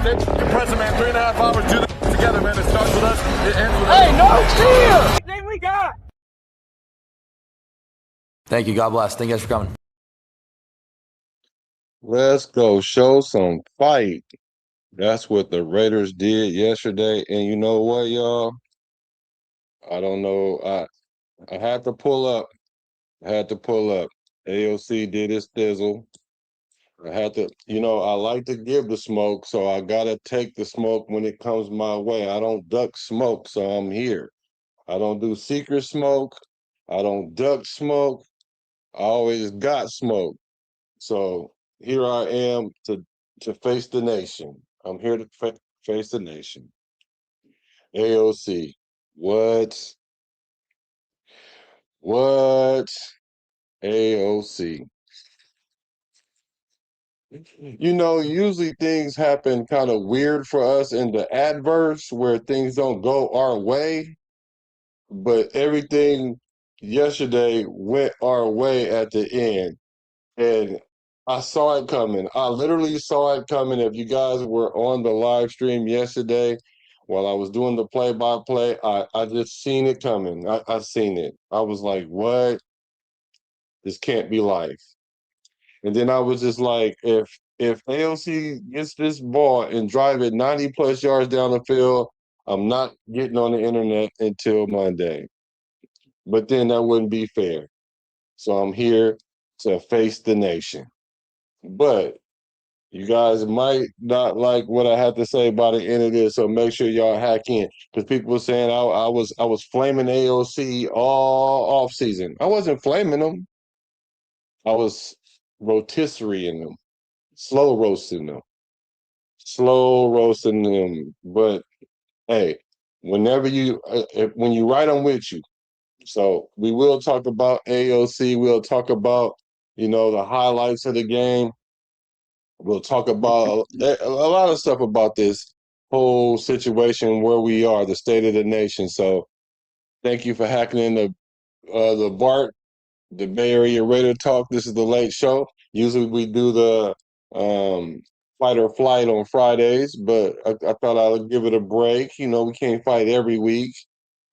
it. Compress it, man. 3.5 hours. Do this together, man. It starts with us. It ends with us. Hey, no chill. Everything we got. Thank you. God bless. Thank you guys for coming. Let's go show some fight. That's what the Raiders did yesterday. And you know what, y'all? I don't know. I had to pull up. AOC did his thizzle. I had to, I like to give the smoke, so I gotta take the smoke when it comes my way. I don't duck smoke, so I'm here. I don't do secret smoke. I don't duck smoke. I always got smoke. So here I am to face the nation. I'm here to face the nation. AOC, what? What? AOC. Usually things happen kind of weird for us in the adverse where things don't go our way, but everything yesterday went our way at the end. And I saw it coming. I literally saw it coming. If you guys were on the live stream yesterday while I was doing the play-by-play, I just seen it coming. I seen it. I was like, what? This can't be life. And then I was just like, if AOC gets this ball and drive it 90 plus yards down the field, I'm not getting on the internet until Monday. But then that wouldn't be fair. So I'm here to face the nation. But you guys might not like what I have to say by the end of this, so make sure y'all hack in. Because people were saying I was flaming AOC all off season. I wasn't flaming them. I was rotisserieing them, slow roasting them. But hey, when you write, I'm with you. So we will talk about AOC. We'll talk about the highlights of the game. We'll talk about a lot of stuff about this whole situation where we are, the state of the nation. So thank you for hacking in the BART, the Bay Area Raider Talk. This is the late show. Usually we do the fight or flight on Fridays, but I thought I would give it a break. We can't fight every week,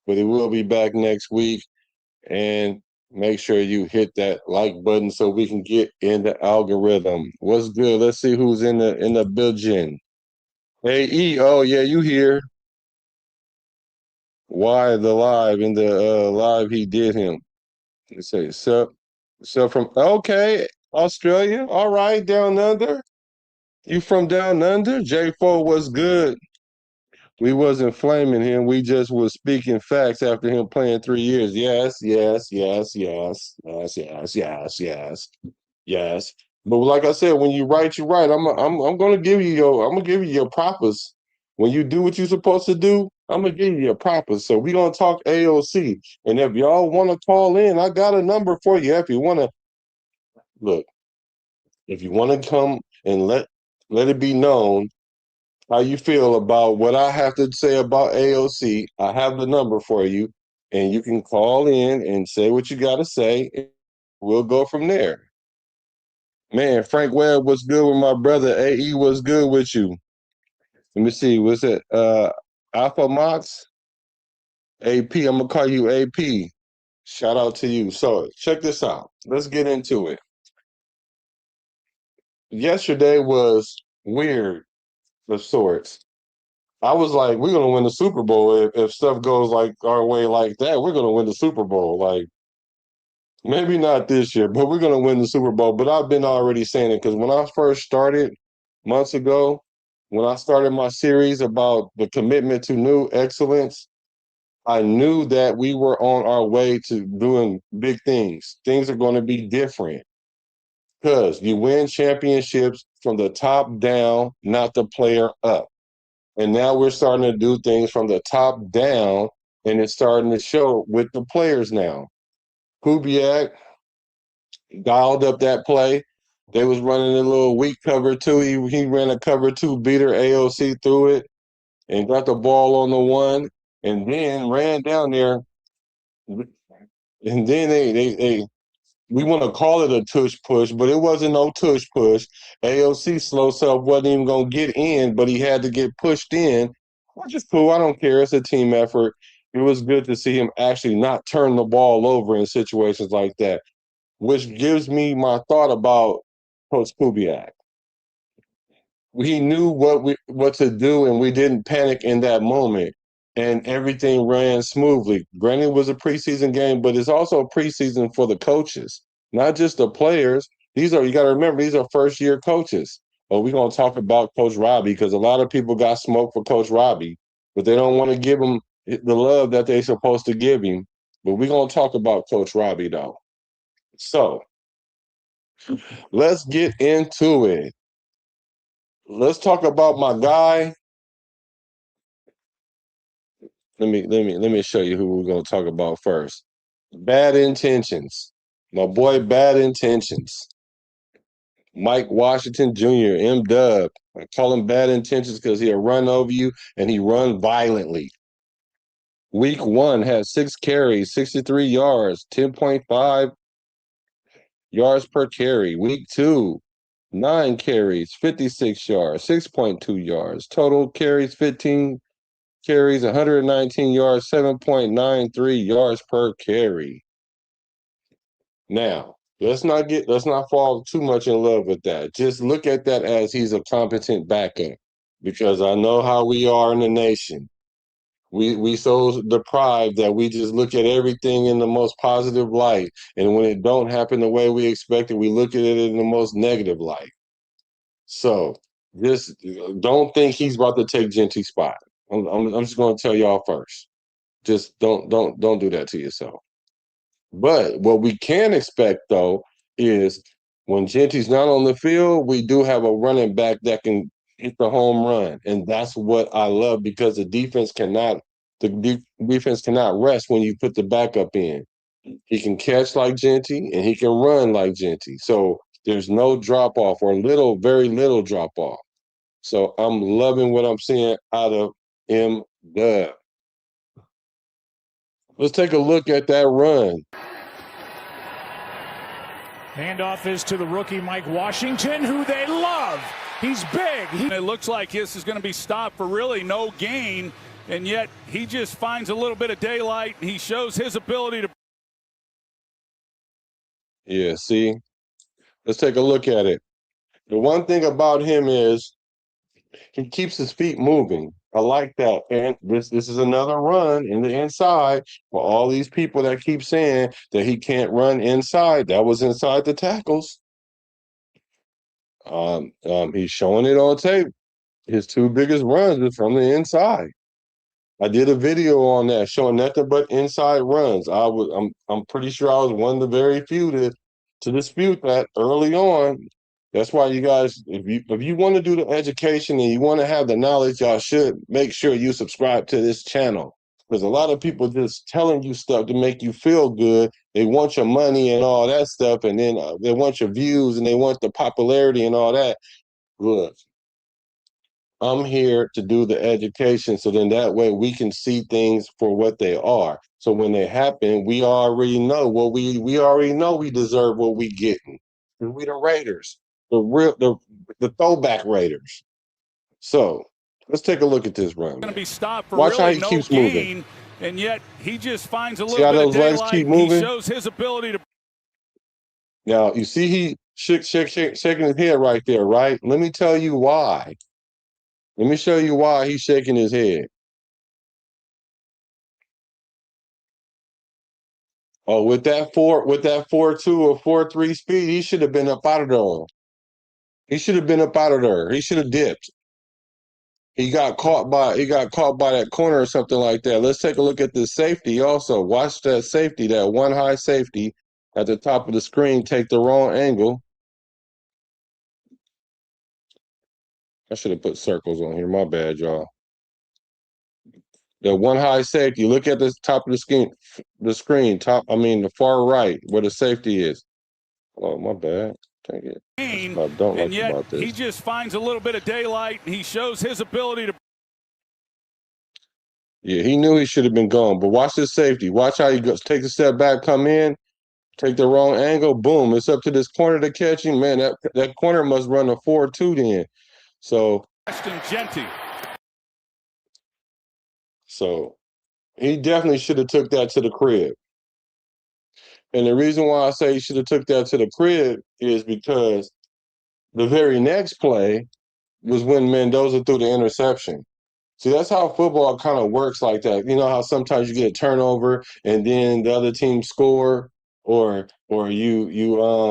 but it will be back next week. And make sure you hit that like button so we can get in the algorithm. What's good? Let's see who's in the building. Hey E, oh yeah, you here? Why the live in the live he did him? Let's say sup from okay, Australia. All right, down under. You from down under? J4 was good. We wasn't flaming him. We just was speaking facts after him playing 3 years. Yes, yes, yes, yes, yes, yes, yes, yes, yes. But like I said, when you write, you write. I'm gonna give you your props. When you do what you're supposed to do, I'm gonna give you your props. So we gonna talk AOC. And if y'all wanna call in, I got a number for you. If you wanna look, if you wanna come and let it be known how you feel about what I have to say about AOC. I have the number for you, and you can call in and say what you got to say. And we'll go from there. Man, Frank Webb was good with my brother. AE was good with you. Let me see. What's it? Alpha Mox? AP. I'm going to call you AP. Shout out to you. So check this out. Let's get into it. Yesterday was weird of sorts. I was like, we're gonna win the Super Bowl if stuff goes like our way like that. We're gonna win the Super Bowl. Like maybe not this year, but we're gonna win the Super Bowl. But I've been already saying it because when I first started months ago, when I started my series about the commitment to new excellence, I knew that we were on our way to doing big things. Things are going to be different because you win championships from the top down, not the player up. And now we're starting to do things from the top down, and it's starting to show with the players now. Kubiak dialed up that play. They was running a little weak cover two. He ran a cover two beater. AOC threw it and got the ball on the one, and then ran down there. And then we want to call it a tush push, but it wasn't no tush push. AOC slow self wasn't even going to get in, but he had to get pushed in, which is cool. I don't care. It's a team effort. It was good to see him actually not turn the ball over in situations like that, which gives me my thought about Coach Kubiak. He knew what to do, and we didn't panic in that moment, and everything ran smoothly. Granted, it was a preseason game, but it's also a preseason for the coaches, not just the players. You got to remember, these are first year coaches. Well, we're gonna talk about Coach Robbie because a lot of people got smoke for Coach Robbie, but they don't want to give him the love that they're supposed to give him. But we're gonna talk about Coach Robbie though. So let's get into it. Let's talk about my guy. Let me show you who we're gonna talk about first. Bad intentions. My boy, bad intentions. Mike Washington Jr., M Dub. I call him bad intentions because he'll run over you and he run violently. Week 1 had 6 carries, 63 yards, 10.5 yards per carry. Week 2, 9 carries, 56 yards, 6.2 yards. Total carries 15 carries, 119 yards, 7.93 yards per carry. Now, let's not fall too much in love with that. Just look at that as he's a competent backup, because I know how we are in the nation. We so deprived that we just look at everything in the most positive light, and when it don't happen the way we expect it, we look at it in the most negative light. So just don't think he's about to take Genty's spot. I'm just going to tell y'all first. Just don't do that to yourself. But what we can expect, though, is when Genty's not on the field, we do have a running back that can hit the home run, and that's what I love, because the defense cannot rest when you put the backup in. He can catch like Genty, and he can run like Genty. So there's no drop off, or very little drop off. So I'm loving what I'm seeing out of M. Dub. Let's take a look at that run. Handoff is to the rookie Mike Washington, who they love. He's big. It looks like this is going to be stopped for really no gain, and yet he just finds a little bit of daylight. He shows his ability to. Yeah, see? Let's take a look at it. The one thing about him is he keeps his feet moving. I like that. And this is another run in the inside for all these people that keep saying that he can't run inside. That was inside the tackles. He's showing it on tape. His 2 biggest runs are from the inside. I did a video on that showing nothing but inside runs. I'm pretty sure I was one of the very few to dispute that early on. That's why you guys, if you want to do the education and you want to have the knowledge, y'all should make sure you subscribe to this channel. Because a lot of people just telling you stuff to make you feel good. They want your money and all that stuff, and then they want your views and they want the popularity and all that. Look, I'm here to do the education, so then that way we can see things for what they are. So when they happen, we already know what we already know we deserve what we getting. And we the Raiders, the throwback Raiders. So let's take a look at this run. Going to be stopped for Watch really how he no keeps gain, moving. and yet he just finds a See how little bit of those legs daylight. keep moving? He shows his ability to. Now you see he shaking his head right there, right? Let me tell you why. Let me show you why he's shaking his head. Oh, with that 4.2 or 4.3 speed, he should have been up out of there. He should have been up out of there. He should have dipped. He got caught by that corner or something like that. Let's take a look at the safety also. Watch that safety, that one high safety at the top of the screen take the wrong angle. I should have put circles on here. My bad, y'all. The one high safety. Look at the top of the screen. The far right where the safety is. Oh, my bad. Dang it. Gain, I don't like and yet about this. he just finds a little bit of daylight. He shows his ability to. Yeah, he knew he should have been gone. But watch this safety. Watch how he goes, takes a step back, come in. Take the wrong angle, boom. It's up to this corner to catch him. Man, that corner must run a 4-2 then. So he definitely should have took that to the crib. And the reason why I say he should have took that to the crib is because the very next play was when Mendoza threw the interception. See, that's how football kind of works like that. You know how sometimes you get a turnover and then the other team score, or you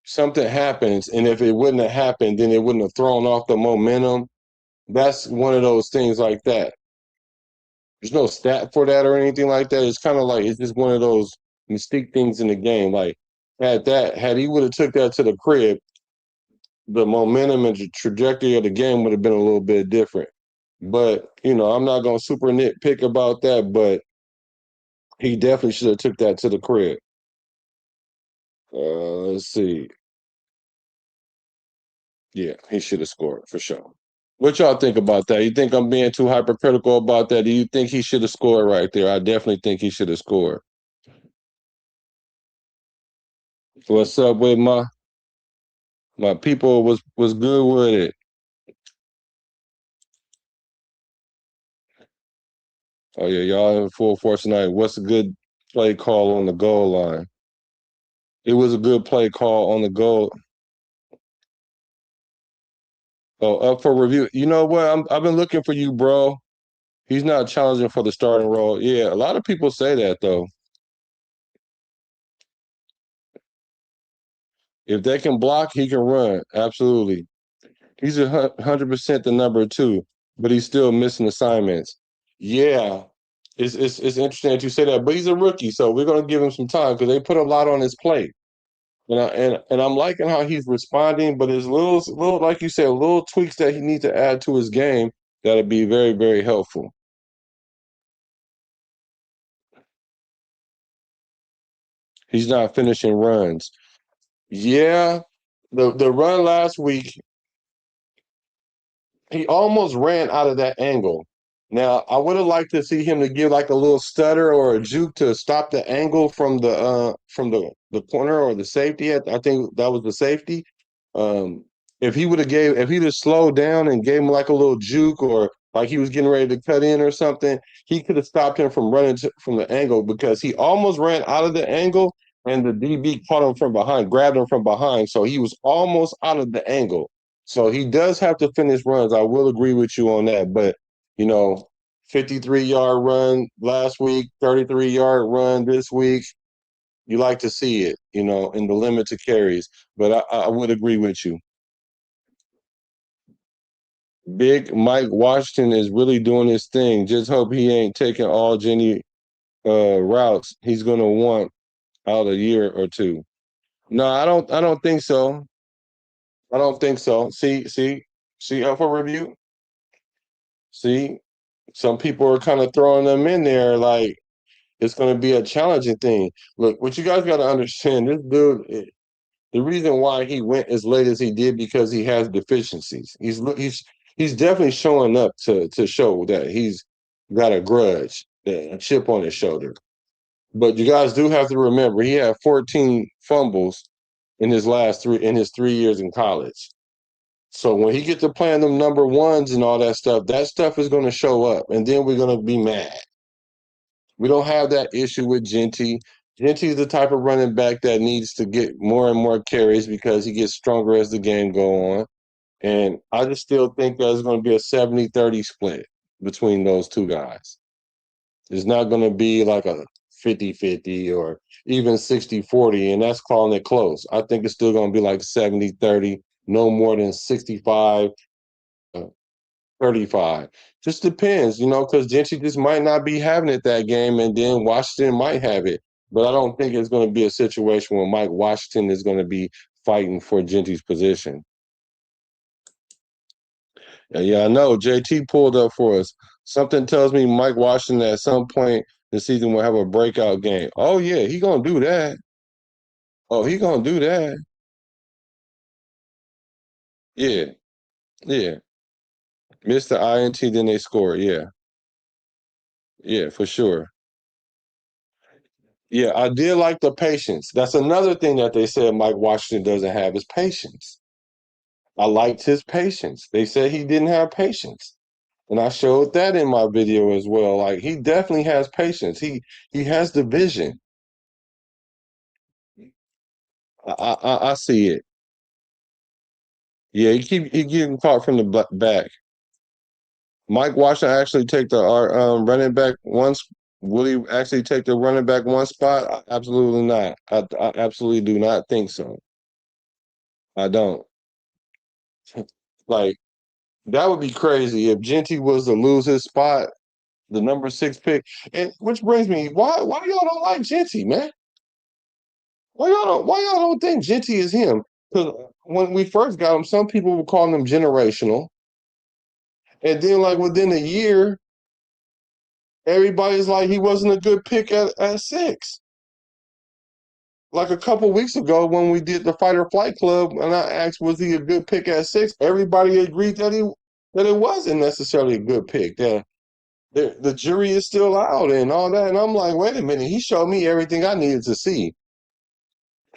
something happens, and if it wouldn't have happened, then it wouldn't have thrown off the momentum. That's one of those things like that. There's no stat for that or anything like that. It's kind of like it's just one of those mystique things in the game. Like had he would have took that to the crib, the momentum and the trajectory of the game would have been a little bit different. But I'm not gonna super nitpick about that, but he definitely should have took that to the crib. Let's see. Yeah, he should have scored for sure. What y'all think about that? You think I'm being too hypercritical about that? Do you think he should have scored right there? I definitely think he should have scored. What's up with my people? Was good with it. Oh yeah, y'all in full force tonight. What's a good play call on the goal line? It was a good play call on the goal. Oh, up for review. You know what? I've been looking for you, bro. He's not challenging for the starting role. Yeah, a lot of people say that though. If they can block, he can run. Absolutely. He's 100% the number two, but he's still missing assignments. Yeah, it's interesting that you say that, but he's a rookie, so we're gonna give him some time because they put a lot on his plate. And I'm liking how he's responding, but there's little like you said, little tweaks that he needs to add to his game that'll be very, very helpful. He's not finishing runs. Yeah, the run last week, he almost ran out of that angle. Now, I would have liked to see him to give like a little stutter or a juke to stop the angle from the corner or the safety. I think that was the safety. Um, if he'd have slowed down and gave him like a little juke or like he was getting ready to cut in or something, he could have stopped him from running from the angle because he almost ran out of the angle and the DB caught him from behind, grabbed him from behind, so he was almost out of the angle. So he does have to finish runs. I will agree with you on that. But, you know, 53-yard run last week, 33-yard run this week. You like to see it, in the limit to carries. But I would agree with you. Big Mike Washington is really doing his thing. Just hope he ain't taking all Jenny routes. He's gonna want out a year or two. No, I don't think so. I don't think so. See up for review. See, some people are kind of throwing them in there like it's going to be a challenging thing. Look, what you guys got to understand, this dude, the reason why he went as late as he did because he has deficiencies. He's definitely showing up to show that he's got a grudge, a chip on his shoulder. But you guys do have to remember he had 14 fumbles in his 3 years in college. So when he gets to playing them number ones and all that stuff is going to show up, and then we're going to be mad. We don't have that issue with Genty. Genty is the type of running back that needs to get more and more carries because he gets stronger as the game go on. And I just still think there's going to be a 70-30 split between those two guys. It's not going to be like a 50-50 or even 60-40, and that's calling it close. I think it's still going to be like 70-30, no more than 65 35. Just depends, because Gentry just might not be having it that game, and then Washington might have it. But I don't think it's going to be a situation where Mike Washington is going to be fighting for Gentry's position. Yeah, I know. JT pulled up for us. Something tells me Mike Washington at some point this season will have a breakout game. Oh, yeah, he going to do that. Oh, he going to do that. Yeah, yeah. Missed the INT, then they score. Yeah, yeah, for sure. Yeah, I did like the patience. That's another thing that they said Mike Washington doesn't have is patience. I liked his patience. They said he didn't have patience. And I showed that in my video as well. Like he definitely has patience. He has the vision. I see it. Yeah, he getting caught from the back. Mike Washington actually take the running back once. Will he actually take the running back one spot? Absolutely not. I absolutely do not think so. I don't. Like that would be crazy if Genty was to lose his spot, the number 6 pick. And which brings me, why y'all don't like Genty, man? Why y'all don't think Genty is him? Because when we first got him, some people were calling him generational. And then like within a year, everybody's like he wasn't a good pick at 6. Like a couple weeks ago when we did the Fight or Flight Club, and I asked was he a good pick at 6, everybody agreed that it wasn't necessarily a good pick. That the jury is still out and all that. And I'm like, wait a minute, he showed me everything I needed to see.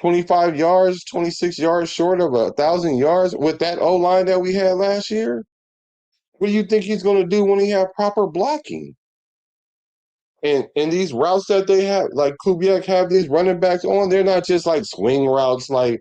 25 yards, 26 yards short of 1,000 yards with that O line that we had last year. What do you think he's going to do when he have proper blocking? And these routes that they have, like Kubiak have these running backs on, they're not just like swing routes like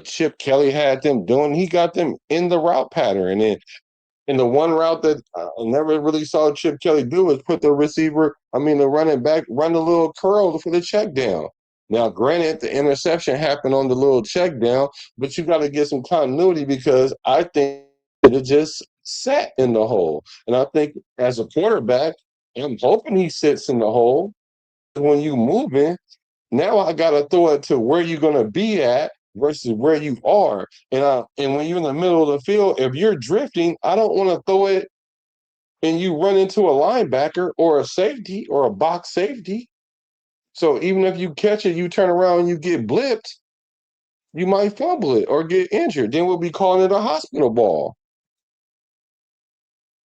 Chip Kelly had them doing. He got them in the route pattern. And the one route that I never really saw Chip Kelly do was put the the running back, run a little curl for the check down. Now, granted, the interception happened on the little check down, but you got to get some continuity because I think it just sat in the hole. And I think as a quarterback, I'm hoping he sits in the hole. When you moving, now I got to throw it to where you're going to be at versus where you are. And when you're in the middle of the field, if you're drifting, I don't want to throw it and you run into a linebacker or a safety or a box safety. So even if you catch it, you turn around and you get blipped, you might fumble it or get injured. Then we'll be calling it a hospital ball.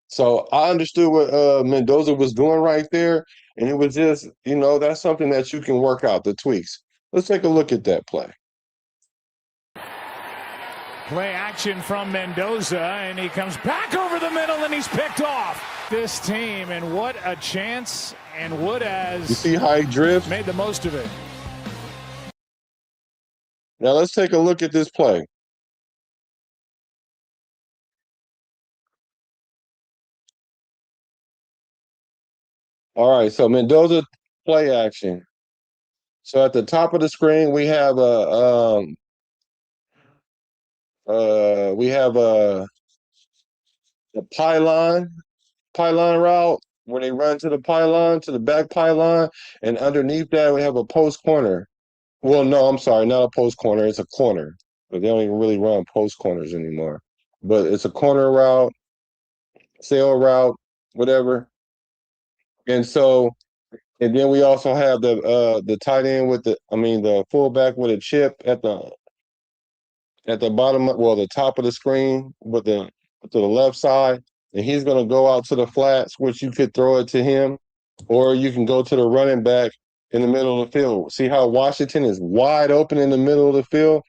So I understood what Mendoza was doing right there. And it was just, that's something that you can work out, the tweaks. Let's take a look at that play. Play action from Mendoza, and he comes back over the middle, and he's picked off. This team, and what a chance, and Woodaz, you see how he drifts? Made the most of it. Now let's take a look at this play. All right, so Mendoza play action. So at the top of the screen, we have a pylon route where they run to the pylon, to the back pylon, and underneath that we have a post corner. Well, no, I'm sorry, not a post corner, it's a corner. But they don't even really run post corners anymore. But it's a corner route, sail route, whatever. And then we also have the tight end with the fullback with a chip at the bottom, the top of the screen to the left side, and he's going to go out to the flats, which you could throw it to him, or you can go to the running back in the middle of the field. See how Washington is wide open in the middle of the field?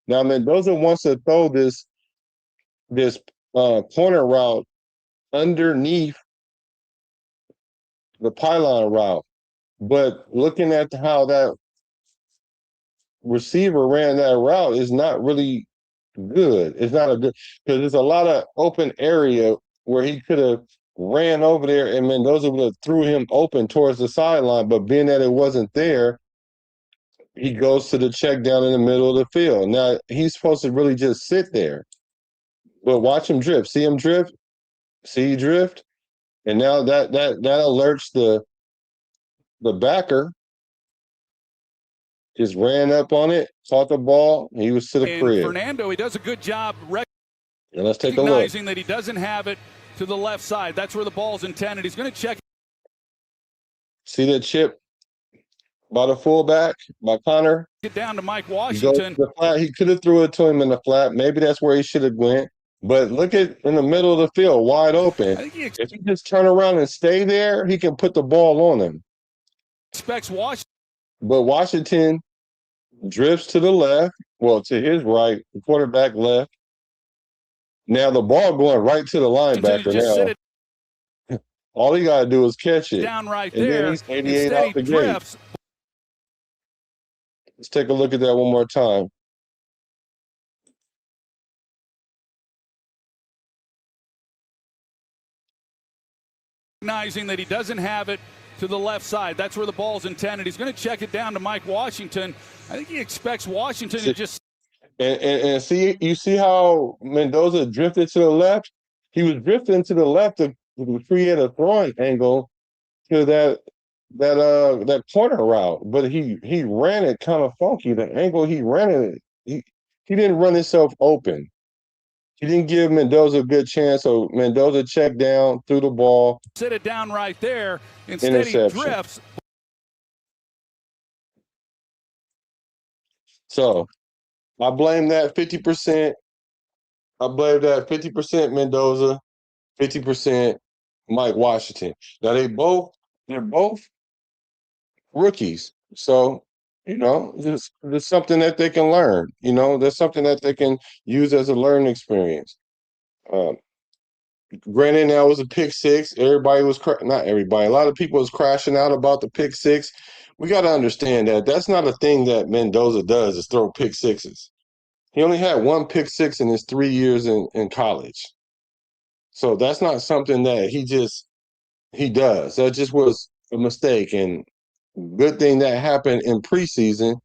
Now Mendoza wants to throw this corner route underneath the pylon route, but looking at how that receiver ran that route is not really good. It's not a good, because there's a lot of open area where he could have ran over there and Mendoza would have threw him open towards the sideline. But being that it wasn't there, he goes to the check down in the middle of the field. Now he's supposed to really just sit there, but watch him drift. See him drift. See he drift, and now that alerts the backer. Just ran up on it, caught the ball, and he was to the crib. Fernando, he does a good job and let's take a look. Recognizing that he doesn't have it to the left side. That's where the ball's intended. He's going to check. See that chip by the fullback, by Connor? Get down to Mike Washington. The flat. He could have threw it to him in the flat. Maybe that's where he should have went. But look at in the middle of the field, wide open. If he just turn around and stay there, he can put the ball on him. Expects Washington. But Washington drifts to the left, well, to his right, the quarterback left. Now the ball going right to the linebacker Just sit now. it All he got to do is catch it. down right and there. then he's 88 Instead, out he the gate. drifts. Let's take a look at that one more time. Recognizing that he doesn't have it to the left side. That's where the ball's intended. He's going to check it down to Mike Washington. I think he expects Washington to just. And see, you see how Mendoza drifted to the left? He was drifting to the left to create a throwing angle to that corner route, but he ran it kind of funky. The angle he ran it, he didn't run himself open. He didn't give Mendoza a good chance, so Mendoza checked down, threw the ball. Sit it down right there. Instead, he drifts. So I blame that 50%. I blame that 50% Mendoza, 50% Mike Washington. Now they're both rookies. So, there's something that they can learn. There's something that they can use as a learning experience. Granted, that was a pick six. Everybody was not everybody. A lot of people was crashing out about the pick six. We got to understand that that's not a thing that Mendoza does, is throw pick sixes. He only had one pick six in his 3 years in college. So that's not something that he does. That just was a mistake, and good thing that happened in preseason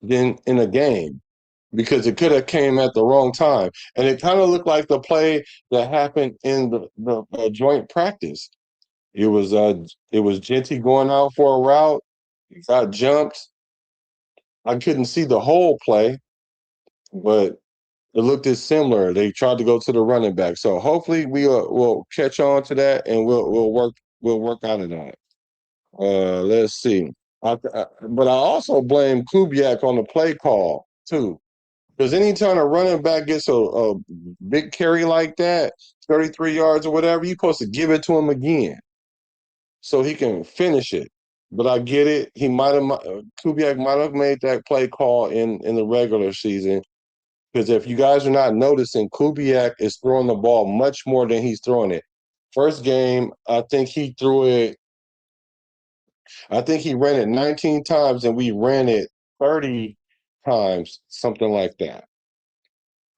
than in a game, because it could have came at the wrong time. And it kind of looked like the play that happened in the joint practice. It was Genty going out for a route. He got jumped. I couldn't see the whole play, but it looked as similar. They tried to go to the running back. So hopefully we'll catch on to that, and we'll work out of that. Let's see. But I also blame Kubiak on the play call too, because anytime a running back gets a big carry like that, 33 yards or whatever, you're supposed to give it to him again so he can finish it. But I get it. Kubiak might have made that play call in the regular season, because if you guys are not noticing, Kubiak is throwing the ball much more than he's throwing it. First game, I think he ran it 19 times and we ran it 30 times, something like that.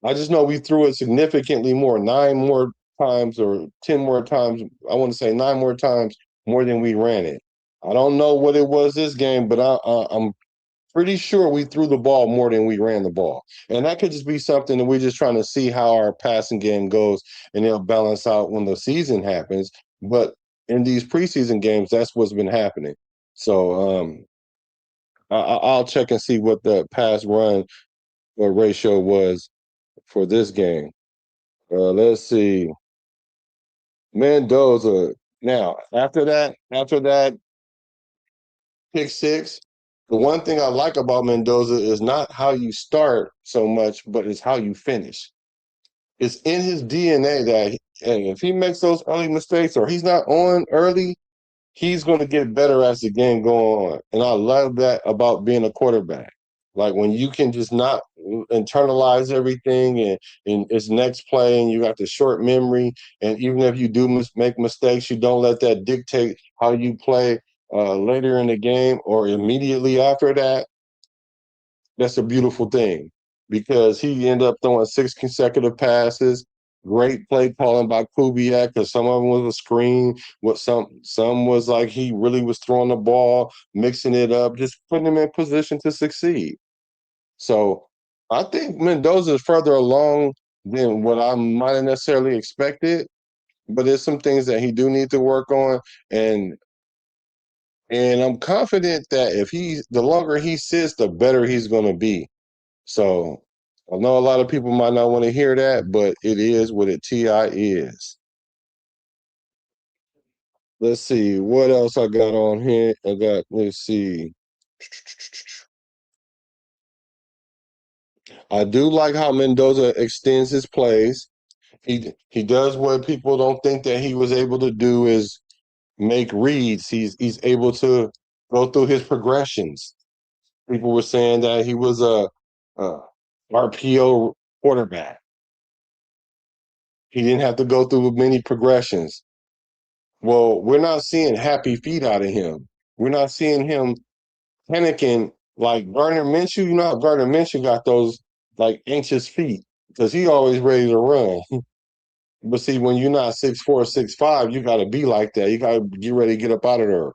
I just know we threw it significantly more, 9 more times or 10 more times. I want to say 9 more times more than we ran it. I don't know what it was this game, but I'm pretty sure we threw the ball more than we ran the ball. And that could just be something that we're just trying to see how our passing game goes, and it'll balance out when the season happens. But in these preseason games, that's what's been happening. So I'll check and see what the pass run ratio was for this game. Let's see. Mendoza. Now, after that pick six, the one thing I like about Mendoza is not how you start so much, but it's how you finish. It's in his DNA that if he makes those early mistakes or he's not on early, he's going to get better as the game goes on. And I love that about being a quarterback. Like when you can just not internalize everything and it's next play, and you got the short memory. And even if you do make mistakes, you don't let that dictate how you play later in the game or immediately after that. That's a beautiful thing, because he ended up throwing 6 consecutive passes. Great play calling by Kubiak, because some of them was a screen. Some was like he really was throwing the ball, mixing it up, just putting him in position to succeed. So I think Mendoza is further along than what I might have necessarily expected, but there's some things that he do need to work on, and I'm confident that the longer he sits, the better he's going to be. So I know a lot of people might not want to hear that, but it is what it TI is. Let's see what else I got on here. Let's see. I do like how Mendoza extends his plays. He does what people don't think that he was able to do, is make reads. He's able to go through his progressions. People were saying that he was a RPO quarterback. He didn't have to go through many progressions. Well, we're not seeing happy feet out of him. We're not seeing him panicking like Gardner Minshew. You know how Gardner Minshew got those like anxious feet because he always ready to run. But see, when you're not 6'4", 6'5", you got to be like that. You got to get ready to get up out of there.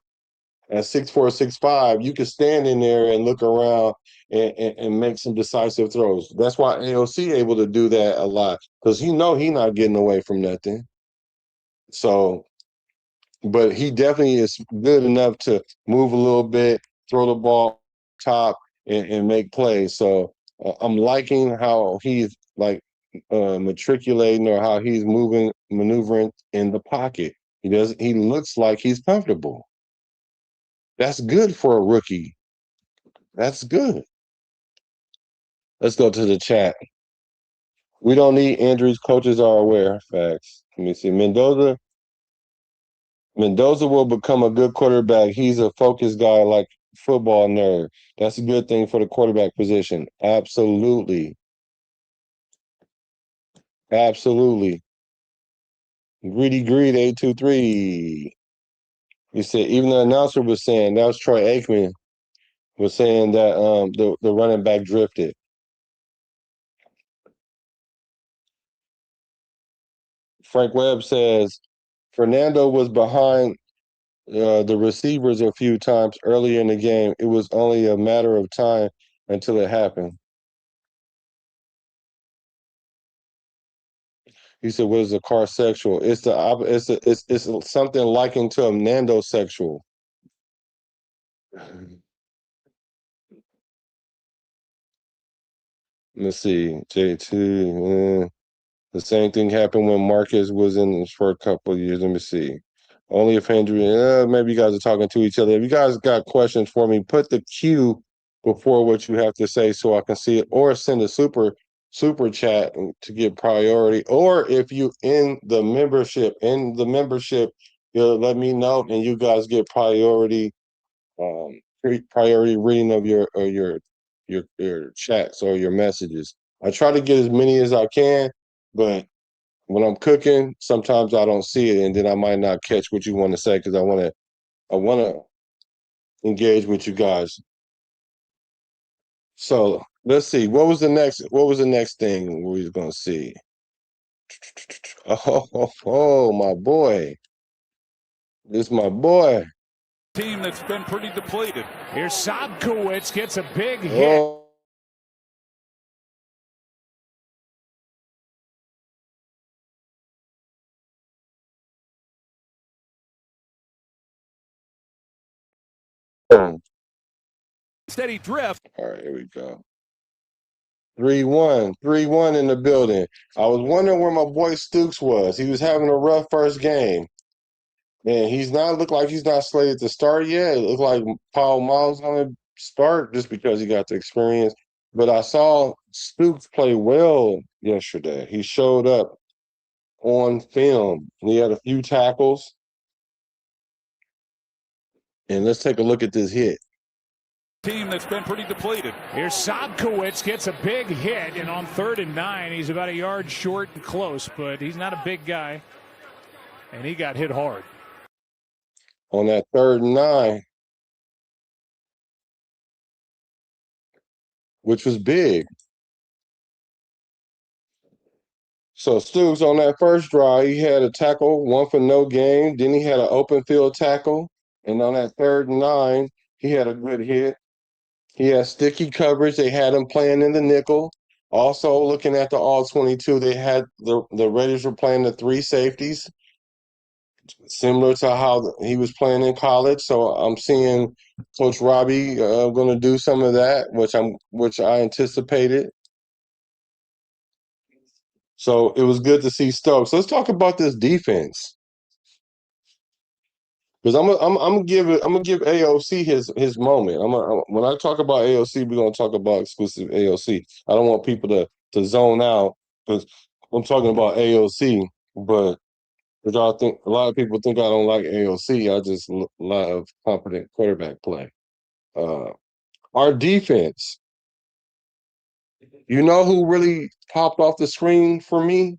At 6'4", 6'5", you can stand in there and look around and make some decisive throws. That's why AOC able to do that a lot because he not getting away from nothing. So, but he definitely is good enough to move a little bit, throw the ball top, and make plays. So I'm liking how he's like matriculating or how he's maneuvering in the pocket. He looks like he's comfortable. That's good for a rookie. That's good. Let's go to the chat. We don't need injuries. Coaches are aware. Facts. Let me see. Mendoza will become a good quarterback. He's a focused guy like football nerd. That's a good thing for the quarterback position. Absolutely. Absolutely. Greedy Greed 823. You said even the announcer was saying that was Troy Aikman was saying that the running back drifted. Frank Webb says Fernando was behind the receivers a few times earlier in the game. It was only a matter of time until it happened. He said, "What is a car sexual? It's it's something likened to a nandosexual." Let's see, J2. The same thing happened when Marcus was in this for a couple of years. Let me see. Only if Andrew, maybe you guys are talking to each other. If you guys got questions for me, put the Q before what you have to say so I can see it, or send a super chat to get priority. Or if you in the membership, you'll let me know and you guys get priority, priority reading of your chats or your messages. I try to get as many as I can, but when I'm cooking, sometimes I don't see it, and then I might not catch what you want to say because I want to engage with you guys. So let's see. What was the next thing we was gonna see? Oh, my boy. This my boy. Team that's been pretty depleted. Here's Sobkowitz, gets a big hit. Oh. Steady drift. All right, here we go. 3-1. 3-1 in the building. I was wondering where my boy Stooks was. He was having a rough first game. And look like he's not slated to start yet. It looked like Paul Miles going to start just because he got the experience. But I saw Stooks play well yesterday. He showed up on film. He had a few tackles. And let's take a look at this hit. Team that's been pretty depleted. Here's Sobkowitz, gets a big hit, and on 3rd and 9, he's about a yard short and close, but he's not a big guy, and he got hit hard. On that 3rd and 9, which was big. So Stooks on that first drive, he had a tackle, one for no gain. Then he had an open field tackle. And on that 3rd and 9, he had a good hit. He had sticky coverage. They had him playing in the nickel. Also, looking at the all-22, they had the Raiders were playing the 3 safeties, similar to how he was playing in college. So I'm seeing Coach Robbie going to do some of that, which I anticipated. So it was good to see Stokes. Let's talk about this defense. Because I'm gonna give AOC his moment. When I talk about AOC, we're gonna talk about exclusive AOC. I don't want people to zone out because I'm talking about AOC. But Which I think a lot of people think I don't like AOC. I just love competent quarterback play. Uh, our defense, you know who really popped off the screen for me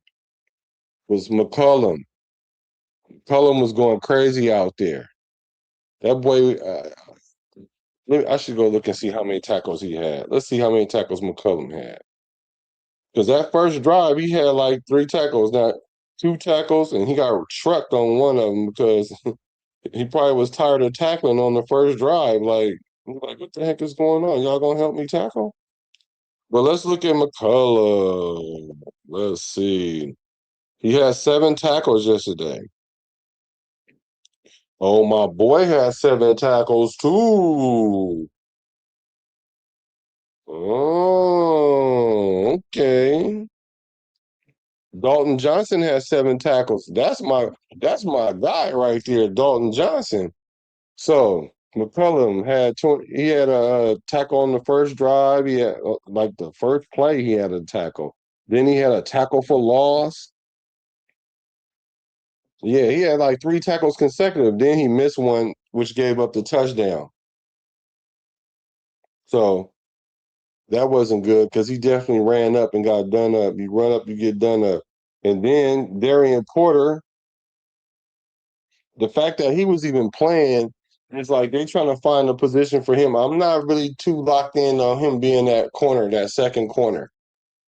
was McCollum. McCollum was going crazy out there. That boy, I should go look and see how many tackles he had. Let's see how many tackles McCollum had. Because that first drive, he had like 3 tackles, not 2 tackles, and he got trucked on one of them because he probably was tired of tackling on the first drive. Like, what the heck is going on? Y'all gonna help me tackle? But let's look at McCullough. Let's see. He had 7 tackles yesterday. Oh, my boy had 7 tackles too. Oh, okay. Dalton Johnson has 7 tackles. That's my guy right there, Dalton Johnson. So McCullum had 20, he had a tackle on the first drive. He had like the first play he had a tackle. Then he had a tackle for loss. Yeah, he had like 3 tackles consecutive. Then he missed one, which gave up the touchdown. So that wasn't good because he definitely ran up and got done up. You run up, you get done up. And then Darian Porter, the fact that he was even playing, it's like they trying to find a position for him. I'm not really too locked in on him being that corner, that second corner.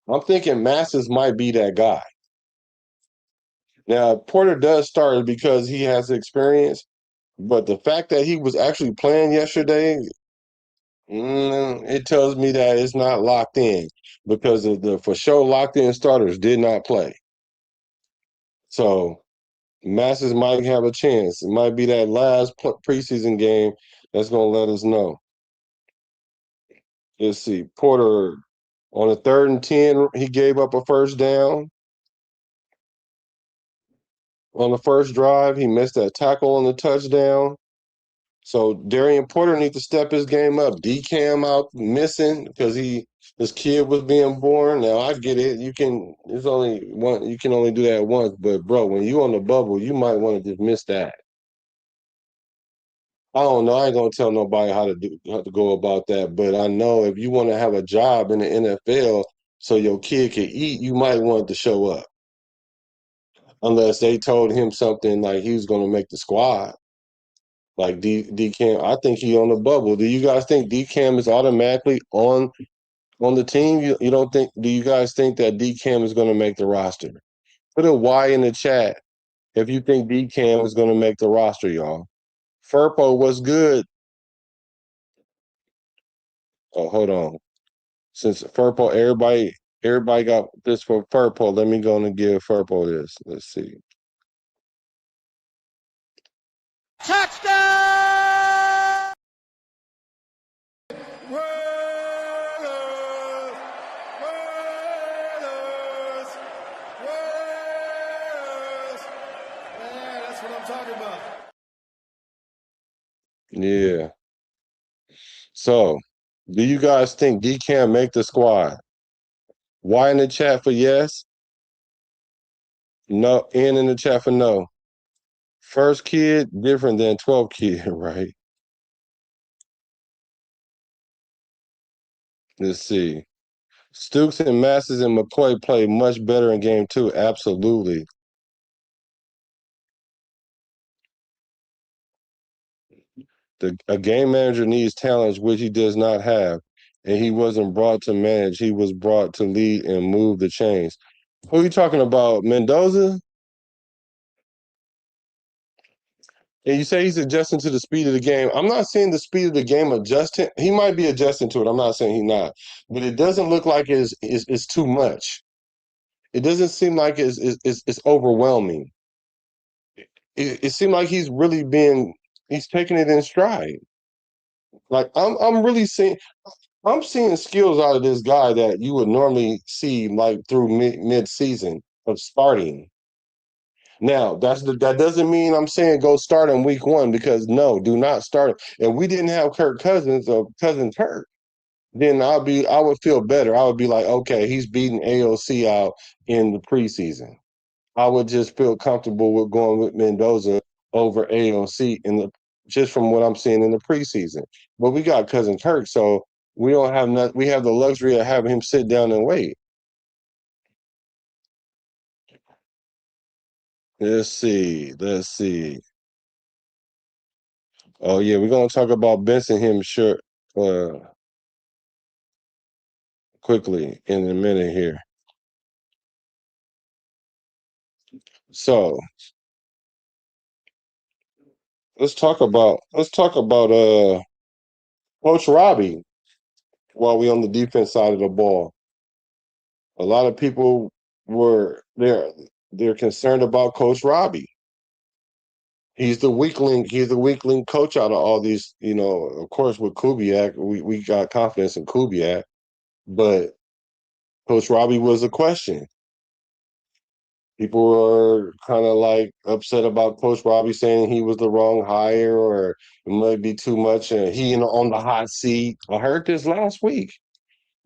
I'm thinking Masses might be that guy. Now, Porter does start because he has experience, but the fact that he was actually playing yesterday, it tells me that it's not locked in because of the for sure locked in starters did not play. So Masses might have a chance. It might be that last preseason game that's going to let us know. Let's see. Porter on a 3rd and 10, he gave up a first down. On the first drive, he missed that tackle on the touchdown. So Darian Porter needs to step his game up. D-Cam out missing because his kid was being born. Now I get it. You can only do that once, but bro, when you on the bubble, you might want to just miss that. I don't know. I ain't gonna tell nobody how to go about that, but I know if you want to have a job in the NFL so your kid can eat, you might want to show up. Unless they told him something like he was gonna make the squad. Like D Cam, I think he on the bubble. Do you guys think D Cam is automatically on the team? You don't think? Do you guys think that D Cam is going to make the roster? Put a Y in the chat if you think D Cam is going to make the roster, y'all. Furpo, what's good? Oh, hold on. Since Furpo, everybody got this for Furpo. Let me go and give Furpo this. Let's see. Touchdown! That's what I'm talking about. Yeah. So, do you guys think D Cam make the squad? Y in the chat for yes. No, N in the chat for no. First kid different than 12 kid, right? Let's see. Stooks and Masters and McCoy played much better in game 2. Absolutely. A game manager needs talents which he does not have, and he wasn't brought to manage. He was brought to lead and move the chains. Who are you talking about? Mendoza? And you say he's adjusting to the speed of the game. I'm not saying the speed of the game adjusting. He might be adjusting to it. I'm not saying he's not. But it doesn't look like it's too much. It doesn't seem like it's overwhelming. It seemed like he's taking it in stride. Like I'm seeing skills out of this guy that you would normally see like through mid season of starting. Now that doesn't mean I'm saying go start in week 1 because no, do not start him. And we didn't have Kirk Cousins or Cousins hurt. Then I would feel better. I would be like, okay, he's beating AOC out in the preseason. I would just feel comfortable with going with Mendoza over AOC just from what I'm seeing in the preseason. But we got cousin Kirk, so we don't have we have the luxury of having him sit down and wait. Let's see. Let's see. Oh yeah, we're gonna talk about Benson him sure uh quickly in a minute here. So let's talk about Coach Robbie while we on the defense side of the ball. A lot of people they're concerned about Coach Robbie. He's the weakling coach out of all these, of course with Kubiak, we got confidence in Kubiak, but Coach Robbie was a question. People were kind of like upset about Coach Robbie saying he was the wrong hire or it might be too much and on the hot seat. I heard this last week.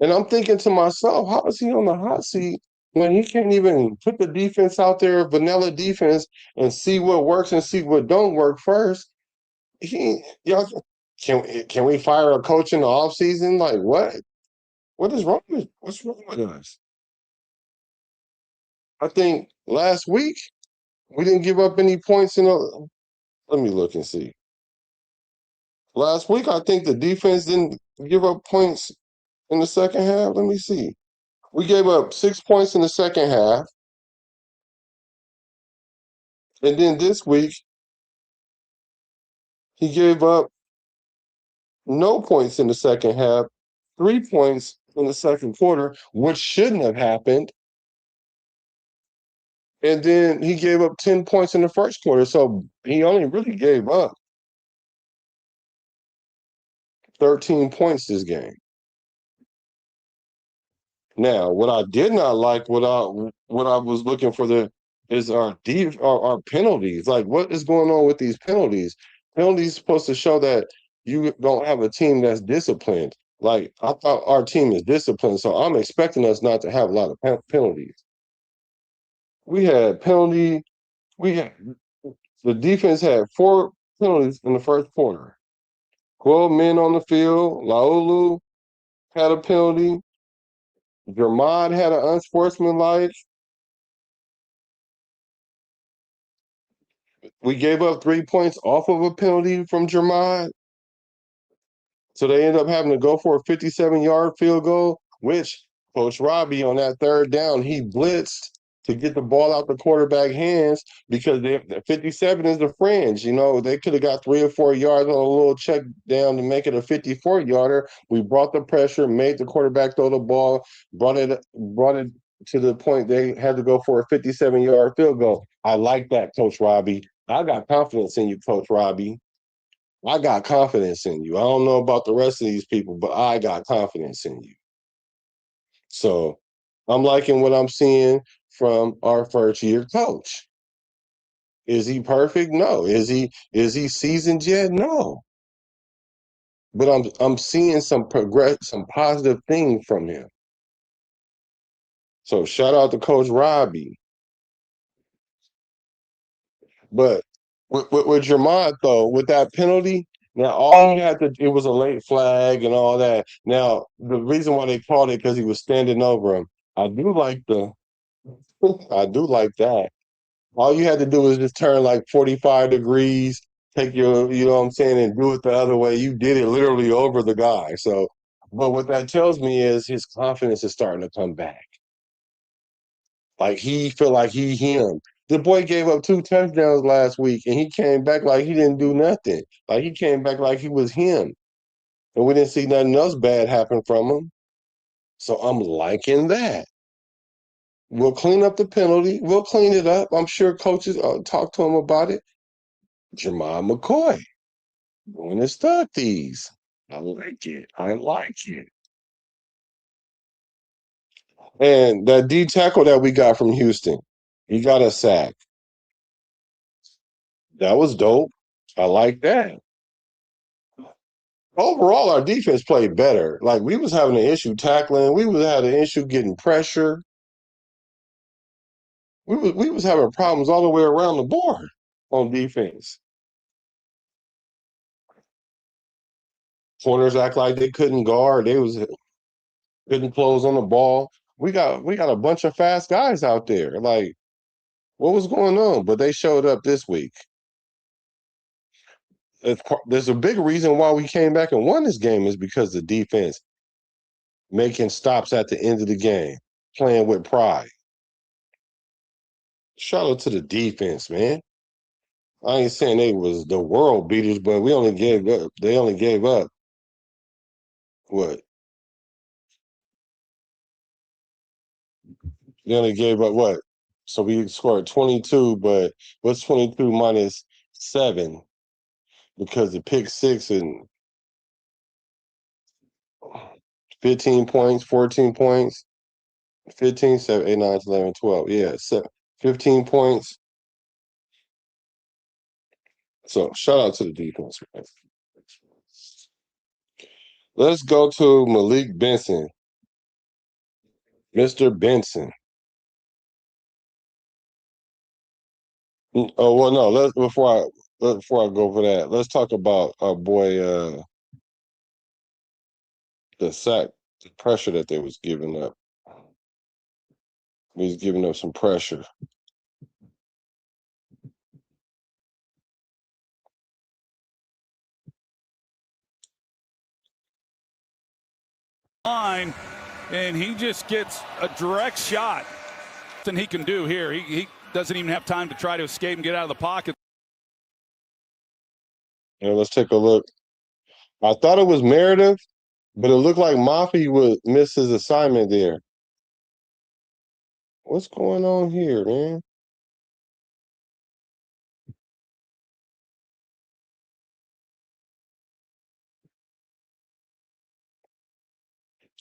And I'm thinking to myself, how is he on the hot seat when he can't even put the defense out there, vanilla defense, and see what works and see what don't work first? Y'all can we fire a coach in the offseason? Like what? What's wrong with us? I think last week we didn't give up any points in the. Let me look and see. Last week I think the defense didn't give up points in the second half. Let me see. We gave up 6 points in the second half. And then this week, he gave up no points in the second half, 3 points in the second quarter, which shouldn't have happened. And then he gave up 10 points in the first quarter. So he only really gave up 13 points this game. Now, what I did not like, what I was looking for is our penalties. Like, what is going on with these penalties? Penalties supposed to show that you don't have a team that's disciplined. Like, I thought our team is disciplined, so I'm expecting us not to have a lot of penalties. We had penalty. We had the defense had 4 penalties in the first quarter. 12 men on the field. Laulu had a penalty. Jermad had an unsportsmanlike. We gave up 3 points off of a penalty from Jermad. So they ended up having to go for a 57-yard field goal, which Coach Robbie on that third down, he blitzed to get the ball out the quarterback hands because the 57 is the fringe. They could have got 3 or 4 yards on a little check down to make it a 54-yarder. We brought the pressure, made the quarterback throw the ball, brought it to the point they had to go for a 57-yard field goal. I like that, Coach Robbie. I got confidence in you, Coach Robbie. I got confidence in you. I don't know about the rest of these people, but I got confidence in you. So I'm liking what I'm seeing from our first year coach. Is he perfect? No. Is he seasoned yet? No. But I'm seeing some positive things from him. So shout out to Coach Robbie. But with Jermod though, with that penalty, now all he had to it was a late flag and all that. Now the reason why they called it because he was standing over him. I do like I do like that. All you had to do was just turn like 45 degrees, take your, you know what I'm saying, and do it the other way. You did it literally over the guy. So, but what that tells me is his confidence is starting to come back. Like he feel like he him. The boy gave up 2 touchdowns last week, and he came back like he didn't do nothing. Like he came back like he was him, and we didn't see nothing else bad happen from him. So I'm liking that. We'll clean up the penalty. We'll clean it up. I'm sure coaches talk to him about it. Jamal McCoy doing his these. I like it. I like it. And that D tackle that we got from Houston, he got a sack. That was dope. I like that. Overall, our defense played better. Like we was having an issue tackling. We was having an issue getting pressure. we was having problems all the way around the board on defense. Corners act like they couldn't guard. They couldn't close on the ball. We got a bunch of fast guys out there. Like, what was going on? But they showed up this week. There's a big reason why we came back and won this game is because the defense making stops at the end of the game, playing with pride. Shout out to the defense, man. I ain't saying they was the world beaters, but we only gave up. They only gave up what? They only gave up what? So we scored 22, but what's 22 minus 7? Because the pick 6 and 15 points, 14 points, 15, 7, 8, 9, 11, 12. Yeah, 15 points. So shout out to the defense, man. Let's go to Malik Benson. Mr. Benson. Oh well, no. Before I go for that, let's talk about our boy, the sack, the pressure that they was giving up. He was giving up some pressure. Line, and he just gets a direct shot. Nothing he can do here. He doesn't even have time to try to escape and get out of the pocket. Yeah, let's take a look. I thought it was Meredith, but it looked like Mafi would miss his assignment there. What's going on here, man?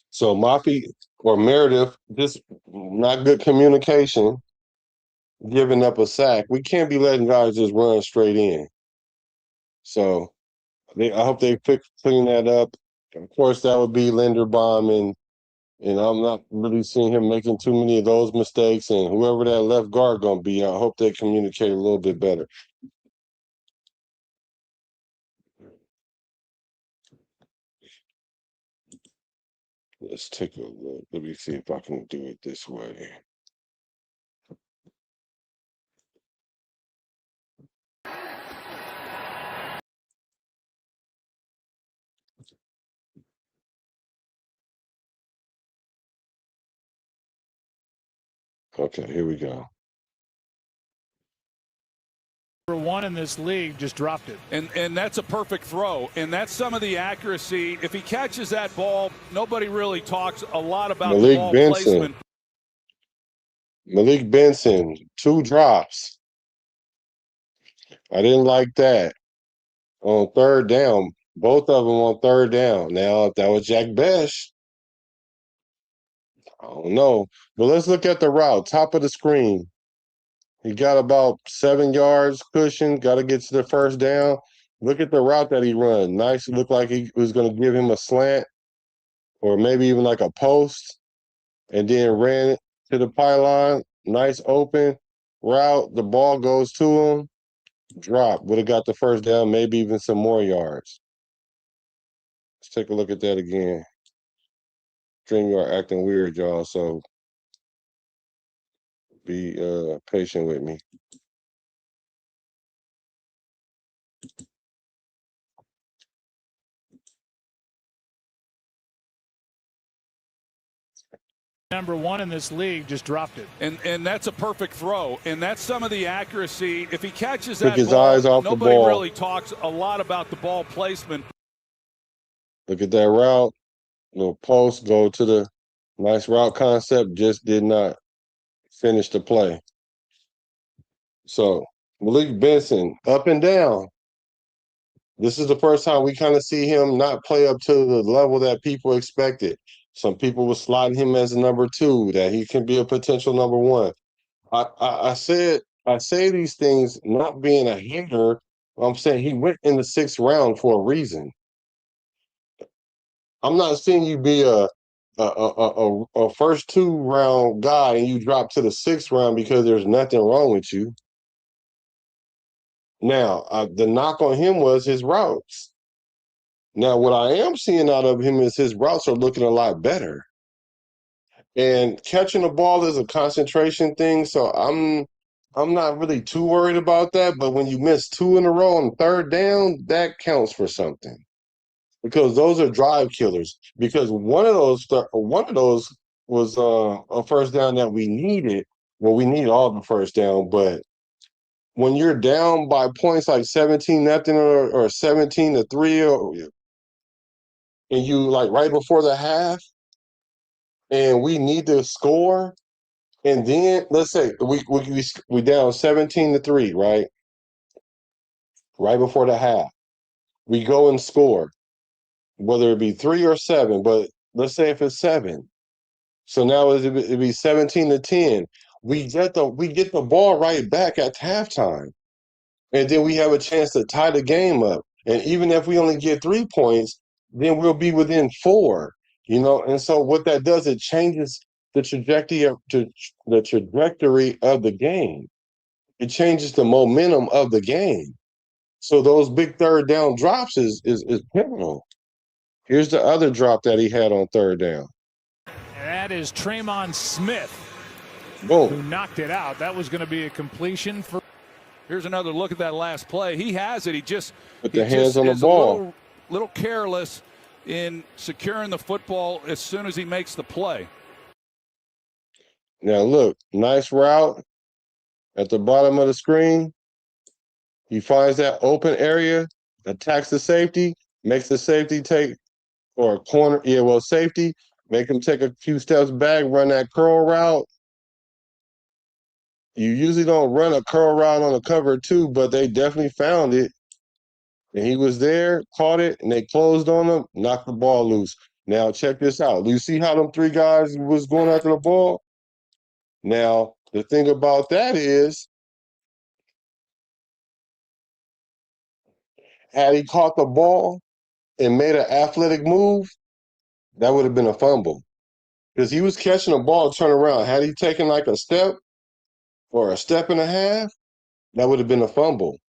So Mafi or Meredith, just not good communication, giving up a sack. We can't be letting guys just run straight in. So I hope they clean that up. Of course, that would be Linderbaum, and I'm not really seeing him making too many of those mistakes. And whoever that left guard gonna be, I hope they communicate a little bit better. Let's take a look. Let me see if I can do it this way. Okay, here we go. Number 1 in this league just dropped it. And that's a perfect throw. And that's some of the accuracy. If he catches that ball, nobody really talks a lot about the ball placement. Malik Benson, 2 drops. I didn't like that. On 3rd down, both of them on 3rd down. Now, if that was Jack Besh, I don't know. But let's look at the route. Top of the screen. He got about 7 yards cushion. Got to get to the 1st down. Look at the route that he run. Nice. It looked like he was going to give him a slant or maybe even like a post, and then ran it to the pylon. Nice open route. The ball goes to him. Drop. Would have got the 1st down, maybe even some more yards. Let's take a look at that again. StreamYard acting weird, y'all, so be patient with me. Number 1 in this league just dropped it. And that's a perfect throw. And that's some of the accuracy. If he catches that Took his ball, eyes off the nobody ball. really talks a lot about the ball placement. Look at that route. Little post, go to the nice route concept, just did not finish the play. So Malik Benson, up and down. This is the first time we kind of see him not play up to the level that people expected. Some people were slotting him as a number 2, that he can be a potential number 1. I say these things not being a hater. I'm saying he went in the 6th round for a reason. I'm not seeing you be a a first 2 round guy and you drop to the 6th round because there's nothing wrong with you. Now, the knock on him was his routes. Now, what I am seeing out of him is his routes are looking a lot better. And catching the ball is a concentration thing, so I'm not really too worried about that. But when you miss 2 in a row on 3rd down, that counts for something because those are drive killers. Because one of those was a first down that we needed. Well, we need all the first down, but when you're down by points like 17-0 or 17-3, and you like right before the half, and we need to score. And then let's say we down 17-3, right? Right before the half. We go and score, whether it be 3 or 7, but let's say if it's 7. So now it'd be 17-10. We get the ball right back at halftime. And then we have a chance to tie the game up. And even if we only get 3 points, then we'll be within 4. And so what that does, it changes the trajectory of the game. It changes the momentum of the game. So those big 3rd down drops is pivotal. Here's the other drop that he had on 3rd down. And that is Tremon Smith, who Boom. knocked it out. That was going to be a completion for. Here's another look at that last play. He has it. He just Put the hands on the ball. A little careless in securing the football as soon as he makes the play. Now look, nice route at the bottom of the screen. He finds that open area, attacks the safety, makes the safety take or corner, safety, make him take a few steps back, run that curl route. You usually don't run a curl route on a cover 2, but they definitely found it. And he was there, caught it, and they closed on him, knocked the ball loose. Now check this out. Do you see how them 3 guys was going after the ball? Now, the thing about that is, had he caught the ball and made an athletic move, that would have been a fumble. Because he was catching the ball, turn around. Had he taken like a step or a step and a half, that would have been a fumble.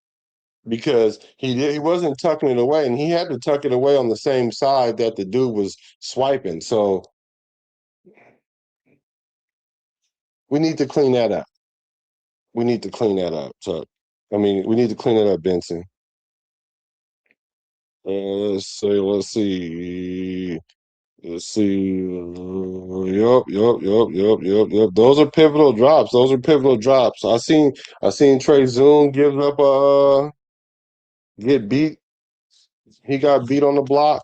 Because he wasn't tucking it away, and he had to tuck it away on the same side that the dude was swiping. So we need to clean that up. We need to clean that up. We need to clean it up, Benson. Let's see. Yup. Those are pivotal drops. I seen Trey Zoom get beat. He got beat on the block.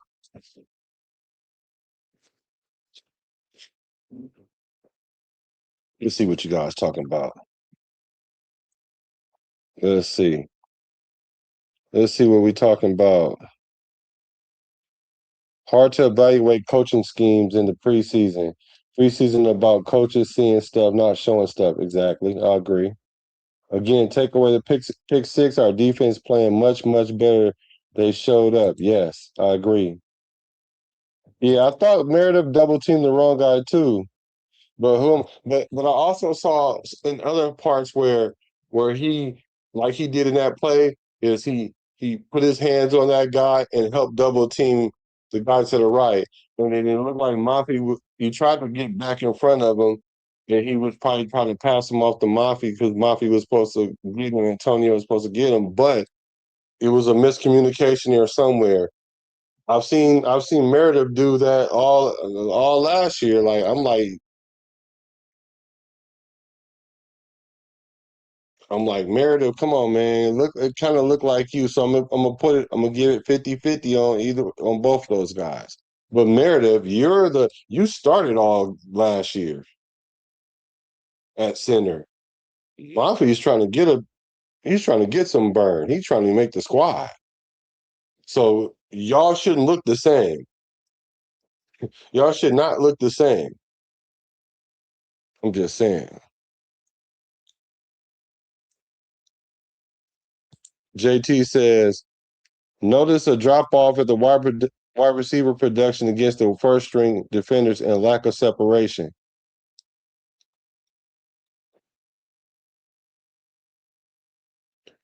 Let's see what you guys talking about. Let's see. Let's see what we talking about. Hard to evaluate coaching schemes in the preseason. Preseason about coaches seeing stuff, not showing stuff. Exactly. I agree. Again, take away the pick 6. Our defense playing much, much better. They showed up. Yes, I agree. Yeah, I thought Meredith double teamed the wrong guy too. But I also saw in other parts where he, like he did in that play, is he put his hands on that guy and helped double team the guy to the right. And then it looked like Mafi, he tried to get back in front of him, and he was probably trying to pass him off to Mafi because Mafi was supposed to get him, Antonio was supposed to get him, but it was a miscommunication there somewhere. I've seen Meredith do that all last year. I'm like, Meredith, come on, man. Look, it kind of looked like you. So I'm gonna give it 50-50 on both of those guys. But Meredith, you started all last year at center. Mafi's he's trying to get some burn. He's trying to make the squad. So y'all shouldn't look the same. Y'all should not look the same. I'm just saying. JT says, notice a drop off at the wide receiver production against the first string defenders and lack of separation.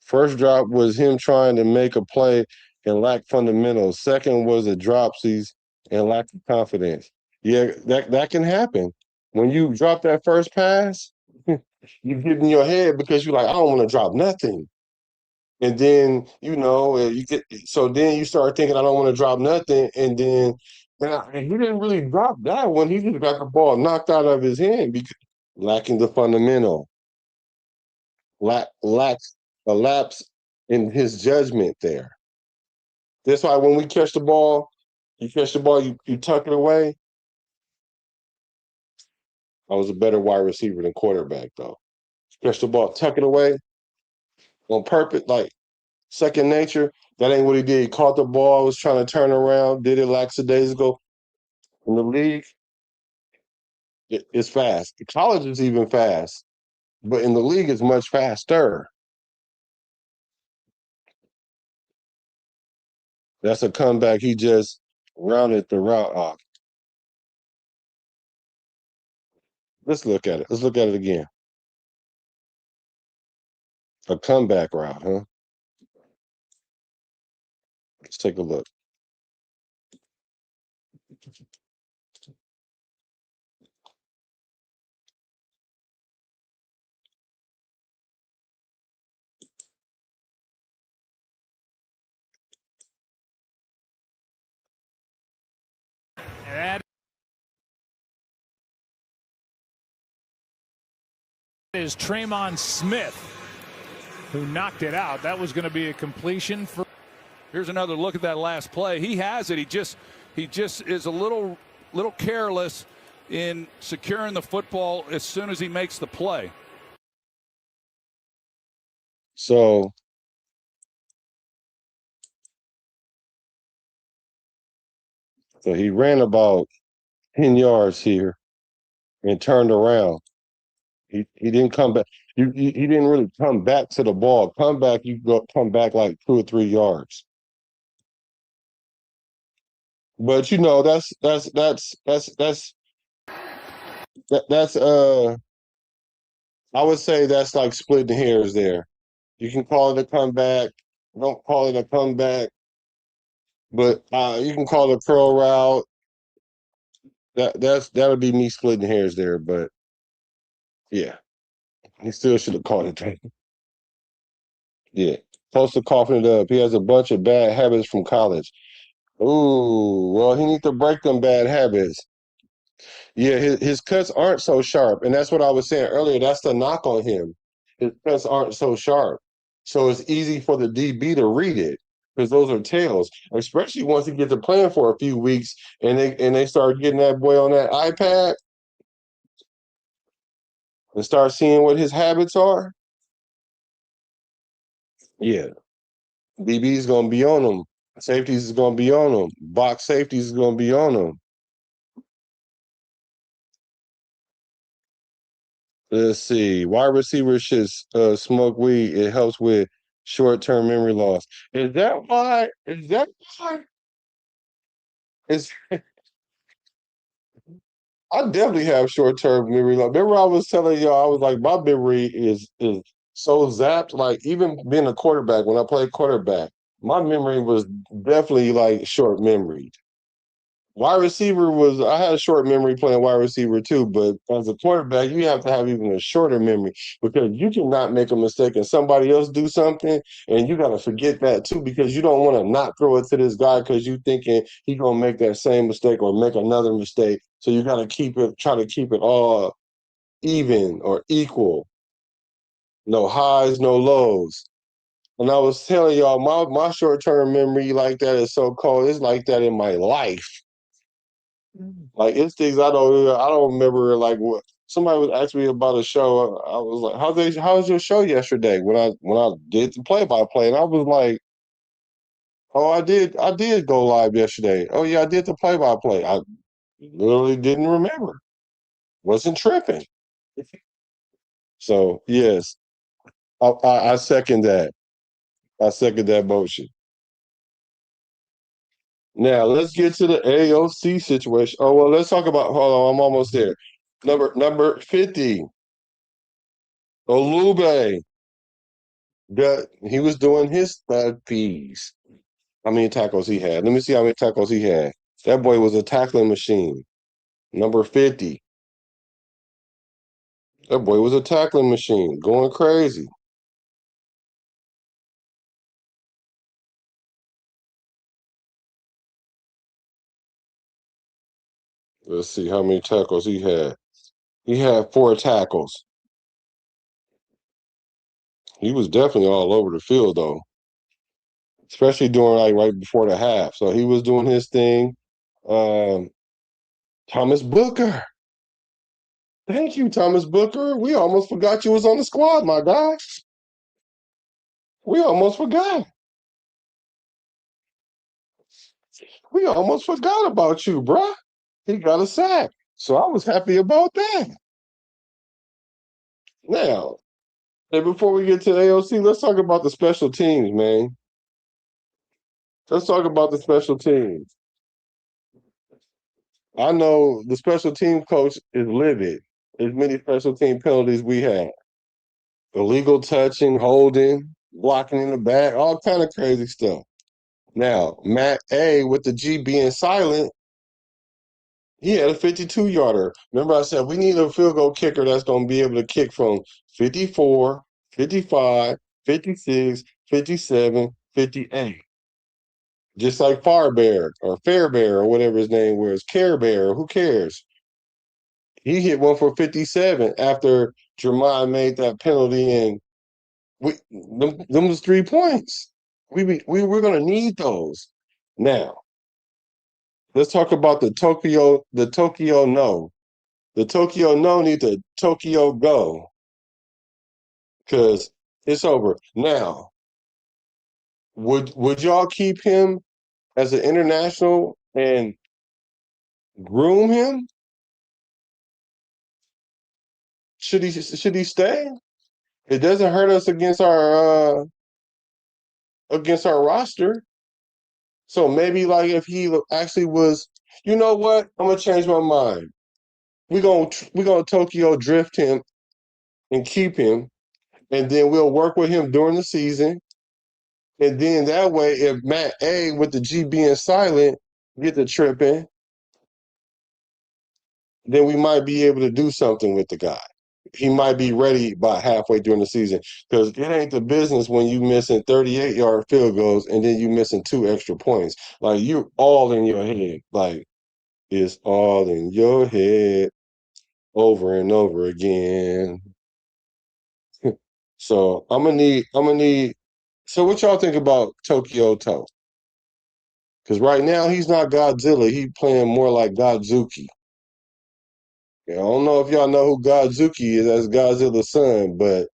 First drop was him trying to make a play and lack fundamentals. Second was the dropsies and lack of confidence. Yeah, that can happen. When you drop that first pass, you get in your head because you're like, I don't want to drop nothing. And then, you get so then you start thinking, I don't want to drop nothing. And then and he didn't really drop that one. He just got the ball knocked out of his hand because lacking the fundamental, lacks a lapse in his judgment there. That's why when we catch the ball, you tuck it away. I was a better wide receiver than quarterback, though. Catch the ball, tuck it away on purpose, like second nature. That ain't what he did. He caught the ball, was trying to turn around, did it lackadaisical. In the league, it's fast. College is even fast, but in the league, it's much faster. That's a comeback. He just rounded the route off. Let's look at it. Let's look at it again. A comeback route, huh? Let's take a look. That is Tremon Smith, who knocked it out. That was going to be a completion for. Here's another look at that last play. He has it. He just is a little careless in securing the football as soon as he makes the play. So he ran about 10 yards here and turned around. He didn't come back. He didn't really come back to the ball. Come back like 2 or 3 yards. But that's I would say that's like splitting hairs there. You can call it a comeback. Don't call it a comeback. But you can call it a curl route. That would be me splitting hairs there. But yeah, he still should have called it that. Yeah, close to coughing it up. He has a bunch of bad habits from college. Ooh, well, he needs to break them bad habits. Yeah, his cuts aren't so sharp, and that's what I was saying earlier. That's the knock on him. His cuts aren't so sharp, so it's easy for the DB to read it because those are tails. Especially once he gets to playing for a few weeks, and they start getting that boy on that iPad and start seeing what his habits are. Yeah, DB's gonna be on him. Safeties is gonna be on him. Box safeties is gonna be on him. Let's see. Wide receivers should smoke weed. It helps with short-term memory loss. Is that why? Is that why? Is I definitely have short-term memory loss. Remember, I was telling y'all, I was like, my memory is so zapped. Like even being a quarterback, when I played quarterback, my memory was definitely like short memory. Wide receiver I had a short memory playing wide receiver too, but as a quarterback, you have to have even a shorter memory because you cannot make a mistake and somebody else do something and you got to forget that too because you don't want to not throw it to this guy because you thinking he going to make that same mistake or make another mistake. So you got to try to keep it all even or equal. No highs, no lows. And I was telling y'all, my short-term memory like that is so cold. It's like that in my life. Like it's things I don't remember. Like what somebody was asking me about a show. I was like, how was your show yesterday?" When I did the play-by-play, and I was like, "Oh, I did go live yesterday. Oh yeah, I did the play-by-play. I literally didn't remember. Wasn't tripping." So yes, I second that. I second that motion. Now let's get to the AOC situation. Oh well, let's talk about. Hold on, I'm almost there. Number 50, Olube. That he was doing his stud piece. How many tackles he had? Let me see how many tackles he had. That boy was a tackling machine. Number 50. That boy was a tackling machine, going crazy. Let's see how many tackles he had. He had 4 tackles. He was definitely all over the field though, especially during like right before the half. So he was doing his thing. Um, Thomas Booker. Thank you, Thomas Booker. We almost forgot you was on the squad, my guy. We almost forgot. We almost forgot about you, bruh. He got a sack. So I was happy about that. Now, and before we get to AOC, let's talk about the special teams, man. Let's talk about the special teams. I know the special team coach is livid. As many special team penalties we had. Illegal touching, holding, blocking in the back, all kind of crazy stuff. Now, Matt A with the G being silent, he had a 52-yarder. Remember I said we need a field goal kicker that's going to be able to kick from 54, 55, 56, 57, 58. Just like Farbear or Fairbear or whatever his name was, Care Bear, who cares? He hit one for 57 after Jermai made that penalty, and them was 3 points. We're gonna need those. Now, let's talk about the Tokyo no. The Tokyo no need to Tokyo go because it's over. Now, would y'all keep him as an international and groom him? Should he stay? It doesn't hurt us against our roster. So maybe like if he actually was, you know what? I'm gonna change my mind. We're gonna Tokyo drift him and keep him, and then we'll work with him during the season. And then that way, if Matt A with the G being silent get the tripping, then we might be able to do something with the guy. He might be ready by halfway during the season because it ain't the business when you missing 38-yard field goals and then you missing 2 extra points. Like you're all in your head. Like it's all in your head over and over again. So I'm gonna need. So what y'all think about Tokyo Toe? Because right now he's not Godzilla. He playing more like Godzuki. I don't know if y'all know who Godzuki is. That's Godzilla's son, but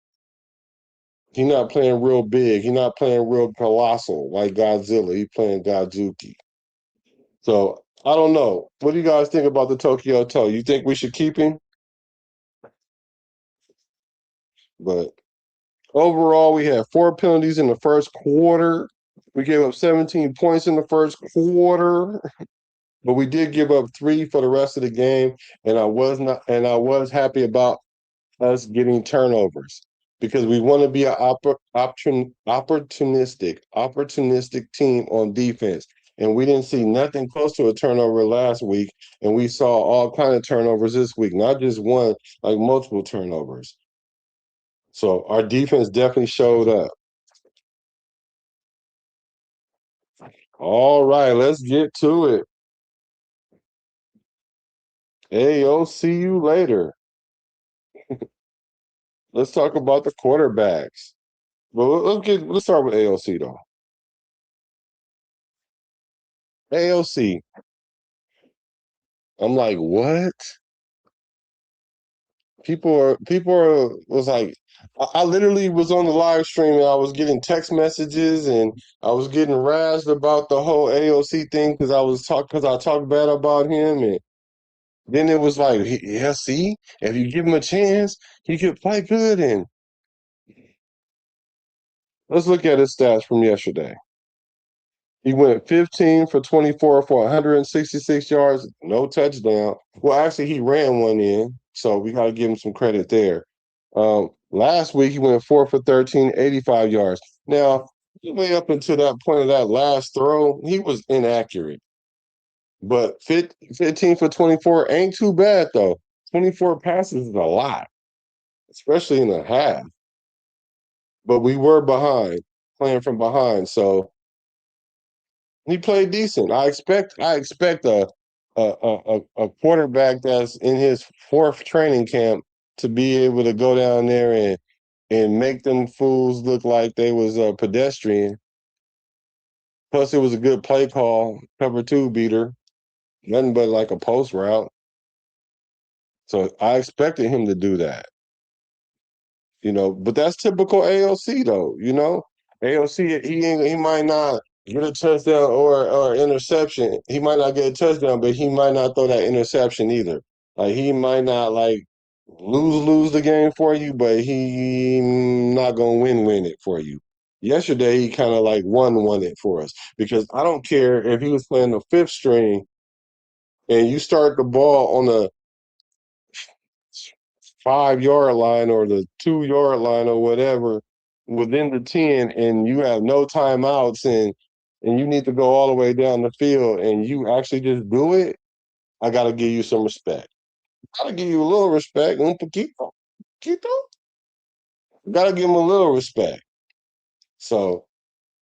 he's not playing real big. He's not playing real colossal like Godzilla. He playing Godzuki. So I don't know. What do you guys think about the Tokyo Toe? You think we should keep him? But overall, we had 4 penalties in the first quarter. We gave up 17 points in the first quarter, but we did give up 3 for the rest of the game. And I was happy about us getting turnovers because we want to be an opportunistic team on defense. And we didn't see nothing close to a turnover last week, and we saw all kind of turnovers this week, not just one, like multiple turnovers. So our defense definitely showed up. All right, let's get to it. Hey, see you later. Let's talk about the quarterbacks. Well, let's start with AOC though. AOC, I'm like, what? People are was like, I literally was on the live stream and I was getting text messages and I was getting razzed about the whole AOC thing because I talked bad about him, and then it was like, yeah, see, if you give him a chance, he could play good. And let's look at his stats from yesterday. He went 15 for 24 for 166 yards, no touchdown. Well, actually, he ran one in, so we got to give him some credit there. Last week, he went 4 for 13, 85 yards. Now, way up until that point of that last throw, he was inaccurate. But 15 for 24 ain't too bad, though. 24 passes is a lot, especially in a half. But we were behind, playing from behind. So he played decent. I expect a quarterback that's in his fourth training camp to be able to go down there and make them fools look like they was a pedestrian. Plus, it was a good play call, cover two beater, nothing but like a post route. So I expected him to do that, But that's typical AOC though, AOC he might not get a touchdown or interception. He might not get a touchdown, but he might not throw that interception either. Like he might not like lose the game for you, but he not gonna win it for you. Yesterday he kind of like won it for us because I don't care if he was playing the fifth string and you start the ball on the 5 yard line or the 2 yard line or whatever within the 10 and you have no timeouts and you need to go all the way down the field and you actually just do it, I gotta give you some respect. Gotta give you a little respect. Un poquito. Poquito. Gotta give him a little respect. So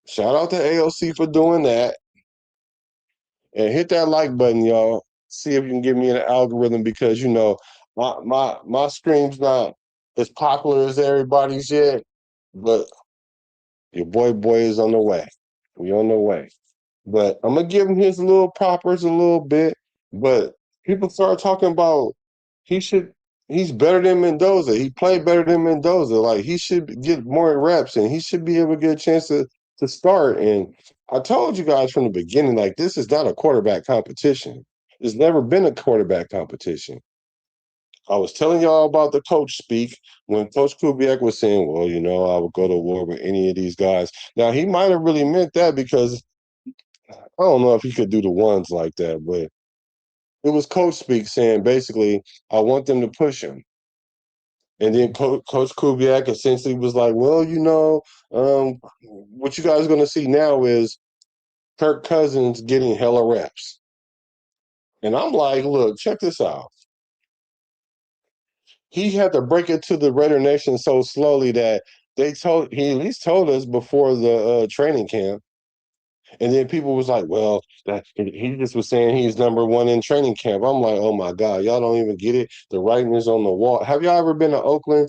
shout out to AOC for doing that. And hit that like button, y'all. See if you can give me an algorithm because my stream's not as popular as everybody's yet, but your boy is on the way. We on the way. But I'm gonna give him his little propers a little bit. But people start talking about he should he's better than Mendoza. He played better than Mendoza. Like he should get more reps and he should be able to get a chance to start. And I told you guys from the beginning, like this is not a quarterback competition. There's never been a quarterback competition. I was telling y'all about the coach speak when Coach Kubiak was saying, well, I would go to war with any of these guys. Now, he might have really meant that because I don't know if he could do the ones like that, but it was coach speak saying basically, I want them to push him. And then Coach Kubiak essentially was like, well, what you guys are going to see now is Kirk Cousins getting hella reps. And I'm like, look, check this out. He had to break it to the Raider Nation so slowly that he at least told us before the training camp. And then people was like, well, that he just was saying he's number one in training camp. I'm like, oh my God, y'all don't even get it. The writing is on the wall. Have y'all ever been to Oakland?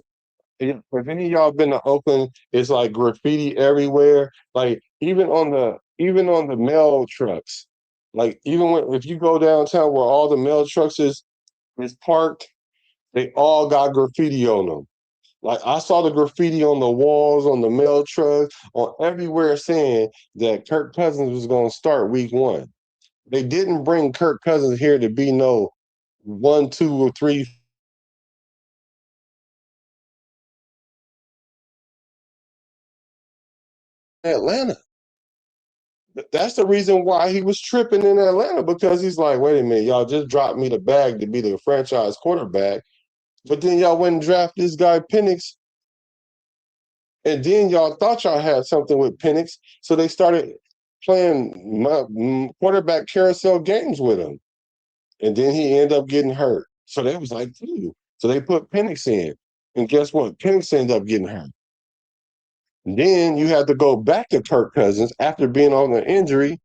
If any of y'all been to Oakland, it's like graffiti everywhere. Like even on the mail trucks. Like if you go downtown where all the mail trucks is parked, they all got graffiti on them. Like I saw the graffiti on the walls, on the mail trucks, on everywhere saying that Kirk Cousins was going to start week one. They didn't bring Kirk Cousins here to be no 1, 2, or 3 Atlanta. That's the reason why he was tripping in Atlanta because he's like, wait a minute, y'all just dropped me the bag to be the franchise quarterback, but then y'all went and draft this guy Penix, and then y'all thought y'all had something with Penix, so they started playing quarterback carousel games with him, and then he ended up getting hurt. So they was like, ooh. So they put Penix in, and guess what? Penix ended up getting hurt. And then you had to go back to Kirk Cousins after being on an injury,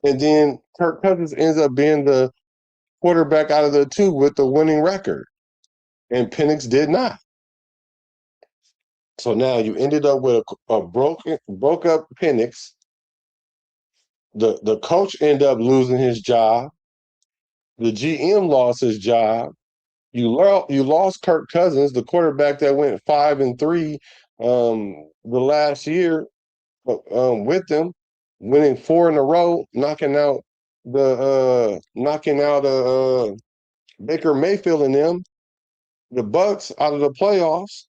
and then Kirk Cousins ends up being the quarterback out of the two with the winning record, and Penix did not. So now you ended up with a broke up Penix. The coach ended up losing his job. The GM lost his job. You lost Kirk Cousins, the quarterback that went 5-3 the last year with them, winning 4 in a row, knocking out Baker Mayfield and them, the Bucks out of the playoffs.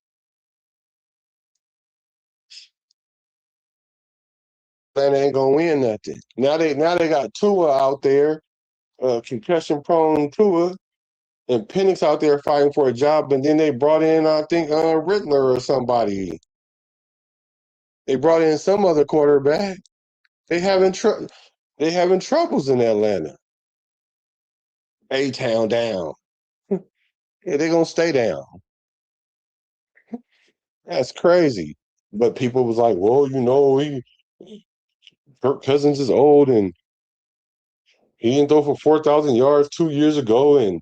Atlanta ain't gonna win nothing. Now they got Tua out there, concussion prone Tua, and Penix out there fighting for a job. But then they brought in, I think, Rittler or somebody. They brought in some other quarterback. They having troubles in Atlanta. A-town down. Yeah, they gonna stay down. That's crazy. But people was like, well, Kirk Cousins is old and he didn't throw for 4,000 yards 2 years ago, and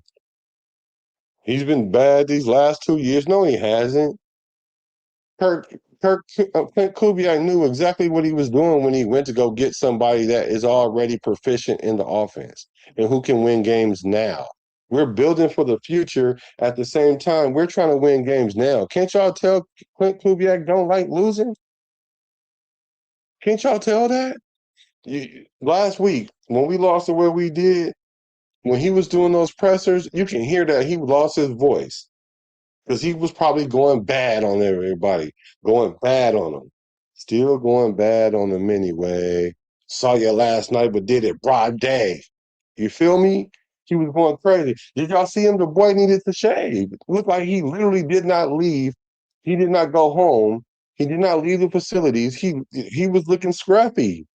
he's been bad these last 2 years. No, he hasn't. Kirk Clint Kubiak knew exactly what he was doing when he went to go get somebody that is already proficient in the offense and who can win games now. We're building for the future. At the same time, we're trying to win games now. Can't y'all tell Clint Kubiak don't like losing? Can't y'all tell that? Last week, when we lost the way we did, when he was doing those pressers, you can hear that he lost his voice because he was probably going bad on everybody, going bad on them. Still going bad on them anyway. Saw you last night, but did it broad day. You feel me? He was going crazy. Did y'all see him? The boy needed to shave. It looked like he literally did not leave. He did not go home. He did not leave the facilities. He was looking scrappy.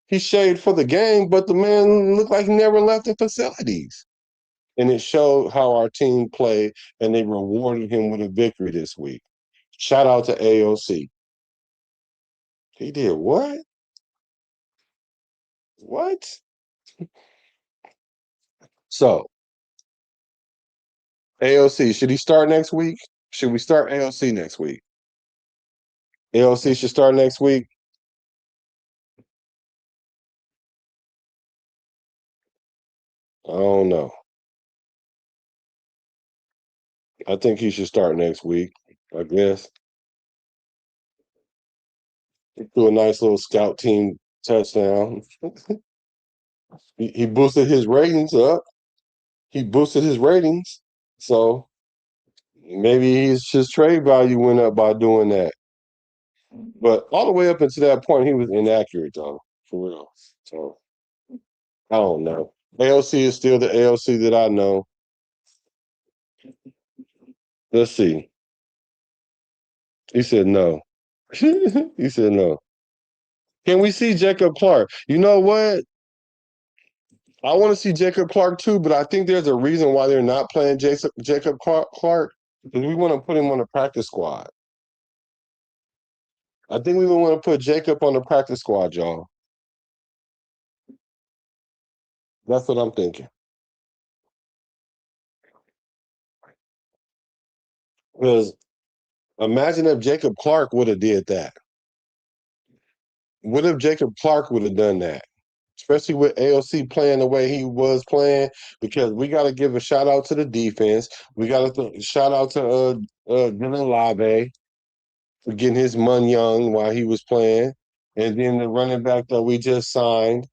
He shaved for the game, but the man looked like he never left the facilities. And it showed how our team played, and they rewarded him with a victory this week. Shout out to AOC. He did what? What? So, AOC, should he start next week? Should we start AOC next week? AOC should start next week. I don't know. I think he should start next week, I guess. Do a nice little scout team touchdown. He boosted his ratings up. He boosted his ratings. So maybe his trade value went up by doing that. But all the way up until that point, he was inaccurate, though, for real. So I don't know. AOC is still the AOC that I know. Let's see. He said no. He said no. Can we see Jacob Clark? You know what? I want to see Jacob Clark too, but I think there's a reason why they're not playing Jacob Clark because we want to put him on the practice squad. I think we want to put Jacob on the practice squad, y'all. That's what I'm thinking. Because imagine if Jacob Clark would have did that. What if Jacob Clark would have done that? Especially with AOC playing the way he was playing, because we got to give a shout out to the defense. We got to shout out to Dylan Lave for getting his money young while he was playing, and then the running back that we just signed,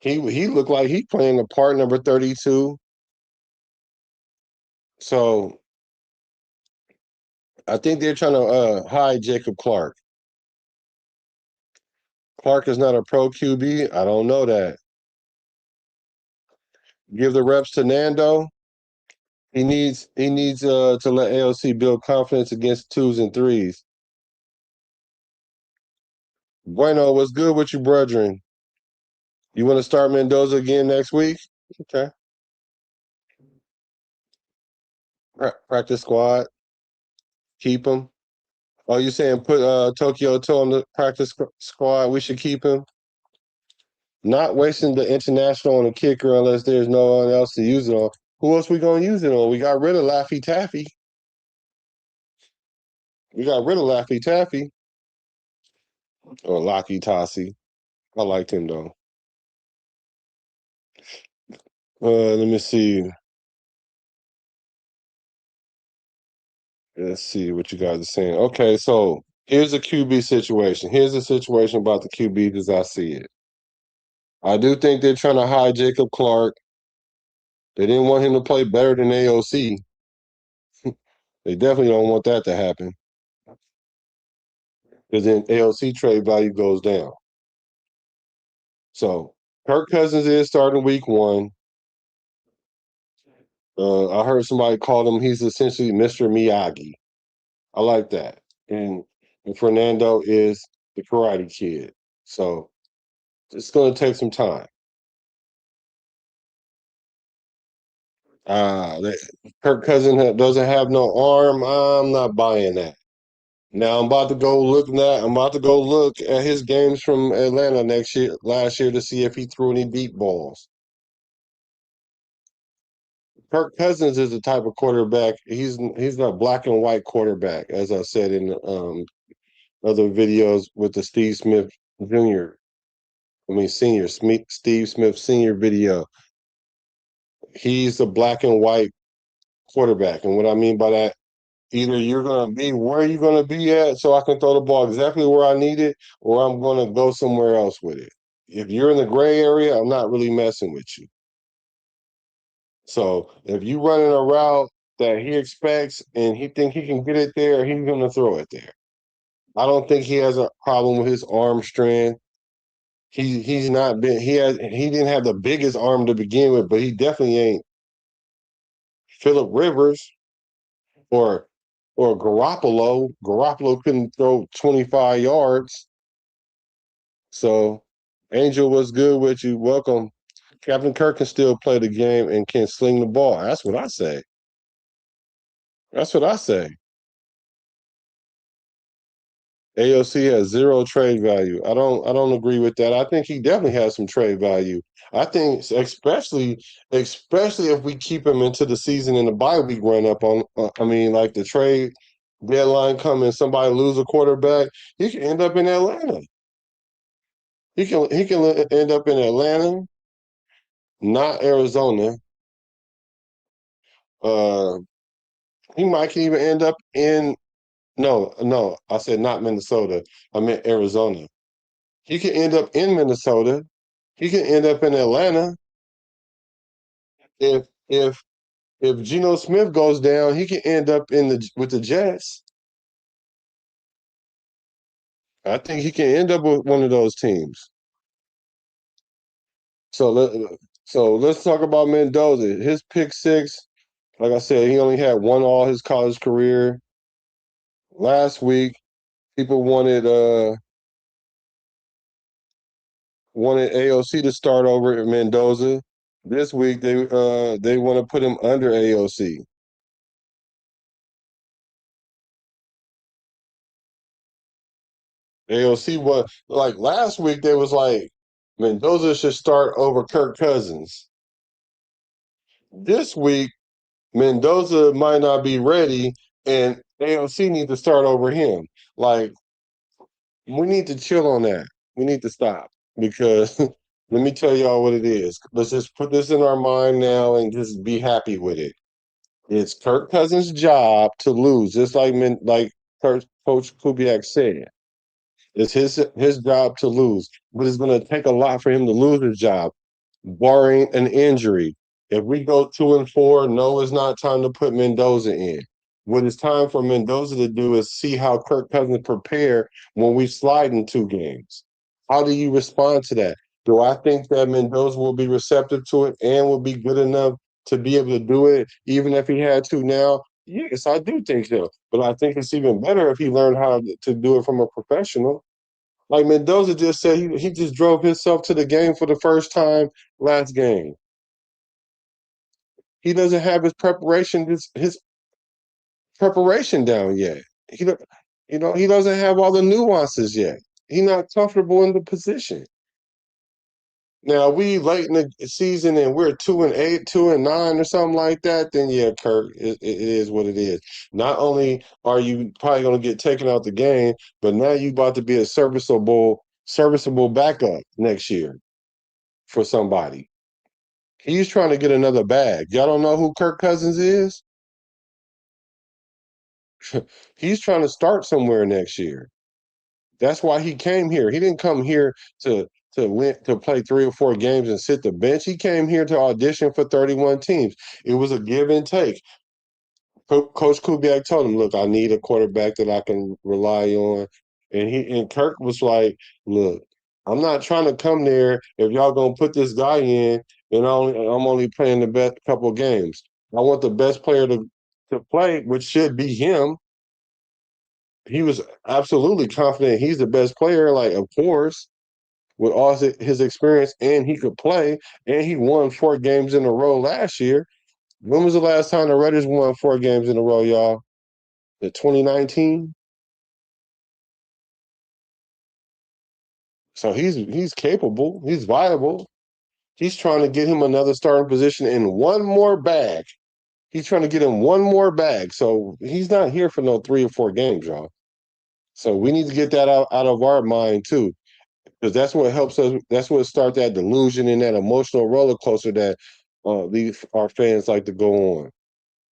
he looked like he playing the part number 32. So I think they're trying to hide Jacob Clark. Clark is not a pro QB. I don't know that. Give the reps to Nando. He needs to let AOC build confidence against twos and threes. Bueno, what's good with you, brethren? You want to start Mendoza again next week? Okay. Practice squad. Keep him. Oh, you saying put Tokyo Toe on the practice squad? We should keep him. Not wasting the international on a kicker unless there's no one else to use it on. Who else we gonna use it on? We got rid of Laffy Taffy. We got rid of Laffy Taffy. Or Locky Tossie. I liked him though. Let me see. Let's see what you guys are saying. Okay, so here's a QB situation. Here's the situation about the QB as I see it. I do think they're trying to hide Jacob Clark. They didn't want him to play better than AOC. They definitely don't want that to happen. Because then AOC trade value goes down. So Kirk Cousins is starting week 1. I heard somebody call him, he's essentially Mr. Miyagi. I like that. And Fernando is the Karate Kid. So it's going to take some time. Kirk Cousins doesn't have no arm. I'm not buying that. Now I'm about to go look at his games from Atlanta last year to see if he threw any deep balls. Kirk Cousins is the type of quarterback. He's a black and white quarterback, as I said in other videos with the Steve Smith Jr. Senior Steve Smith Senior video. He's a black and white quarterback, and what I mean by that, either you're going to be where you're going to be at, so I can throw the ball exactly where I need it, or I'm going to go somewhere else with it. If you're in the gray area, I'm not really messing with you. So if you running a route that he expects and he think he can get it there, he's going to throw it there. I don't think he has a problem with his arm strength. He's not been he didn't have the biggest arm to begin with, but he definitely ain't Phillip Rivers or Garoppolo. Garoppolo couldn't throw 25 yards. So Angel was good with you. Welcome. Captain Kirk can still play the game and can sling the ball. That's what I say. That's what I say. AOC has zero trade value. I don't agree with that. I think he definitely has some trade value. I think especially if we keep him into the season and the bye week run up on like the trade deadline coming, somebody lose a quarterback, he can end up in Atlanta. He can end up in Atlanta, not Arizona. Uh he might even end up in no, I said not Minnesota. I meant Arizona. He could end up in Minnesota. He could end up in Atlanta. If Geno Smith goes down, he can end up with the Jets. I think he can end up with one of those teams. So let's talk about Mendoza. His pick six, like I said, he only had one all his college career. Last week, people wanted AOC to start over at Mendoza. This week they want to put him under AOC. AOC was like last week they was like Mendoza should start over Kirk Cousins. This week Mendoza might not be ready and AOC needs to start over him. Like we need to chill on that. We need to stop because let me tell y'all what it is. Let's just put this in our mind now and just be happy with it. It's Kirk Cousins' job to lose, just like Coach Kubiak said. It's his job to lose, but it's going to take a lot for him to lose his job, barring an injury. If we go 2-4, no, it's not time to put Mendoza in. What it's time for Mendoza to do is see how Kirk Cousins prepare when we slide in 2 games. How do you respond to that? Do I think that Mendoza will be receptive to it and will be good enough to be able to do it, even if he had to now? Yes, I do think so. But I think it's even better if he learned how to do it from a professional. Like Mendoza just said, he just drove himself to the game for the first time last game. He doesn't have his preparation down yet. He don't, he doesn't have all the nuances yet. He's not comfortable in the position. Now we late in the season and we're 2-8, 2-9, or something like that. Then yeah, Kirk, it is what it is. Not only are you probably going to get taken out the game, but now you about to be a serviceable backup next year for somebody. He's trying to get another bag. Y'all don't know who Kirk Cousins is? He's trying to start somewhere next year. That's why he came here. He didn't come here to play 3 or 4 games and sit the bench. He came here to audition for 31 teams. It was a give and take. Coach Kubiak told him, "Look, I need a quarterback that I can rely on," and Kirk was like, "Look, I'm not trying to come there if y'all gonna put this guy in and I'm only playing the best couple of games. I want the best player to play, which should be him. He was absolutely confident he's the best player, like of course, with all his experience and he could play, and he won 4 games in a row last year. When was the last time the Raiders won 4 games in a row, y'all? The 2019? So he's capable, he's viable. He's trying to get him another starting position in one more bag. He's trying to get him one more bag. So he's not here for no 3 or 4 games, y'all. So we need to get that out of our mind too. Because that's what helps us. That's what starts that delusion and that emotional roller coaster that these our fans like to go on.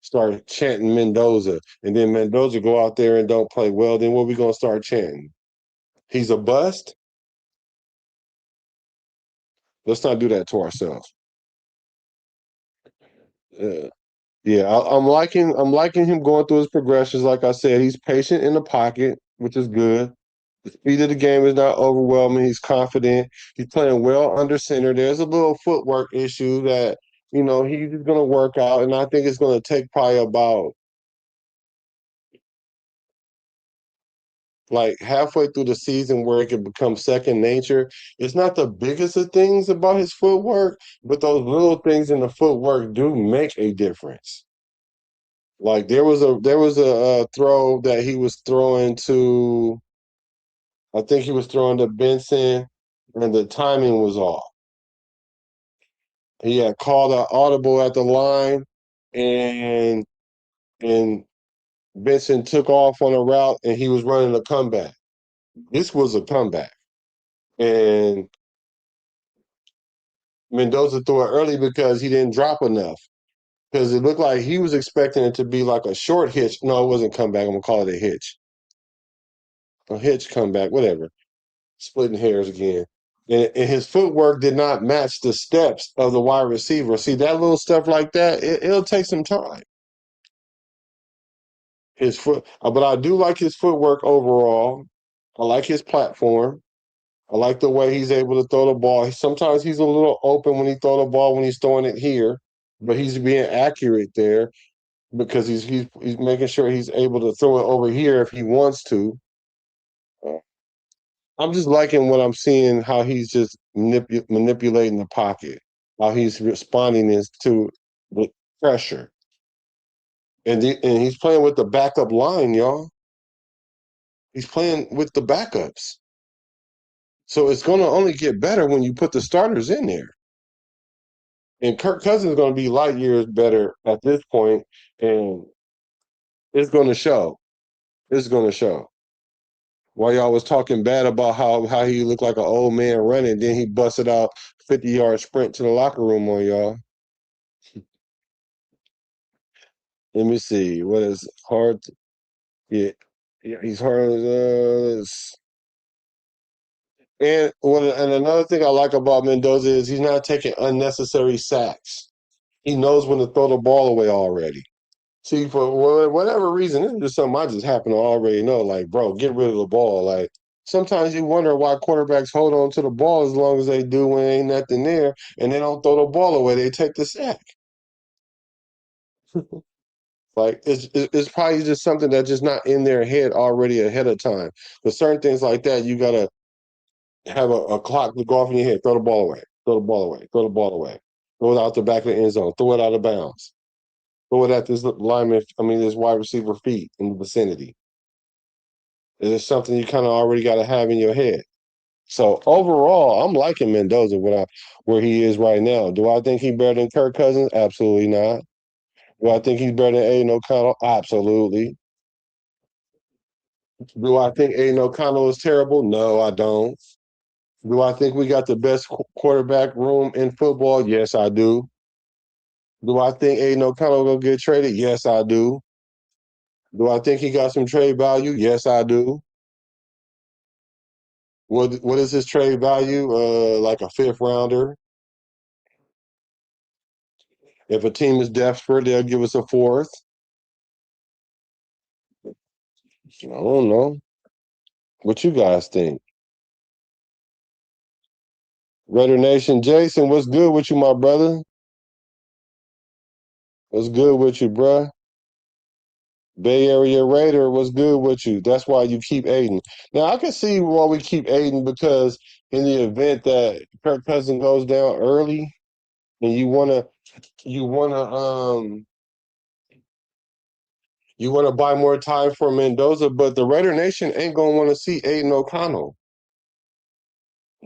Start chanting Mendoza, and then Mendoza go out there and don't play well. Then what we gonna start chanting? He's a bust. Let's not do that to ourselves. Uh, yeah, I'm liking him going through his progressions. Like I said, he's patient in the pocket, which is good. The speed of the game is not overwhelming. He's confident. He's playing well under center. There's a little footwork issue that he's going to work out, and I think it's going to take probably about like halfway through the season where it can become second nature. It's not the biggest of things about his footwork, but those little things in the footwork do make a difference. Like there was a throw that he was throwing to, I think he was throwing to Benson, and the timing was off. He had called an audible at the line, and and Benson took off on a route, and he was running a comeback. This was a comeback, and Mendoza threw it early because he didn't drop enough. Because it looked like he was expecting it to be like a short hitch. No, it wasn't comeback. I'm gonna call it a hitch comeback, whatever. Splitting hairs again. And his footwork did not match the steps of the wide receiver. See, that little stuff like that, it'll take some time. But I do like his footwork overall. I like his platform. I like the way he's able to throw the ball. Sometimes he's a little open when he throw the ball when he's throwing it here, but he's being accurate there because he's making sure he's able to throw it over here if he wants to. I'm just liking what I'm seeing, how he's just manipulating the pocket, how he's responding to the pressure. And he's playing with the backup line, y'all. He's playing with the backups. So it's going to only get better when you put the starters in there. And Kirk Cousins is going to be light years better at this point, and it's going to show. It's going to show. While y'all was talking bad about how he looked like an old man running, then he busted out 50-yard sprint to the locker room on y'all. Let me see. What is hard? Yeah, yeah, he's hard. And another thing I like about Mendoza is he's not taking unnecessary sacks. He knows when to throw the ball away already. See, for whatever reason, it's just something I just happen to already know. Like, bro, get rid of the ball. Like, sometimes you wonder why quarterbacks hold on to the ball as long as they do when ain't nothing there, and they don't throw the ball away. They take the sack. Like, it's probably just something that's just not in their head already ahead of time. But certain things like that, you gotta have a clock to go off in your head. Throw the ball away. Throw the ball away. Throw the ball away. Throw it out the back of the end zone. Throw it out of bounds. Throw it at this wide receiver feet in the vicinity. It's something you kind of already got to have in your head. So overall, I'm liking Mendoza where he is right now. Do I think he's better than Kirk Cousins? Absolutely not. Do I think he's better than Aidan O'Connell? Absolutely. Do I think Aidan O'Connell is terrible? No, I don't. Do I think we got the best quarterback room in football? Yes, I do. Do I think Aidan O'Connell will get traded? Yes, I do. Do I think he got some trade value? Yes, I do. What is his trade value? Like a fifth rounder. If a team is desperate, they'll give us a fourth. I don't know. What you guys think? Raider Nation, Jason, what's good with you, my brother? What's good with you, bruh? Bay Area Raider, what's good with you? That's why you keep Aiden. Now I can see why we keep Aiden because in the event that Kirk Cousins goes down early and you wanna you wanna buy more time for Mendoza, but the Raider Nation ain't gonna want to see Aiden O'Connell.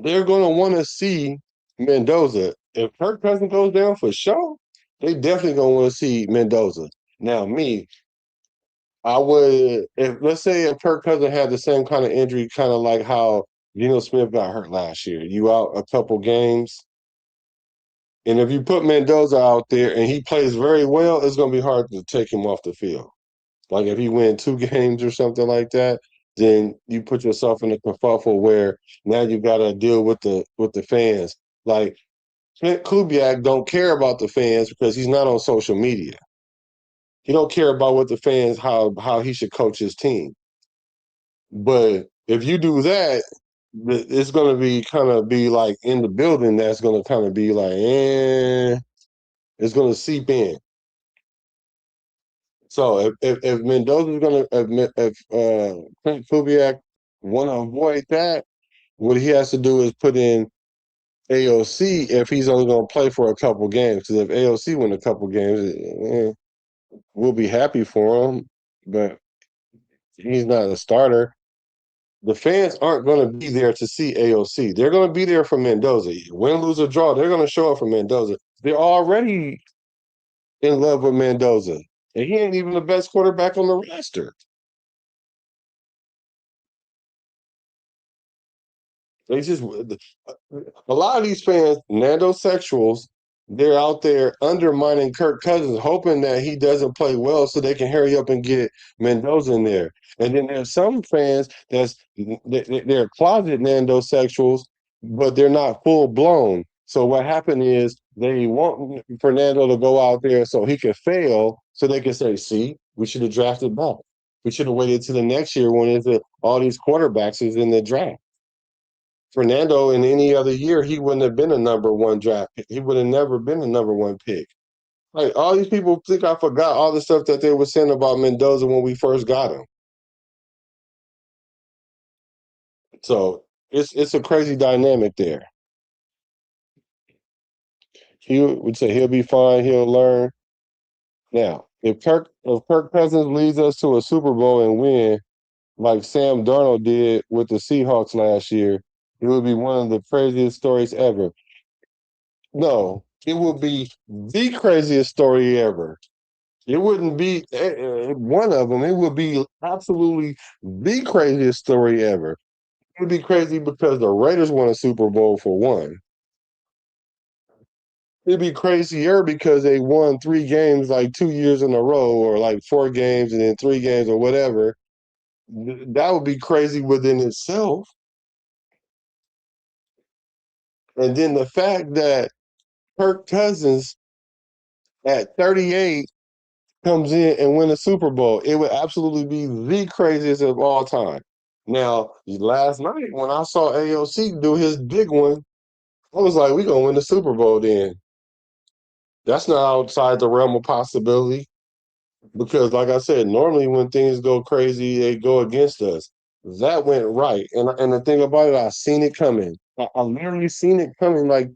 They're gonna want to see Mendoza. If Kirk Cousins goes down for sure, they definitely gonna want to see Mendoza. Now me, I would, if let's say if Kirk Cousins had the same kind of injury, kind of like how Geno Smith got hurt last year, you out a couple games, and if you put Mendoza out there and he plays very well, it's going to be hard to take him off the field. Like if he win 2 games or something like that, then you put yourself in a kerfuffle where now you got to deal with the fans. Like Clint Kubiak don't care about the fans because he's not on social media. He don't care about what the fans how he should coach his team. But if you do that, it's going to be kind of be like in the building. That's going to kind of be like, it's going to seep in. So if Mendoza's going to if Clint Kubiak want to avoid that, what he has to do is put in AOC if he's only going to play for a couple games. Because if AOC win a couple games, we'll be happy for him. But he's not a starter. The fans aren't going to be there to see AOC. They're going to be there for Mendoza. Win, lose, or draw, they're going to show up for Mendoza. They're already in love with Mendoza. And he ain't even the best quarterback on the roster. They just a lot of these fans, Nando-sexuals, they're out there undermining Kirk Cousins, hoping that he doesn't play well so they can hurry up and get Mendoza in there. And then there's some fans they're closet Nando-sexuals, but they're not full blown. So what happened is they want Fernando to go out there so he can fail, so they can say, "See, we should have drafted back. We should have waited till the next year when all these quarterbacks is in the draft." Fernando in any other year, he wouldn't have been a number one draft pick. He would have never been a number one pick. Like all these people think I forgot all the stuff that they were saying about Mendoza when we first got him. So it's a crazy dynamic there. He would say he'll be fine, he'll learn. Now, if Kirk Cousins leads us to a Super Bowl and win, like Sam Darnold did with the Seahawks last year, it would be one of the craziest stories ever. No, it would be the craziest story ever. It wouldn't be one of them. It would be absolutely the craziest story ever. It would be crazy because the Raiders won a Super Bowl for one. It'd be crazier because they won 3 games like 2 years in a row, or like 4 games and then 3 games or whatever. That would be crazy within itself. And then the fact that Kirk Cousins at 38 comes in and win a Super Bowl, it would absolutely be the craziest of all time. Now, last night when I saw AOC do his big one, I was like, we're going to win the Super Bowl then. That's not outside the realm of possibility because, like I said, normally when things go crazy, they go against us. That went right. And the thing about it, I seen it coming. I literally seen it coming like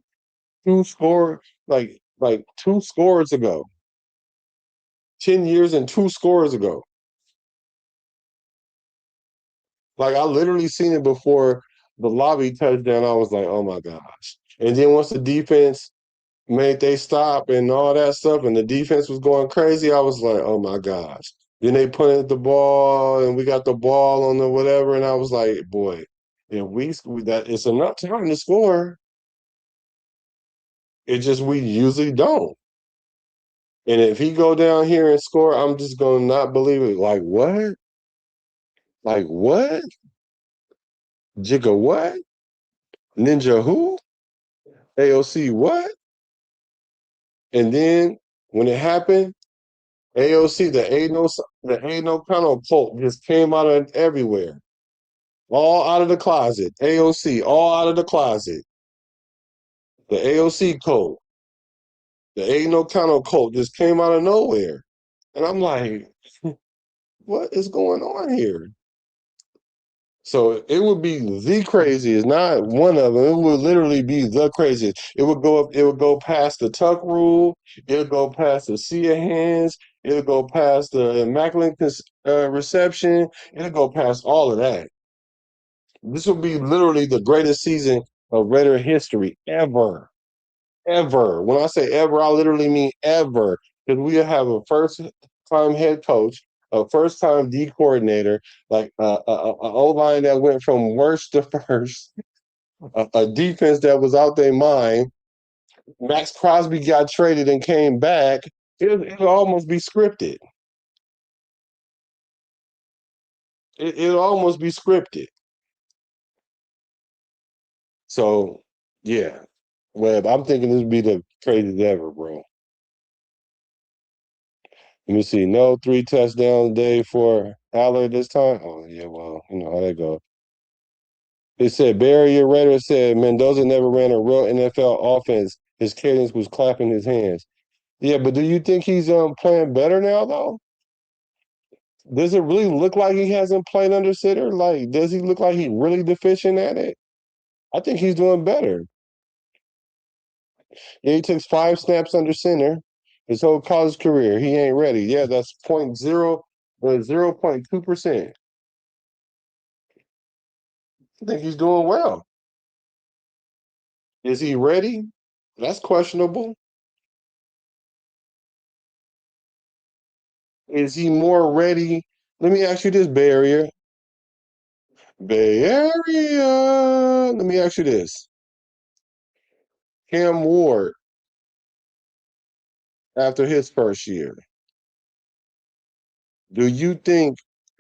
like 2 scores ago. 10 years and 2 scores ago. Like I literally seen it before the lobby touchdown. I was like, oh my gosh. And then once the defense made they stop and all that stuff, and the defense was going crazy, I was like, oh my gosh. Then they punted the ball and we got the ball on the whatever, and I was like, boy, if we that it's enough time to score. It just we usually don't. And if he go down here and score, I'm just gonna not believe it. Like what? Like what? Jigga what? Ninja who? AOC what? And then when it happened, AOC, the Aidan O'Connell quote just came out of everywhere. All out of the closet. AOC, all out of the closet. The AOC code, the Aidan O'Connell code just came out of nowhere. And I'm like, what is going on here? So it would be the craziest, not one of them. It would literally be the craziest. It would go up, it would go past the tuck rule, it would go past the sea of hands, it would go past the immaculate reception, it would go past all of that. This would be literally the greatest season of Raider history ever. Ever. When I say ever, I literally mean ever. Because we have a first time head coach, a first time D coordinator, like a O line that went from worst to first, a defense that was out their mind. Max Crosby got traded and came back. It'll almost be scripted. It'll almost be scripted. So, yeah. Webb, I'm thinking this would be the craziest ever, bro. Let me see. No 3 touchdown day for Aller this time. Oh yeah, well, you know how that goes. It said Barry Raider said Mendoza never ran a real NFL offense. His cadence was clapping his hands. Yeah, but do you think he's playing better now though? Does it really look like he hasn't played under center? Like, does he look like he's really deficient at it? I think he's doing better. Yeah, he took 5 snaps under center his whole college career. He ain't ready. Yeah, that's 0.2%. I think he's doing well. Is he ready? That's questionable. Is he more ready? Let me ask you this, Bay Area. Bay Area. Let me ask you this. Cam Ward, after his first year, do you think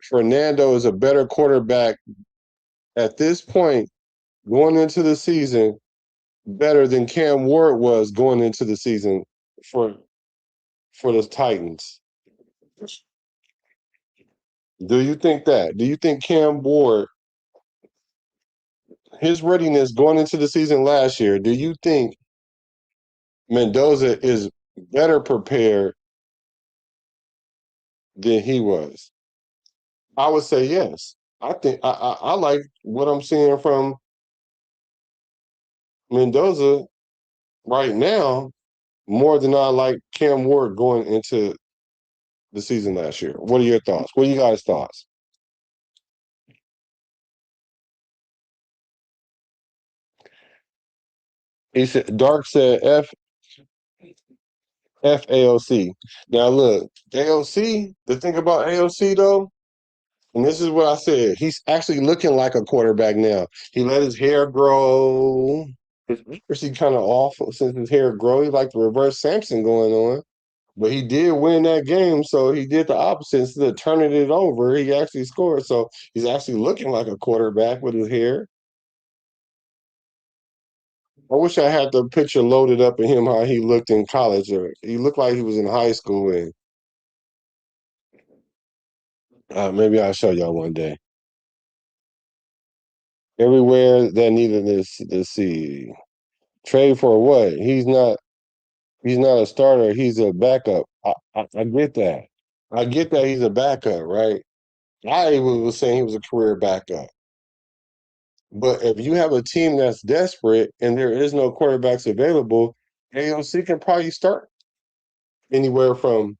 Fernando is a better quarterback at this point going into the season better than Cam Ward was going into the season for the Titans? Do you think that? Do you think Cam Ward, his readiness going into the season last year, do you think Mendoza is better prepared than he was? I would say yes. I think I like what I'm seeing from Mendoza right now more than I like Cam Ward going into the season last year. What are your thoughts? What are you guys' thoughts? He said Dark said F AOC. Now look, AOC, the thing about AOC though, and this is what I said, he's actually looking like a quarterback now. He let his hair grow. His accuracy kind of off since his hair grow. He like the reverse Samson going on. But he did win that game, so he did the opposite. Instead of turning it over, he actually scored. So he's actually looking like a quarterback with his hair. I wish I had the picture loaded up of him how he looked in college. Or he looked like he was in high school, and maybe I'll show y'all one day. Everywhere that needed this, let's see, trade for what? He's not. He's not a starter. He's a backup. I get that. I get that he's a backup, right? I even was saying he was a career backup. But if you have a team that's desperate and there is no quarterbacks available, AOC can probably start anywhere from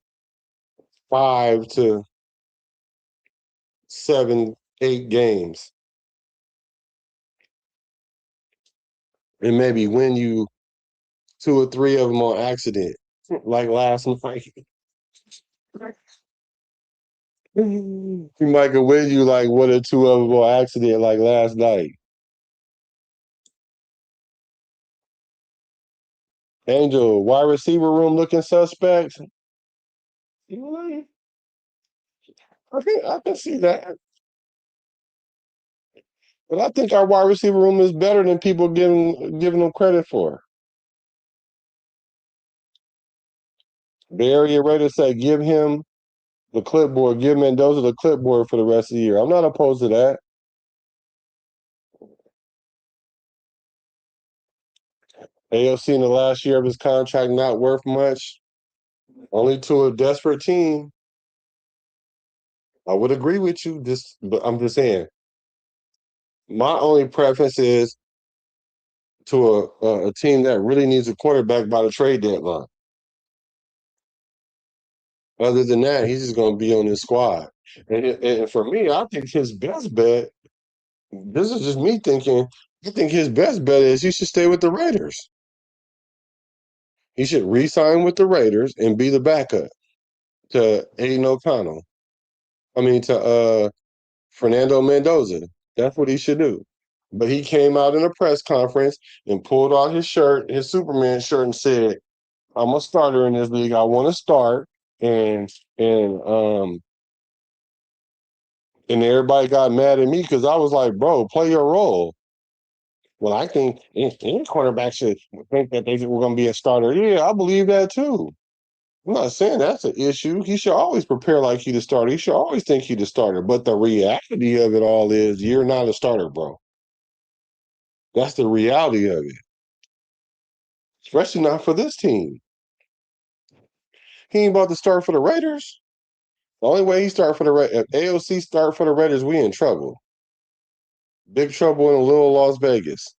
5 to 7, 8 games, and maybe win you 2 or 3 of them on accident, like last night. He might could win you like 1 or 2 of them on accident, like last night. Angel, wide receiver room looking suspect. I can see that. But I think our wide receiver room is better than people giving them credit for. Bay Area Raiders say give him the clipboard, give Mendoza the clipboard for the rest of the year. I'm not opposed to that. AOC in the last year of his contract not worth much, only to a desperate team. I would agree with you, but I'm just saying, my only preference is to a team that really needs a quarterback by the trade deadline. Other than that, he's just going to be on his squad. And for me, I think his best bet, this is just me thinking, I think his best bet is he should stay with the Raiders. He should re-sign with the Raiders and be the backup to Aidan O'Connell. I mean, to Fernando Mendoza. That's what he should do. But he came out in a press conference and pulled out his shirt, his Superman shirt, and said, I'm a starter in this league. I want to start. And and um and everybody got mad at me because I was like, bro, play your role. Well, I think any quarterback should think that they were going to be a starter. Yeah, I believe that too. I'm not saying that's an issue. He should always prepare like he's the starter. He should always think he's the starter. But the reality of it all is you're not a starter, bro. That's the reality of it. Especially not for this team. He ain't about to start for the Raiders. The only way he start for the Raiders, if AOC start for the Raiders, we in trouble. Big trouble in little Las Vegas.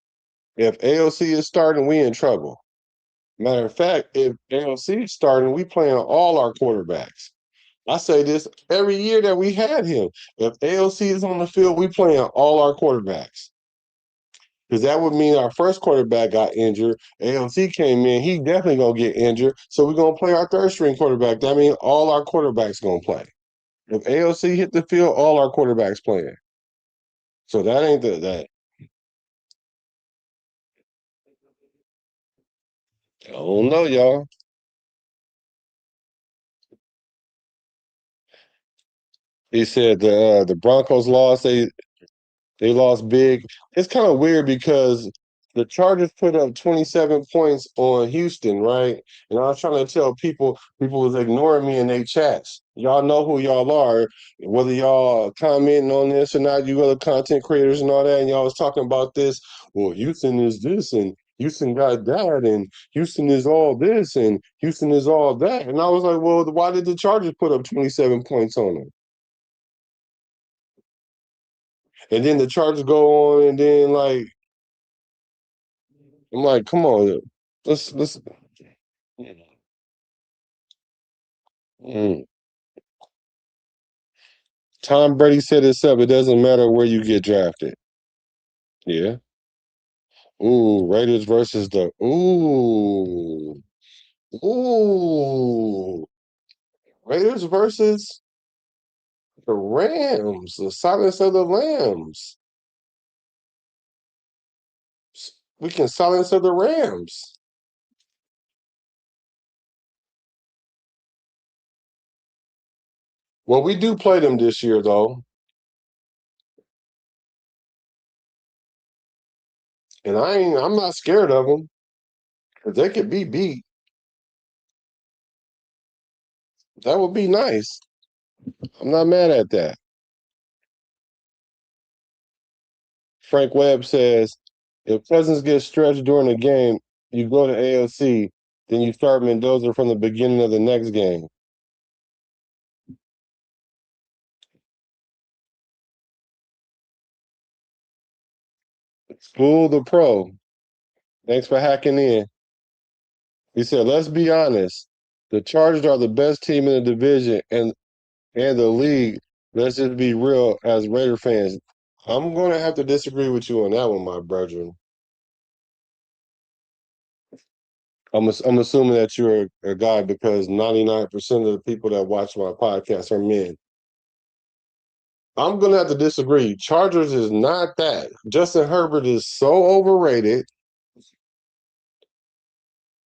If AOC is starting, we in trouble. Matter of fact, if AOC is starting, we playing all our quarterbacks. I say this every year that we had him. If AOC is on the field, we playing all our quarterbacks. Because that would mean our first quarterback got injured. AOC came in, he definitely gonna get injured. So we're gonna play our third string quarterback. That means all our quarterbacks gonna play. If AOC hit the field, all our quarterbacks playing. So that ain't that. I don't know, y'all. He said the Broncos lost. They lost big. It's kind of weird because the Chargers put up 27 points on Houston, right? And I was trying to tell people was ignoring me in their chats. Y'all know who y'all are, whether y'all commenting on this or not, you other content creators and all that, and y'all was talking about this. Well, Houston is this, and Houston got that, and Houston is all this, and Houston is all that. And I was like, well, why did the Chargers put up 27 points on them? And then the Chargers go on, and then like I'm like, come on, let's. Mm. Tom Brady said himself, it doesn't matter where you get drafted. Yeah. Ooh, Raiders versus the ooh Raiders versus the Rams, the silence of the Lambs. We can silence of the Rams. Well, we do play them this year, though, and I'm not scared of them because they could be beat. That would be nice. I'm not mad at that. Frank Webb says, if Cousins gets stretched during the game, you go to AOC, then you start Mendoza from the beginning of the next game. School the pro. Thanks for hacking in. He said, let's be honest. The Chargers are the best team in the division and the league. Let's just be real as Raider fans. I'm going to have to disagree with you on that one, my brethren. I'm assuming that you're a guy because 99% of the people that watch my podcast are men. I'm going to have to disagree. Chargers is not that. Justin Herbert is so overrated.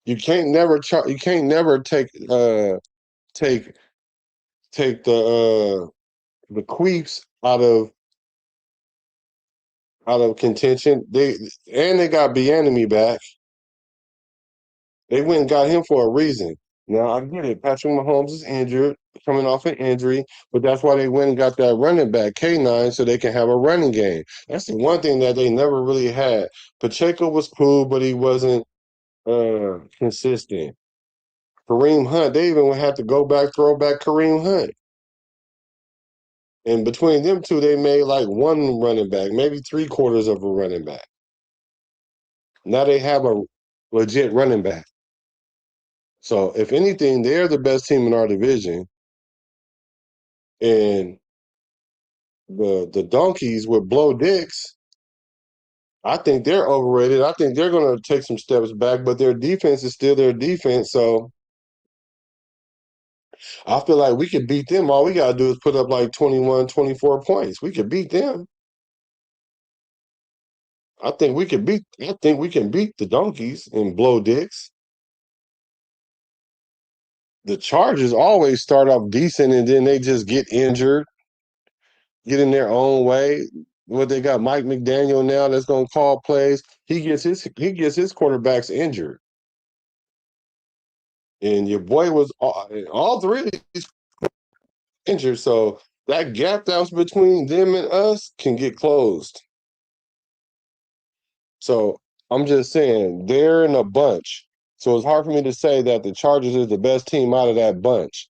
You can't never take take the Queefs out of contention. They got Bieniemy back. They went and got him for a reason. Now I get it. Patrick Mahomes is injured, coming off an injury, but that's why they went and got that running back K9 so they can have a running game. That's the one thing that they never really had. Pacheco was cool, but he wasn't consistent. Kareem Hunt, they even had to throw back Kareem Hunt. And between them two, they made like one running back, maybe three-quarters of a running back. Now they have a legit running back. So if anything, they're the best team in our division. And the Donkeys with Blow Dicks, I think they're overrated. I think they're going to take some steps back, but their defense is still their defense. So I feel like we could beat them. All we got to do is put up like 21, 24 points. We could beat them. I think we can beat the Donkeys and Blow Dicks. The Chargers always start off decent and then they just get injured, get in their own way. What they got Mike McDaniel now that's gonna call plays. He gets his quarterbacks injured. And your boy was all three of these injured. So that gap that was between them and us can get closed. So I'm just saying they're in a bunch. So it's hard for me to say that the Chargers is the best team out of that bunch.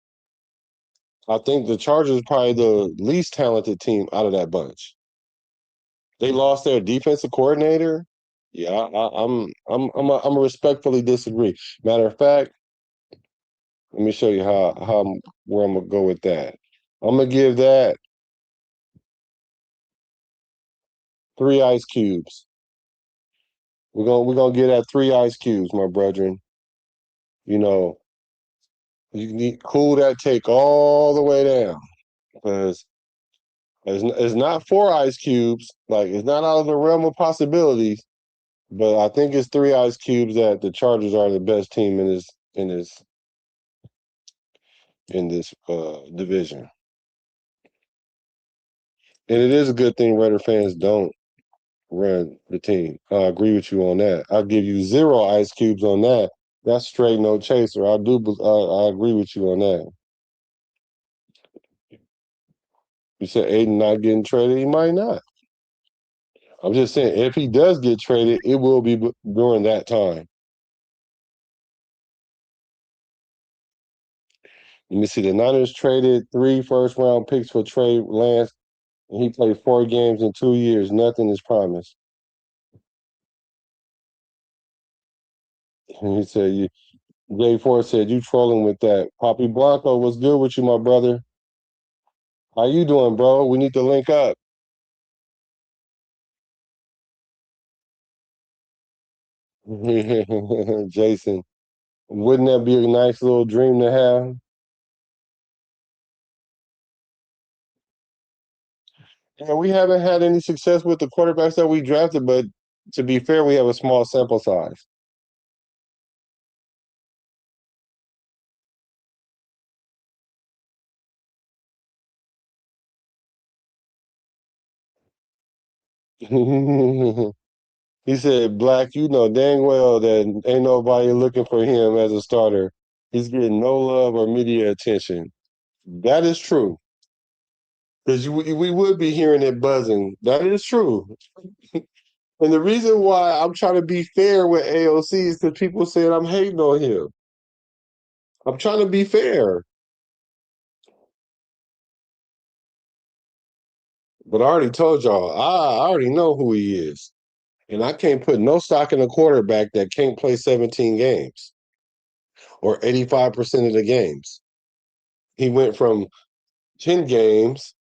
I think the Chargers are probably the least talented team out of that bunch. They lost their defensive coordinator. Yeah, I'm a respectfully disagree. Matter of fact, let me show you where I'm gonna go with that. I'm gonna give that 3 ice cubes. We're gonna give that 3 ice cubes, my brethren. You know, you need cool that take all the way down because it's not 4 ice cubes. Like it's not out of the realm of possibilities. But I think it's 3 ice cubes that the Chargers are the best team in this division. And it is a good thing Raider fans don't run the team. I agree with you on that. I'll give you 0 ice cubes on that. That's straight no chaser. I agree with you on that. You said Aidan not getting traded. He might not. I'm just saying if he does get traded, it will be during that time. Let me see. The Niners traded 3 first-round picks for Trey Lance. And he played 4 games in 2 years. Nothing is promised. And he said, Jay Ford said, you trolling with that. Poppy Blanco, what's good with you, my brother? How you doing, bro? We need to link up. Jason, wouldn't that be a nice little dream to have? And we haven't had any success with the quarterbacks that we drafted, but to be fair, we have a small sample size. He said, Black, you know dang well that ain't nobody looking for him as a starter. He's getting no love or media attention. That is true. Because we would be hearing it buzzing. That is true. And the reason why I'm trying to be fair with AOC is because people said I'm hating on him. I'm trying to be fair. But I already told y'all, I already know who he is. And I can't put no stock in a quarterback that can't play 17 games or 85% of the games. He went from 10 games,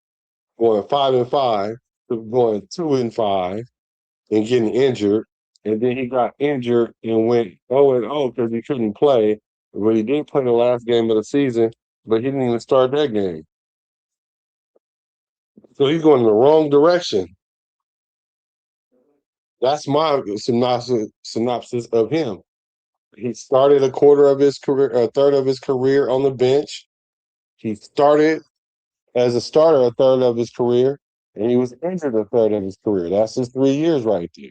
going 5-5, to going 2-5 and getting injured. And then he got injured and went 0-0 because he couldn't play. But he did play the last game of the season, but he didn't even start that game. So he's going in the wrong direction. That's my synopsis of him. He started a third of his career on the bench. He started as a starter a third of his career, and he was injured a third of his career. That's his 3 years right there.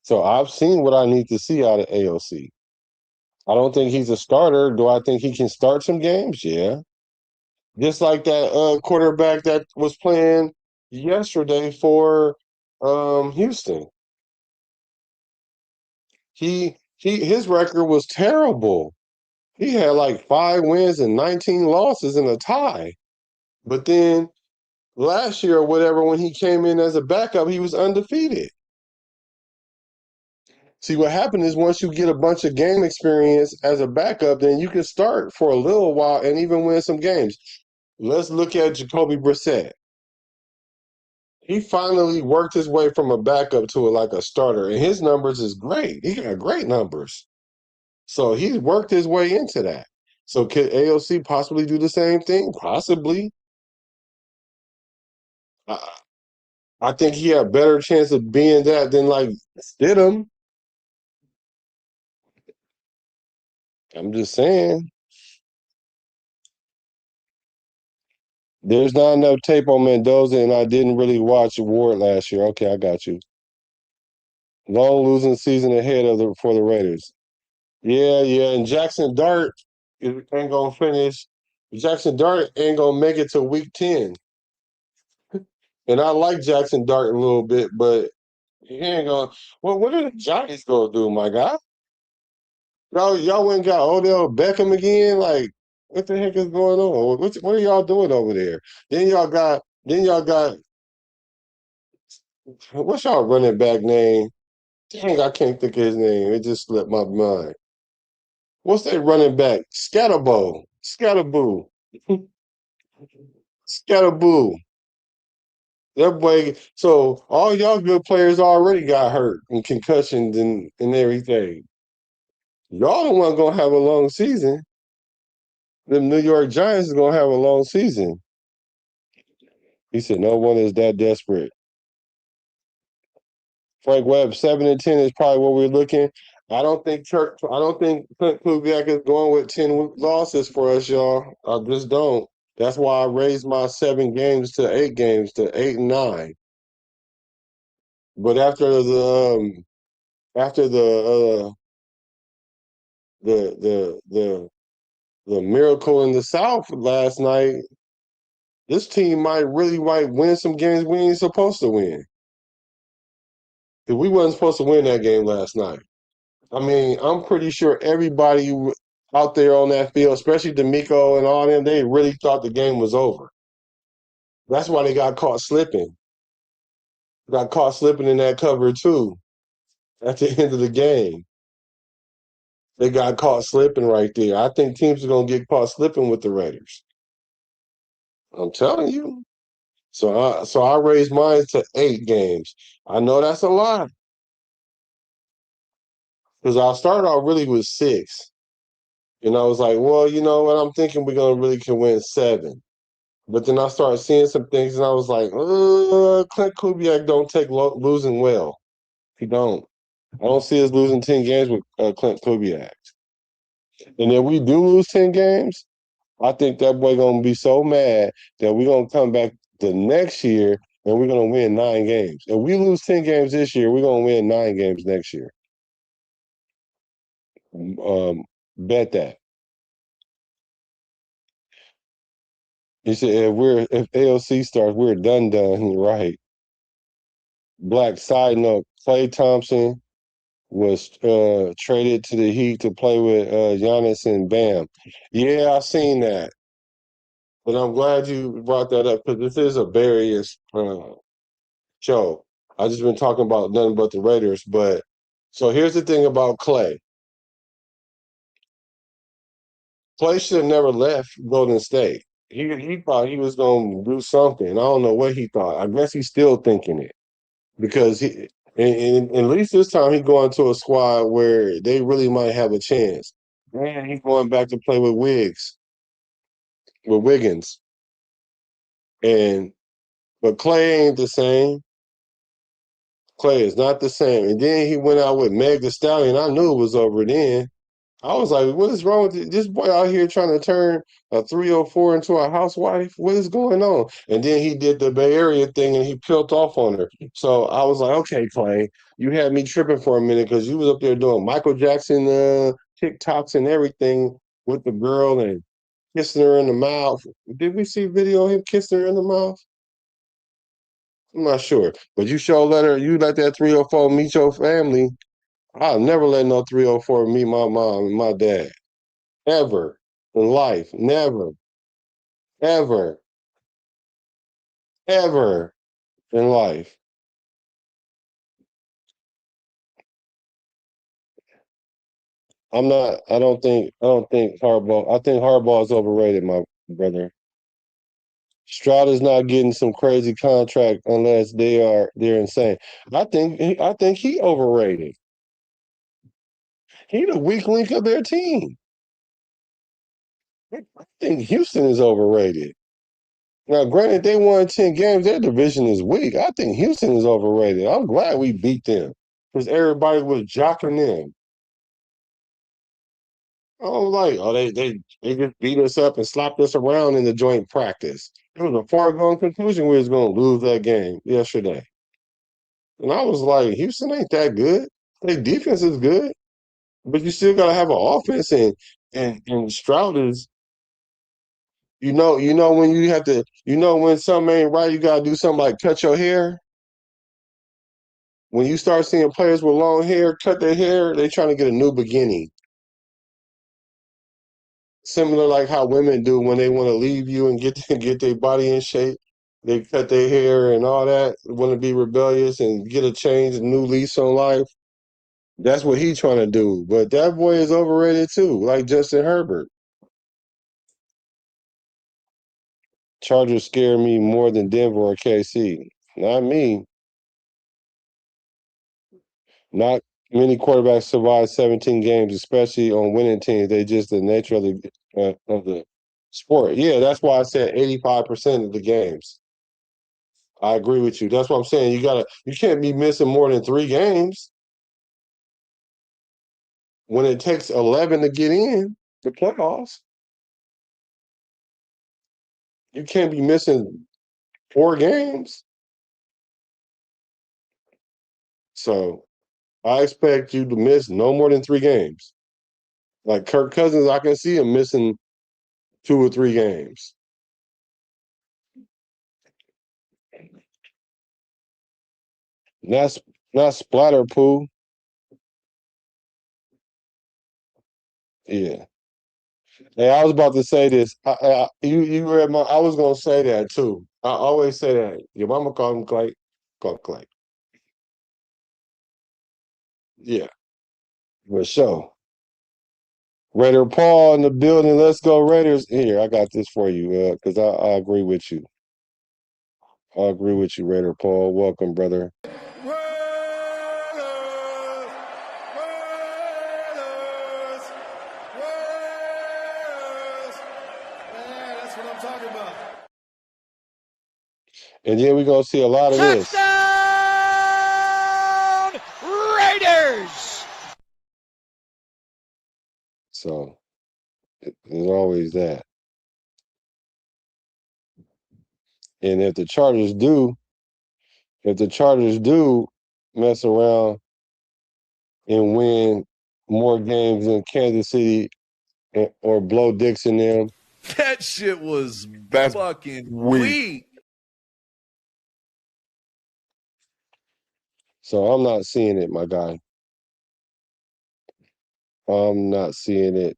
So I've seen what I need to see out of AOC. I don't think he's a starter. Do I think he can start some games? Yeah. Just like that quarterback that was playing yesterday for Houston. He his record was terrible. He had like 5 wins and 19 losses and a tie. But then last year or whatever, when he came in as a backup, he was undefeated. See, what happened is once you get a bunch of game experience as a backup, then you can start for a little while and even win some games. Let's look at Jacoby Brissett. He finally worked his way from a backup to like a starter, and his numbers is great. He got great numbers. So he's worked his way into that. So could AOC possibly do the same thing? Possibly. I, I think he had a better chance of being that than like Stidham. I'm just saying. There's not enough tape on Mendoza, and I didn't really watch Ward last year. Okay, I got you. Long losing season ahead of for the Raiders. Yeah, and Jackson Dart ain't gonna finish. Jackson Dart ain't gonna make it to week 10. And I like Jackson Dart a little bit, but he ain't gonna. Well, what are the Giants gonna do, my guy? Y'all went and got Odell Beckham again? Like, what the heck is going on? What are y'all doing over there? Then y'all got what's y'all running back name? Dang, I can't think of his name. It just slipped my mind. What's that running back? Scatterboo. Scatterboo. That boy. So all y'all good players already got hurt and concussions and everything. Y'all the one gonna have a long season. The New York Giants is gonna have a long season. He said, "No one is that desperate." Frank Webb, 7-10 is probably what we're looking. I don't think Clint Kubiak is going with 10 losses for us, y'all. I just don't. That's why I raised my 7 games to 8 games to 8 and 9. But after the miracle in the South last night, this team might win some games we ain't supposed to win. If we wasn't supposed to win that game last night. I mean, I'm pretty sure everybody out there on that field, especially D'Amico and all them, they really thought the game was over. That's why they got caught slipping. Got caught slipping in that cover too at the end of the game. They got caught slipping right there. I think teams are gonna get caught slipping with the Raiders. I'm telling you. So I raised mine to 8 games. I know that's a lot because I started off really with 6, and I was like, well, you know what? I'm thinking we're gonna really can win 7. But then I started seeing some things, and I was like, Clint Kubiak don't take losing well. He don't. I don't see us losing 10 games with Clint Kubiak. And if we do lose 10 games, I think that boy gonna be so mad that we're gonna come back the next year and we're gonna win 9 games. If we lose 10 games this year, we're gonna win 9 games next year. Bet that. He said if AOC starts, we're done. Right. Black side note, Klay Thompson was traded to the Heat to play with Giannis and Bam. Yeah, I seen that. But I'm glad you brought that up because this is a various show. I just been talking about nothing but the Raiders. But so here's the thing about Klay. Klay should have never left Golden State. He thought he was going to do something. I don't know what he thought. I guess he's still thinking it because and at least this time he going to a squad where they really might have a chance. Man, he's going back to play with Wiggins, and but Klay ain't the same. Klay is not the same. And then he went out with Meg Thee Stallion. I knew it was over then. I was like, what is wrong with this boy out here trying to turn a 304 into a housewife? What is going on? And then he did the Bay Area thing and he peeled off on her. So I was like, okay, Klay, you had me tripping for a minute because you was up there doing Michael Jackson TikToks and everything with the girl and kissing her in the mouth. Did we see video of him kissing her in the mouth? I'm not sure. But you let that 304 meet your family. I'll never let no 304 meet my mom and my dad. Ever in life. Never. Ever. Ever in life. I don't think Harbaugh is overrated, my brother. Stroud is not getting some crazy contract unless they're insane. I think he overrated. He the weak link of their team. I think Houston is overrated. Now, granted, they won 10 games. Their division is weak. I think Houston is overrated. I'm glad we beat them because everybody was jocking them. Oh, like, they just beat us up and slapped us around in the joint practice. It was a foregone conclusion we was going to lose that game yesterday. And I was like, Houston ain't that good. Their defense is good, but you still got to have an offense. And Stroud is, when you have to, when something ain't right, you got to do something like cut your hair. When you start seeing players with long hair cut their hair, they trying to get a new beginning. Similar like how women do when they want to leave you and get their body in shape. They cut their hair and all that, want to be rebellious and get a change, a new lease on life. That's what he trying to do. But that boy is overrated too, like Justin Herbert. Chargers scare me more than Denver or KC. Not me. Not many quarterbacks survive 17 games, especially on winning teams. They just the nature of the sport. Yeah, that's why I said 85% of the games. I agree with you. That's what I'm saying. You can't be missing more than 3 games when it takes 11 to get in the playoffs. You can't be missing 4 games. So I expect you to miss no more than 3 games. Like Kirk Cousins, I can see him missing 2 or 3 games. That's not splatter poo. Yeah. Hey, I was about to say this. You read my. I was gonna say that too. I always say that. Your mama called him Clay. Call him Clay. Yeah, for sure. Raider Paul in the building. Let's go Raiders. Here, I got this for you. Because I agree with you. I agree with you, Raider Paul. Welcome, brother. That's what I'm talking about. And then we're gonna see a lot of this. Touchdown Raiders! So there's always that. And if the Chargers do mess around and win more games than Kansas City or blow dicks in them, That shit was that's fucking weak. weak. So I'm not seeing it, my guy. I'm not seeing it.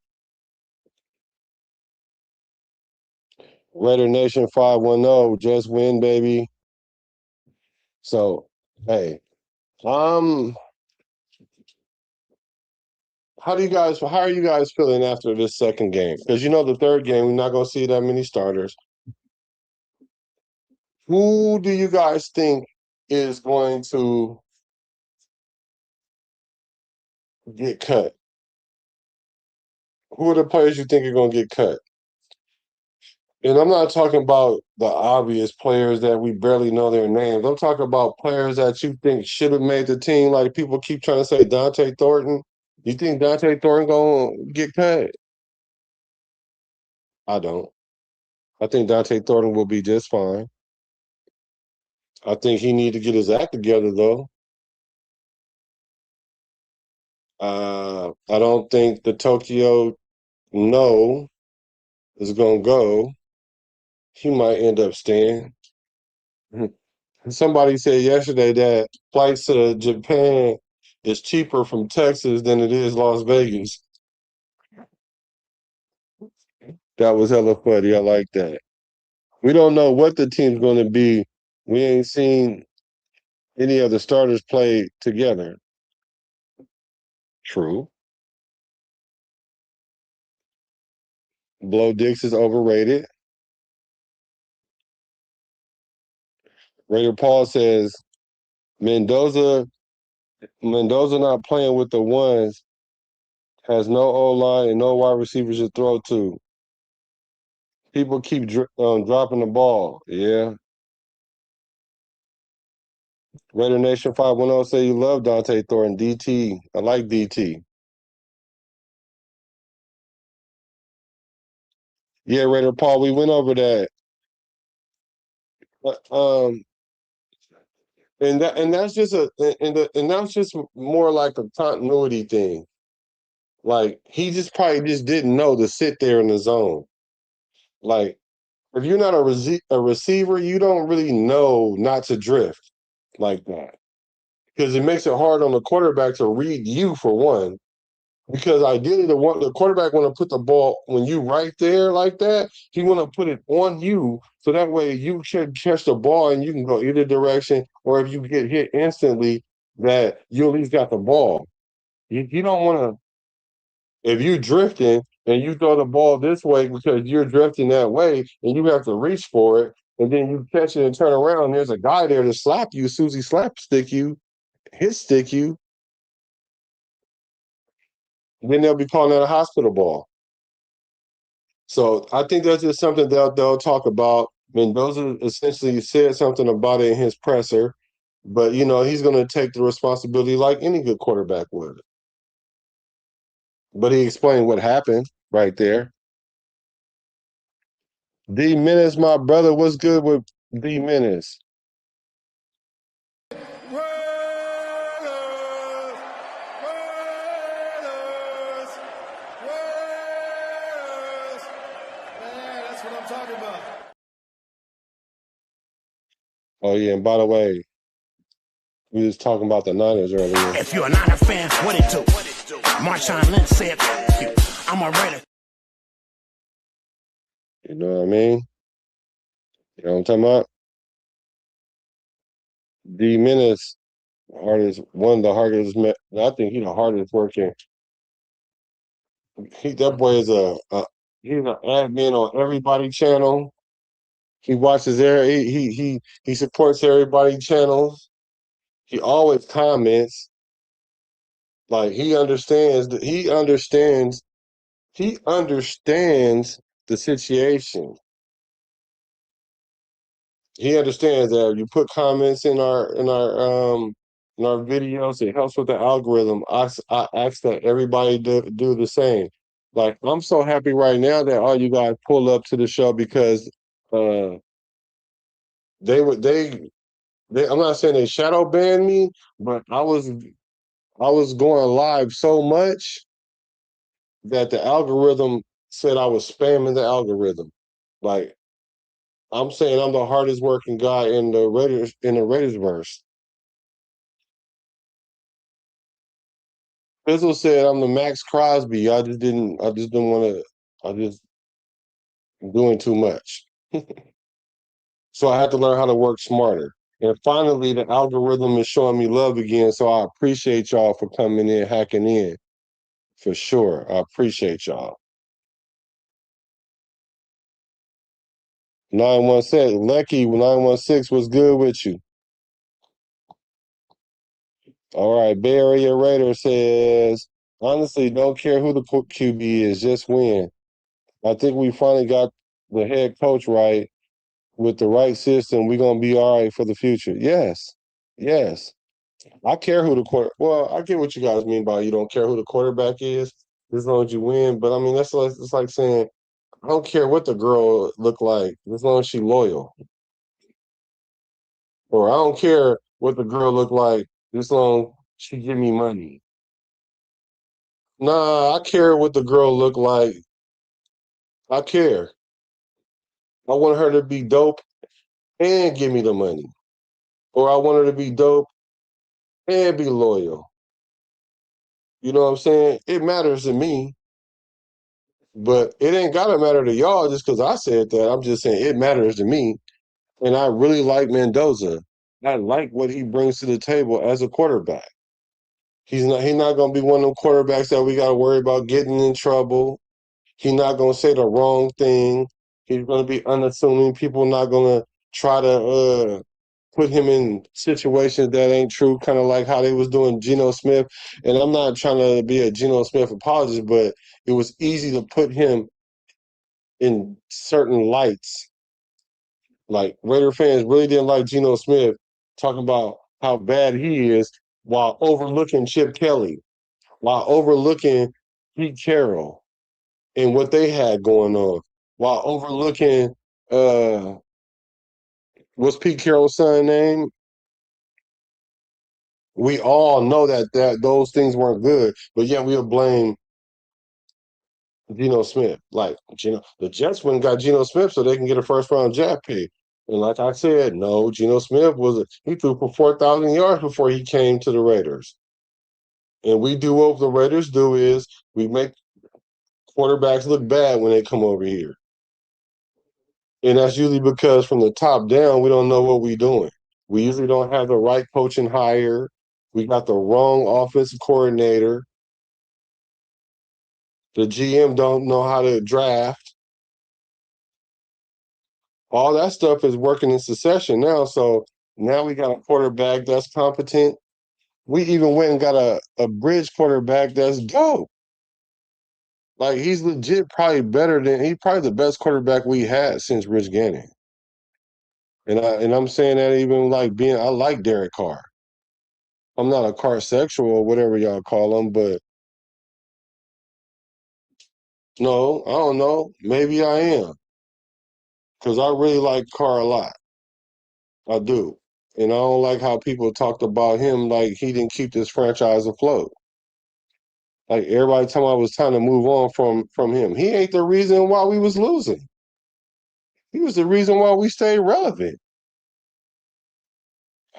Raider Nation 510, just win, baby. So, hey, um, how are you guys feeling after this second game? Because the third game, we're not gonna see that many starters. Who do you guys think is going to get cut? Who are the players you think are going to get cut? And I'm not talking about the obvious players that we barely know their names. I'm talking about players that you think should have made the team. Like people keep trying to say Dante Thornton. You think Dante Thornton going to get cut? I don't. I think Dante Thornton will be just fine. I think he need to get his act together, though. I don't think the Tokyo no is going to go. He might end up staying. Somebody said yesterday that flights to Japan is cheaper from Texas than it is Las Vegas. That was hella funny. I like that. We don't know what the team's going to be. We ain't seen any of the starters play together. True. Blow Dix is overrated. Raider Paul says Mendoza not playing with the ones, has no O-line and no wide receivers to throw to. People keep dropping the ball. Yeah. Raider Nation 510 say you love Dante Thornton. DT. I like DT. Yeah, Raider Paul, we went over that. Um, and that's just and that's just more like a continuity thing. Like he just probably just didn't know to sit there in the zone. Like if you're not a receiver, you don't really know not to drift like that because it makes it hard on the quarterback to read you for one. Because ideally, the quarterback want to put the ball when you right there like that. He want to put it on you, so that way you can catch the ball and you can go either direction. Or if you get hit instantly, that you at least got the ball. You don't want to if you're drifting and you throw the ball this way because you're drifting that way and you have to reach for it, and then you catch it and turn around. And there's a guy there to slap you, Susie slapstick you, hit stick you. Then they'll be calling that a hospital ball. So I think that's just something they'll talk about. Mendoza essentially said something about it in his presser, but he's going to take the responsibility like any good quarterback would. But he explained what happened right there. D Menace, my brother, what's good with D Menace? That's what I'm talking about. Oh yeah, and by the way, we was talking about the Niners earlier. If you're a Niner fan, what it do? Marshawn Lynch said, you. I'm a Raider. You know what I mean? You know what I'm talking about? D Menace, one of the hardest. I think he's the hardest working. That boy is he's an admin on everybody channel. He watches he supports everybody channels. He always comments. Like he understands the situation. He understands that you put comments in our videos, it helps with the algorithm. I ask that everybody do the same. Like I'm so happy right now that all you guys pull up to the show because uh they would they I'm not saying they shadow banned me, but I was going live so much that the algorithm said I was spamming the algorithm. Like I'm saying I'm the hardest working guy in the Raiders verse. Fizzle said I'm the Max Crosby. I just didn't want to I just doing too much. So I had to learn how to work smarter. And finally the algorithm is showing me love again. So I appreciate y'all for coming in, hacking in. For sure. I appreciate y'all. 916, Lucky 916 was good with you. All right, Bay Area Raider says, honestly, don't care who the QB is, just win. I think we finally got the head coach right with the right system. We're gonna be all right for the future. Yes, yes. I care who the quarter. Well, I get what you guys mean by you don't care who the quarterback is as long as you win. But I mean, it's like saying I don't care what the girl look like as long as she loyal. Or I don't care what the girl look like as long she give me money. Nah, I care what the girl look like. I care. I want her to be dope and give me the money. Or I want her to be dope and be loyal. You know what I'm saying? It matters to me, but it ain't gotta matter to y'all just because I said that. I'm just saying it matters to me. And I really like Mendoza. I like what he brings to the table as a quarterback. He's not gonna be one of them quarterbacks that we gotta worry about getting in trouble. He's not gonna say the wrong thing. He's gonna be unassuming. People not gonna try to put him in situations that ain't true, kind of like how they was doing Geno Smith. And I'm not trying to be a Geno Smith apologist, but it was easy to put him in certain lights. Like Raider fans really didn't like Geno Smith talking about how bad he is while overlooking Chip Kelly, while overlooking Pete Carroll and what they had going on, while overlooking what's Pete Carroll's son name? We all know that those things weren't good, but yet we'll blame Geno Smith. Like the Jets went and got Geno Smith so they can get a first round draft pick. And like I said, no, Geno Smith he threw for 4,000 yards before he came to the Raiders. And we do what the Raiders do is we make quarterbacks look bad when they come over here. And that's usually because from the top down, we don't know what we're doing. We usually don't have the right coaching hire. We got the wrong offensive coordinator. The GM don't know how to draft. All that stuff is working in succession now. So now we got a quarterback that's competent. We even went and got a bridge quarterback that's dope. Like he's legit he's probably the best quarterback we had since Rich Gannon. And I'm saying that even I like Derek Carr. I'm not a car sexual or whatever y'all call him, but no, I don't know. Maybe I am. Because I really like Carr a lot. I do. And I don't like how people talked about him like he didn't keep this franchise afloat. Like everybody told me I was trying to move on from him. He ain't the reason why we was losing. He was the reason why we stayed relevant.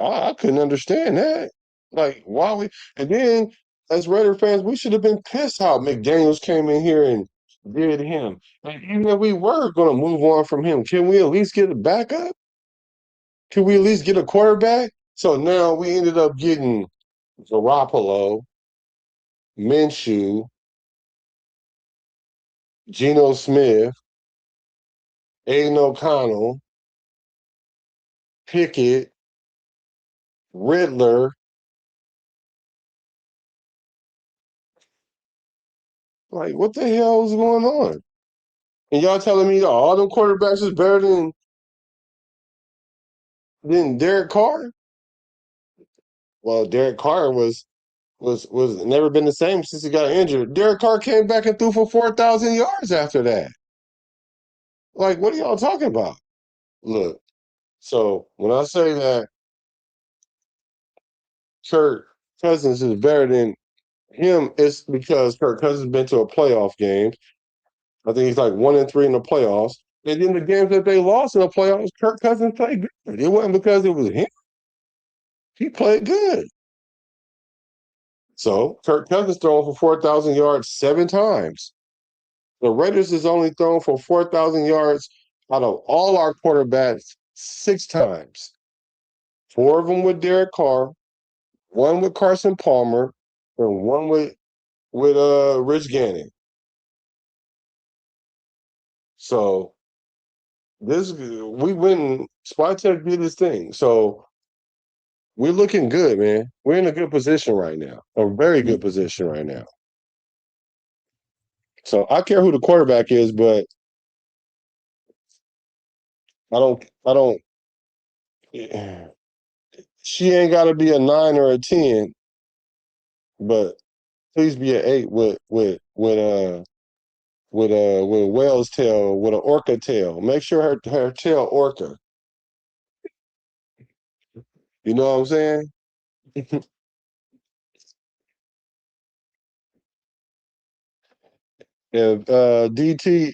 I couldn't understand that. Like why we and then as Raider fans, we should have been pissed how McDaniels came in here and did him. And even if we were gonna move on from him, can we at least get a backup? Can we at least get a quarterback? So now we ended up getting Garoppolo, Minshew, Geno Smith, Aidan O'Connell, Pickett, Riddler. Like, what the hell is going on? And y'all telling me all them quarterbacks is better than Derek Carr? Well, Derek Carr was never been the same since he got injured. Derek Carr came back and threw for 4,000 yards after that. Like, what are y'all talking about? Look, so when I say that Kirk Cousins is better than him, it's because Kirk Cousins been to a playoff game. I think he's like 1-3 in the playoffs. And then the games that they lost in the playoffs, Kirk Cousins played good. It wasn't because it was him. He played good. So Kirk Cousins thrown for 4,000 yards 7 times. The Raiders is only thrown for 4,000 yards out of all our quarterbacks 6 times. 4 of them with Derek Carr, 1 with Carson Palmer, and 1 with Rich Gannon. So we win. Spytech did his thing. So we're looking good, man. We're in a good position right now. A very good position right now. So I care who the quarterback is, but I don't she ain't gotta be a 9 or a 10, but please be an 8 with a whale's tail, with an orca tail. Make sure her tail orca. You know what I'm saying? If DT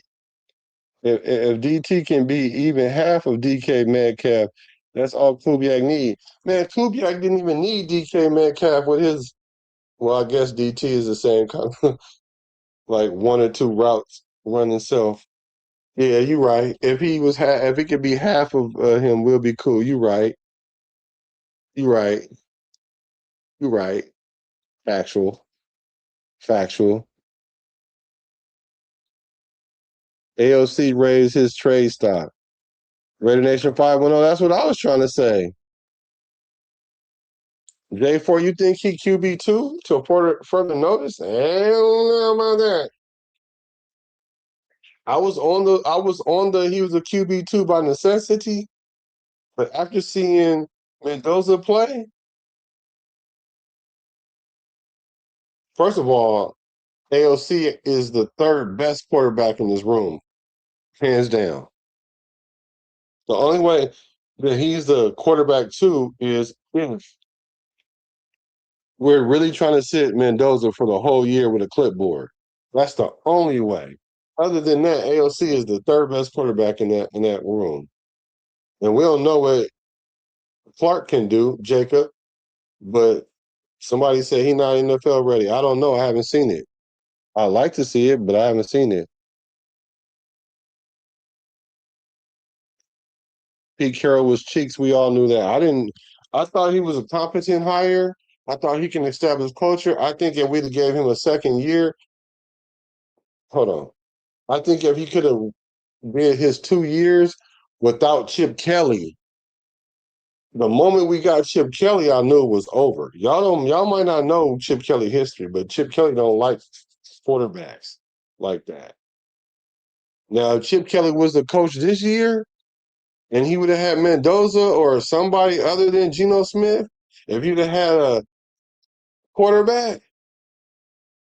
if DT can be even half of DK Metcalf, that's all Kubiak need. Man, Kubiak didn't even need DK Metcalf with his Well, I guess DT is the same kind of like one or two routes running self. Yeah, you're right. If he could be half of him, we'll be cool. You're right. You're right. You're right. Factual. Factual. AOC raised his trade stock. Raider Nation 510. That's what I was trying to say. J4, you think he QB2 to further notice? I don't know about that. I was on the he was a QB2 by necessity, but after seeing Mendoza play, first of all, AOC is the third best quarterback in this room, hands down. The only way that he's the quarterback too is if we're really trying to sit Mendoza for the whole year with a clipboard. That's the only way. Other than that, AOC is the third best quarterback in that room. And we don't know what Clark can do, Jacob, but somebody said he's not NFL ready. I don't know. I haven't seen it. I like to see it, but I haven't seen it. Pete Carroll was cheeks. We all knew that. I thought he was a competent hire. I thought he can establish culture. I think if we'd have gave him a second year, hold on. I think if he could have did his 2 years without Chip Kelly, the moment we got Chip Kelly, I knew it was over. Y'all might not know Chip Kelly history, but Chip Kelly don't like quarterbacks like that. Now, if Chip Kelly was the coach this year, and he would have had Mendoza or somebody other than Geno Smith, if he'd have had a quarterback,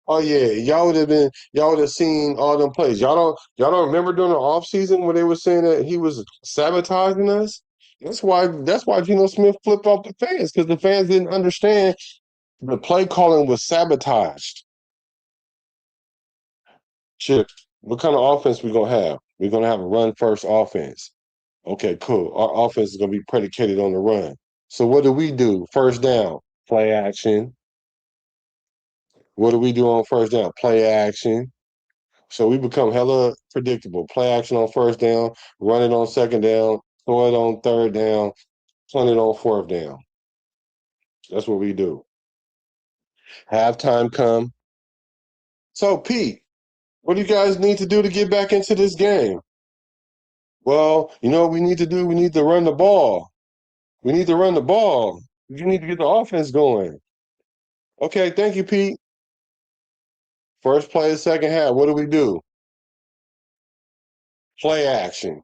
oh yeah, y'all would have seen all them plays. Y'all don't remember during the offseason when they were saying that he was sabotaging us? That's why Geno Smith flipped off the fans, because the fans didn't understand the play calling was sabotaged. Chip, what kind of offense we gonna have? We're gonna have a run first offense. Okay, cool. Our offense is gonna be predicated on the run. So what do? First down, play action. What do we do on first down? Play action. So we become hella predictable. Play action on first down, run it on second down, throw it on third down, punt it on fourth down. That's what we do. Halftime come. So Pete, what do you guys need to do to get back into this game? Well, you know what we need to do? We need to run the ball. We need to run the ball. You need to get the offense going. Okay, thank you, Pete. First play of second half. What do we do? Play action.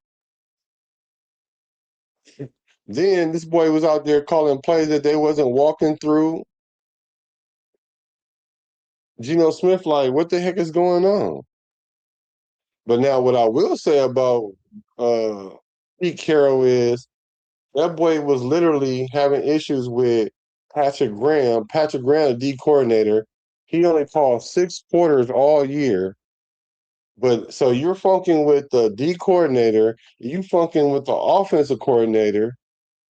Then this boy was out there calling plays that they wasn't walking through. Geno Smith, like, what the heck is going on? But now what I will say about Pete Carroll is that boy was literally having issues with Patrick Graham. Patrick Graham, the D coordinator, he only called 6 quarters all year. But so you're funking with the D coordinator, you funking with the offensive coordinator.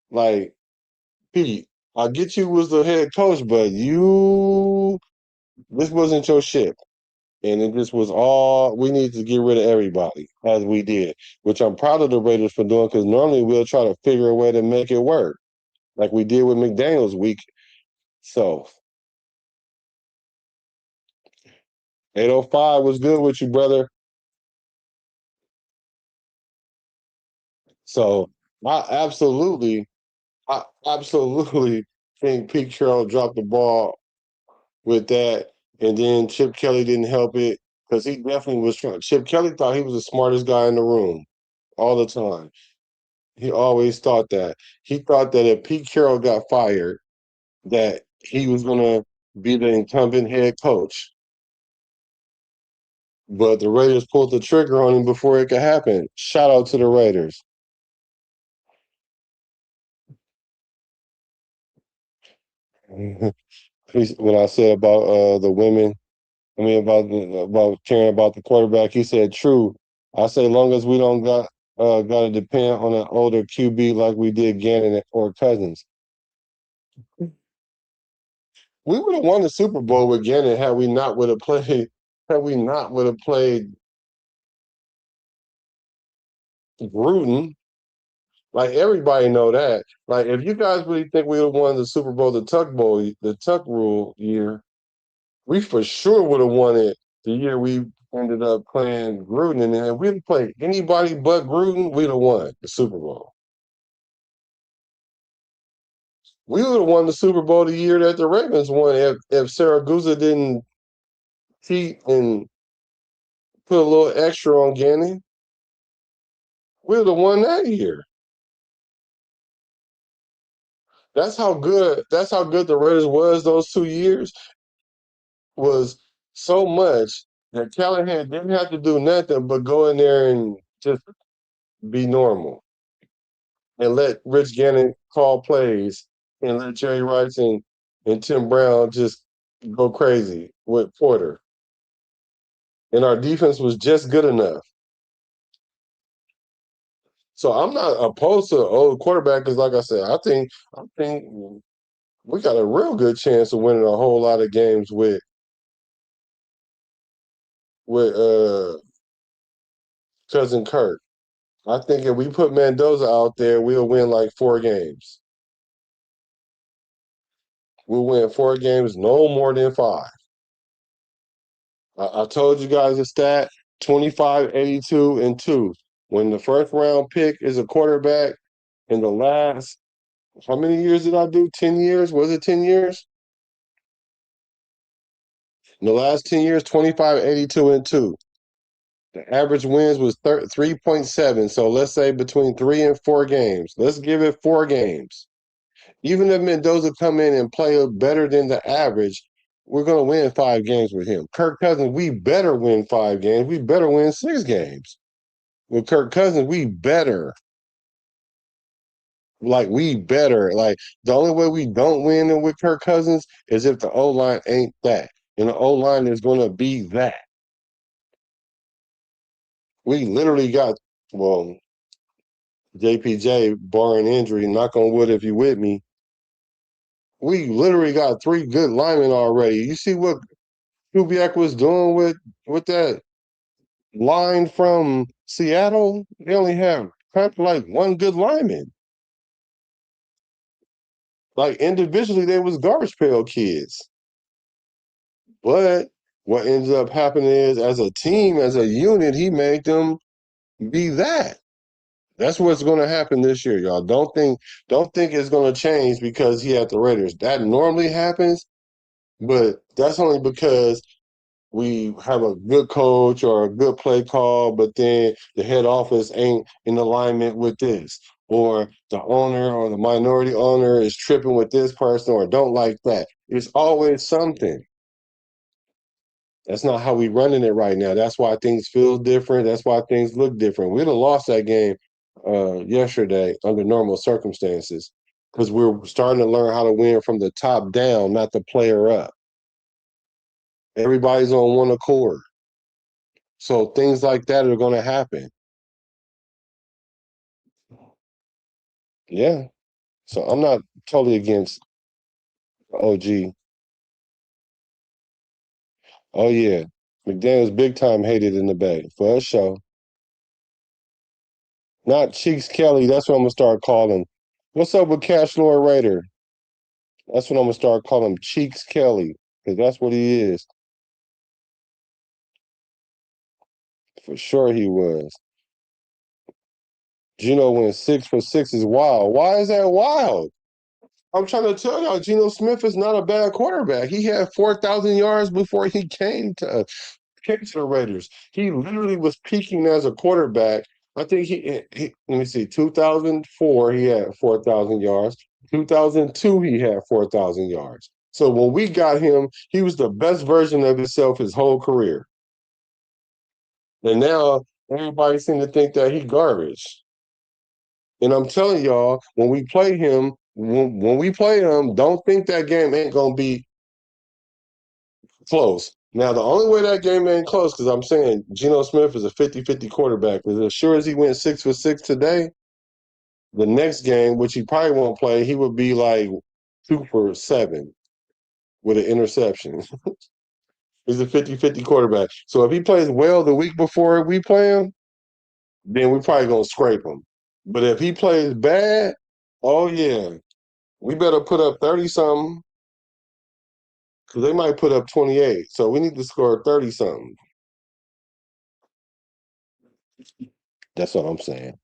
Like, Pete, I get you was the head coach, but this wasn't your shit. And it just was all, we need to get rid of everybody, as we did, which I'm proud of the Raiders for doing, because normally we'll try to figure a way to make it work, like we did with McDaniels week. So 805 was good with you, brother. So I absolutely think Pete Carroll dropped the ball with that. And then Chip Kelly didn't help it, because he definitely was trying. Chip Kelly thought he was the smartest guy in the room all the time. He always thought that. He thought that if Pete Carroll got fired, that he was going to be the incumbent head coach. But the Raiders pulled the trigger on him before it could happen. Shout out to the Raiders. When I said about the women, I mean about caring about the quarterback, he said, "True." I say, long as we don't got to depend on an older QB like we did Gannon or Cousins. We would have won the Super Bowl with Gannon had we not would have played Gruden. Like everybody know that. Like if you guys really think we would have won the Super Bowl, the Tuck Rule year, we for sure would have won it the year we ended up playing Gruden. And if we had played anybody but Gruden, we'd have won the Super Bowl. We would have won the Super Bowl the year that the Ravens won if Saragusa didn't cheat and put a little extra on Gannon. We would have won that year. That's how good the Raiders was those 2 years. Was so much that Callahan didn't have to do nothing but go in there and just be normal and let Rich Gannon call plays and let Jerry Rice and Tim Brown just go crazy with Porter. And our defense was just good enough. So I'm not opposed to old quarterback because, like I said, I think we got a real good chance of winning a whole lot of games with cousin Kirk. I think if we put Mendoza out there, we'll win like 4 games. We'll win 4 games, no more than 5. I told you guys a stat: 25, 82, and 2. When the first round pick is a quarterback in the last, how many years did I do? 10 years? Was it 10 years? In the last 10 years, 25, 82, and 2. The average wins was 3.7. So let's say between 3 and 4 games. Let's give it 4 games. Even if Mendoza come in and play better than the average, we're going to win 5 games with him. Kirk Cousins, we better win 5 games. We better win 6 games. With Kirk Cousins, we better. Like, we better. Like, the only way we don't win with Kirk Cousins is if the O-line ain't that. And the O-line is going to be that. We literally got, well, JPJ, barring injury, knock on wood if you with me, we literally got 3 good linemen already. You see what Kubiak was doing with that line from Seattle? They only have like 1 good lineman. Like individually, they was garbage pail kids. But what ends up happening is, as a team, as a unit, he made them be that. That's what's going to happen this year, y'all. Don't think it's going to change because he had the Raiders. That normally happens, but that's only because we have a good coach or a good play call, but then the head office ain't in alignment with this, or the owner or the minority owner is tripping with this person or don't like that. It's always something. That's not how we running it right now. That's why things feel different. That's why things look different. We'd have lost that game yesterday under normal circumstances because we're starting to learn how to win from the top down, not the player up. Everybody's on one accord. So things like that are going to happen. Yeah. So I'm not totally against OG. Oh, yeah. McDaniel's big time hated in the Bay for a show. Not Cheeks Kelly. That's what I'm going to start calling. What's up with Cash Lord Raider? That's what I'm going to start calling him, Cheeks Kelly, because that's what he is. For sure he was. Geno went 6 for 6 is wild. Why is that wild? I'm trying to tell y'all, Geno Smith is not a bad quarterback. He had 4,000 yards before he came to the Raiders. He literally was peaking as a quarterback. I think he let me see, 2004 he had 4,000 yards. 2002 he had 4,000 yards. So when we got him, he was the best version of himself his whole career. And now everybody seems to think that he garbage. And I'm telling y'all, when we play him, don't think that game ain't going to be close. Now, the only way that game ain't close, because I'm saying Geno Smith is a 50-50 quarterback. As sure as he went 6 for 6 today, the next game, which he probably won't play, he would be like 2 for 7. with an interception. He's a 50-50 quarterback. So if he plays well the week before we play him, then we're probably going to scrape him. But if he plays bad, oh, yeah, we better put up 30-something because they might put up 28. So we need to score 30-something. That's what I'm saying.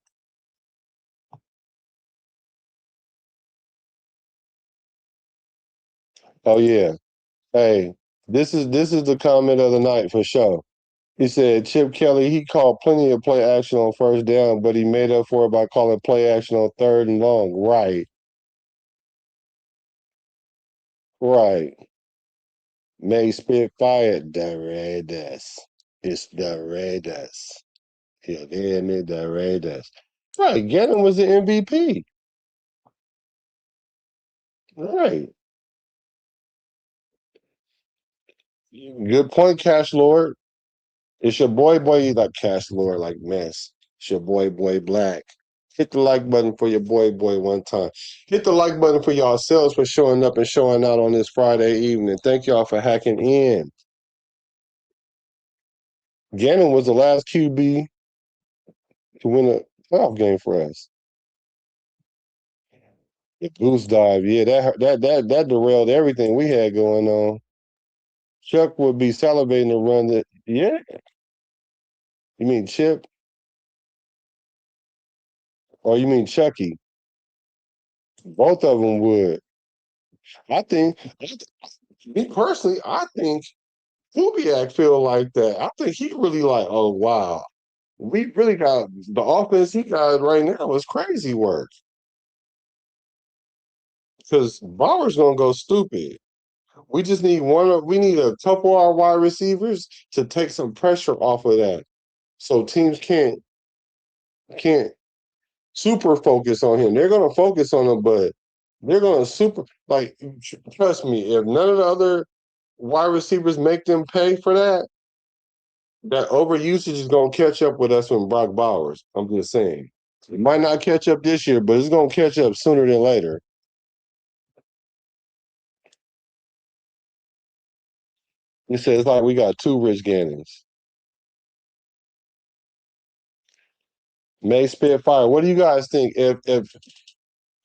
Oh, yeah. Hey, this is the comment of the night for sure. He said Chip Kelly, he called plenty of play action on first down, but he made up for it by calling play action on third and long. Right. Right. May Spitfire, the Raiders. It's the Raiders. Yeah, they admit the Raiders. Right. Gannon was the MVP. Right. Good point, Cash Lord. It's your boy, you like Cash Lord, like mess. It's your boy, Black. Hit the like button for your boy one time. Hit the like button for yourselves for showing up and showing out on this Friday evening. Thank y'all for hacking in. Gannon was the last QB to win a playoff game for us. The goose dive, yeah, that derailed everything we had going on. Chuck would be salivating to run the yeah. You mean Chip? Or you mean Chucky? Both of them would. I think, me personally, I think Kubiak feel like that. I think he really like, oh wow, we really got the offense he got right now is crazy work. Because Bauer's gonna go stupid. We just need one. We need a couple of our wide receivers to take some pressure off of that, so teams can't super focus on him. They're gonna focus on him, but they're gonna super like. Trust me, if none of the other wide receivers make them pay for that, that overusage is gonna catch up with us with Brock Bowers. I'm just saying. It might not catch up this year, but it's gonna catch up sooner than later. He says it's like we got two Rich Gannons. May Spitfire. What do you guys think? If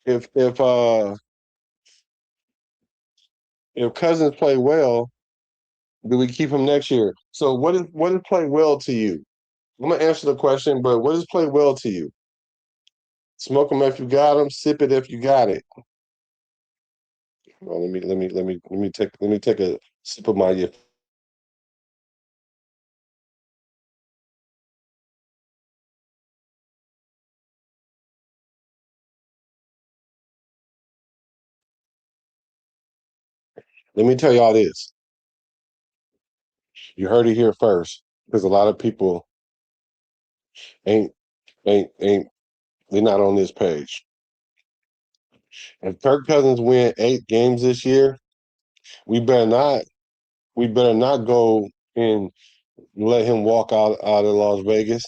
if Cousins play well, do we keep him next year? So what is play well to you? I'm gonna answer the question, but what is play well to you? Smoke them if you got them, sip it if you got it. Well, let me take a sip of my. Let me tell y'all this. You heard it here first, because a lot of people ain't ain't they're not on this page. If Kirk Cousins win 8 games this year, we better not go and let him walk out of Las Vegas.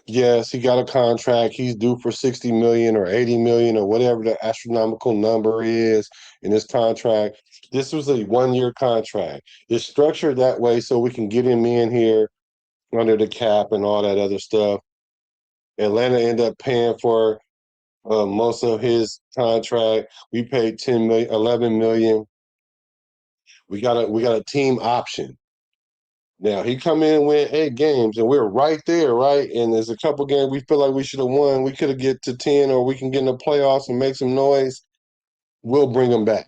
Yes, he got a contract. He's due for 60 million or 80 million or whatever the astronomical number is in his contract. This was a 1-year contract. It's structured that way so we can get him in here under the cap and all that other stuff. Atlanta ended up paying for most of his contract. We paid 10 million, 11 million. We got a team option. Now he come in and win 8 games, and we're right there, right? And there's a couple games we feel like we should have won. We could have get to 10, or we can get in the playoffs and make some noise. We'll bring him back.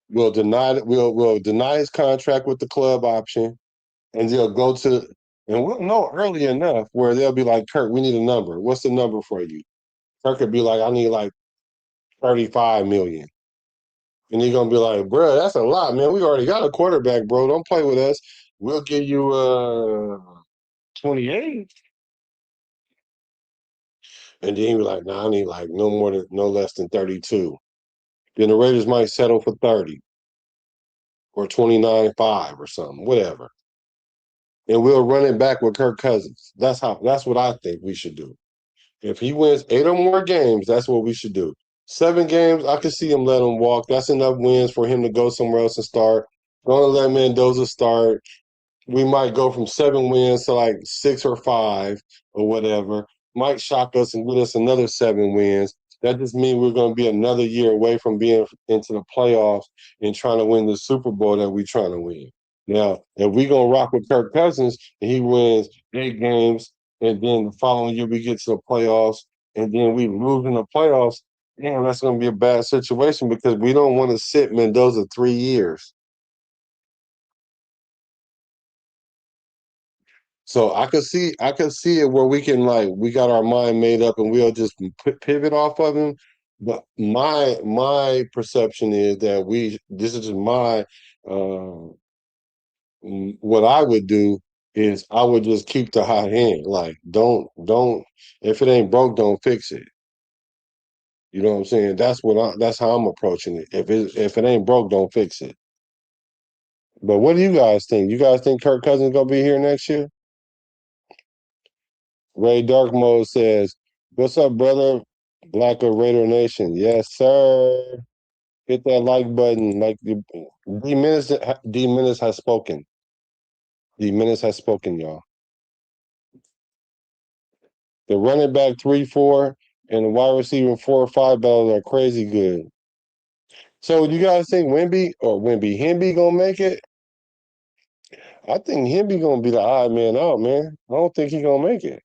We'll deny his contract with the club option, and they'll go to and we'll know early enough where they'll be like, Kirk, we need a number. What's the number for you? Kirk could be like, I need like 35 million. And he's gonna be like, bro, that's a lot, man. We already got a quarterback, bro. Don't play with us. We'll give you 28. And then he be like, nah, I need like no less than 32. Then the Raiders might settle for 30 or 29-5 or something, whatever. And we'll run it back with Kirk Cousins. That's what I think we should do. If he wins 8 or more games, that's what we should do. 7 games, I could see him let him walk. That's enough wins for him to go somewhere else and start. Going to let Mendoza start. We might go from 7 wins to like 6 or 5 or whatever. Might shock us and get us another 7 wins. That just means we're going to be another year away from being into the playoffs and trying to win the Super Bowl that we're trying to win. Now, if we're going to rock with Kirk Cousins and he wins 8 games, and then the following year we get to the playoffs, and then we lose in the playoffs, damn, that's going to be a bad situation because we don't want to sit Mendoza 3 years. So I could see it where we can like we got our mind made up and we'll just pivot off of him. But my perception is that this is just my uh, what I would do is I would just keep the hot hand. Like don't if it ain't broke, don't fix it. You know what I'm saying? That's how I'm approaching it. If it ain't broke, don't fix it. But what do you guys think? You guys think Kirk Cousins gonna be here next year? Ray Dark Mode says, "What's up, brother? Black of Raider Nation." Yes, sir. Hit that like button. Like D Menace has spoken. D Menace has spoken, y'all. The running back 3-4 and the wide receiver 4-5 battles are crazy good. So, do you guys think Hemby gonna make it? I think Hemby gonna be the odd man out, man. I don't think he gonna make it.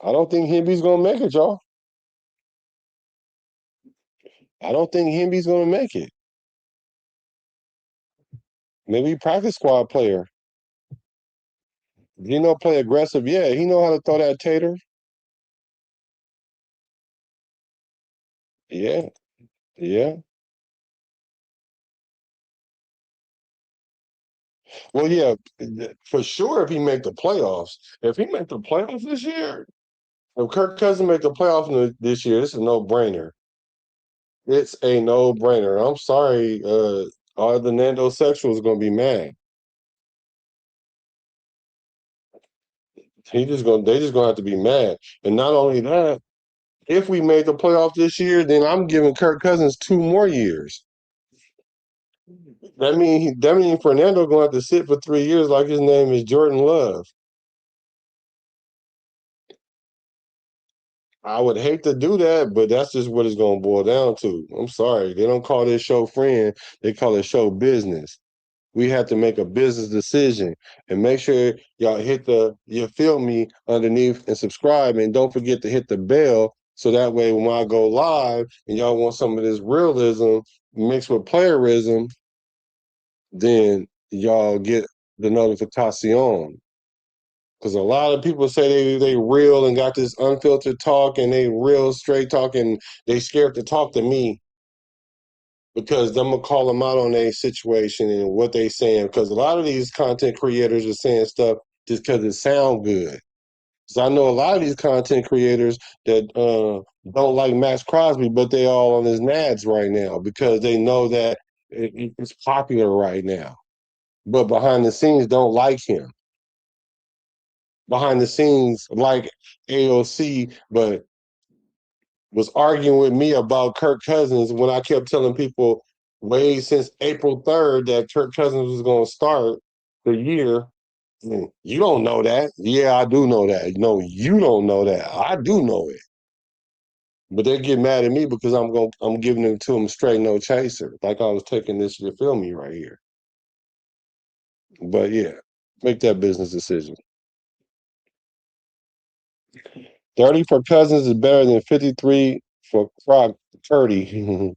I don't think Hemby's gonna make it, y'all. I don't think Hemby's gonna make it. Maybe practice squad player. Gino play aggressive. Yeah, he know how to throw that tater. Yeah, yeah. Well, yeah, for sure. If he make the playoffs, if he make the playoffs this year, if Kirk Cousins make the playoffs this year, it's a no brainer. It's a no brainer. I'm sorry, all the Nando sexuals gonna be mad. They just gonna have to be mad. And not only that, if we made the playoffs this year, then I'm giving Kirk Cousins 2 more years. That mean Fernando gonna have to sit for 3 years like his name is Jordan Love. I would hate to do that, but that's just what it's gonna boil down to. I'm sorry. They don't call this show friend, they call it show business. We have to make a business decision and make sure y'all hit you feel me underneath and subscribe and don't forget to hit the bell so that way when I go live and y'all want some of this realism mixed with playerism, then y'all get the notification. Because a lot of people say they real and got this unfiltered talk and they real straight talk and they scared to talk to me because I'm gonna call them out on their situation and what they saying. Because a lot of these content creators are saying stuff just because it sound good. So I know a lot of these content creators that don't like Max Crosby, but they all on his nads right now because they know that it's popular right now. But behind the scenes, don't like him. Behind the scenes, like AOC, but was arguing with me about Kirk Cousins when I kept telling people way since April 3rd that Kirk Cousins was going to start the year. You don't know that. Yeah, I do know that. No, you don't know that. I do know it. But they get mad at me because I'm giving it to them straight no chaser. Like I was taking this to film me right here. But yeah, make that business decision. 30 for Cousins is better than 53 for Croc 30.